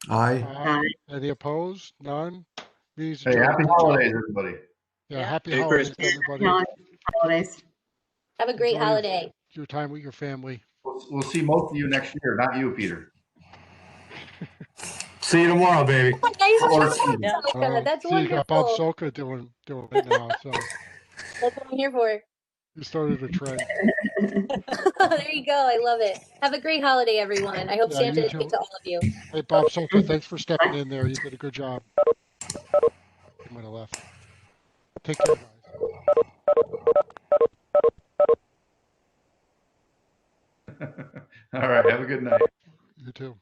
Aye. Aye. Any opposed? None. Meetings Hey, adjourned. happy holidays, everybody. Yeah, happy holidays, everybody. Holidays. Have a great Enjoy holiday. your time with your family. We'll see most of you next year. Not you, Peter. See you tomorrow, baby. Oh, nice. That's see, you got Bob wonderful. Soka doing it now. So That's what I'm here for. you started a trend. There you go. I love it. Have a great holiday, everyone. I hope Yeah, Santa you is too. good to all of you. Hey, Bob Soka, thanks for stepping in there. You did a good job. He might have left. Take care, guys. All right. Have a good night. You too.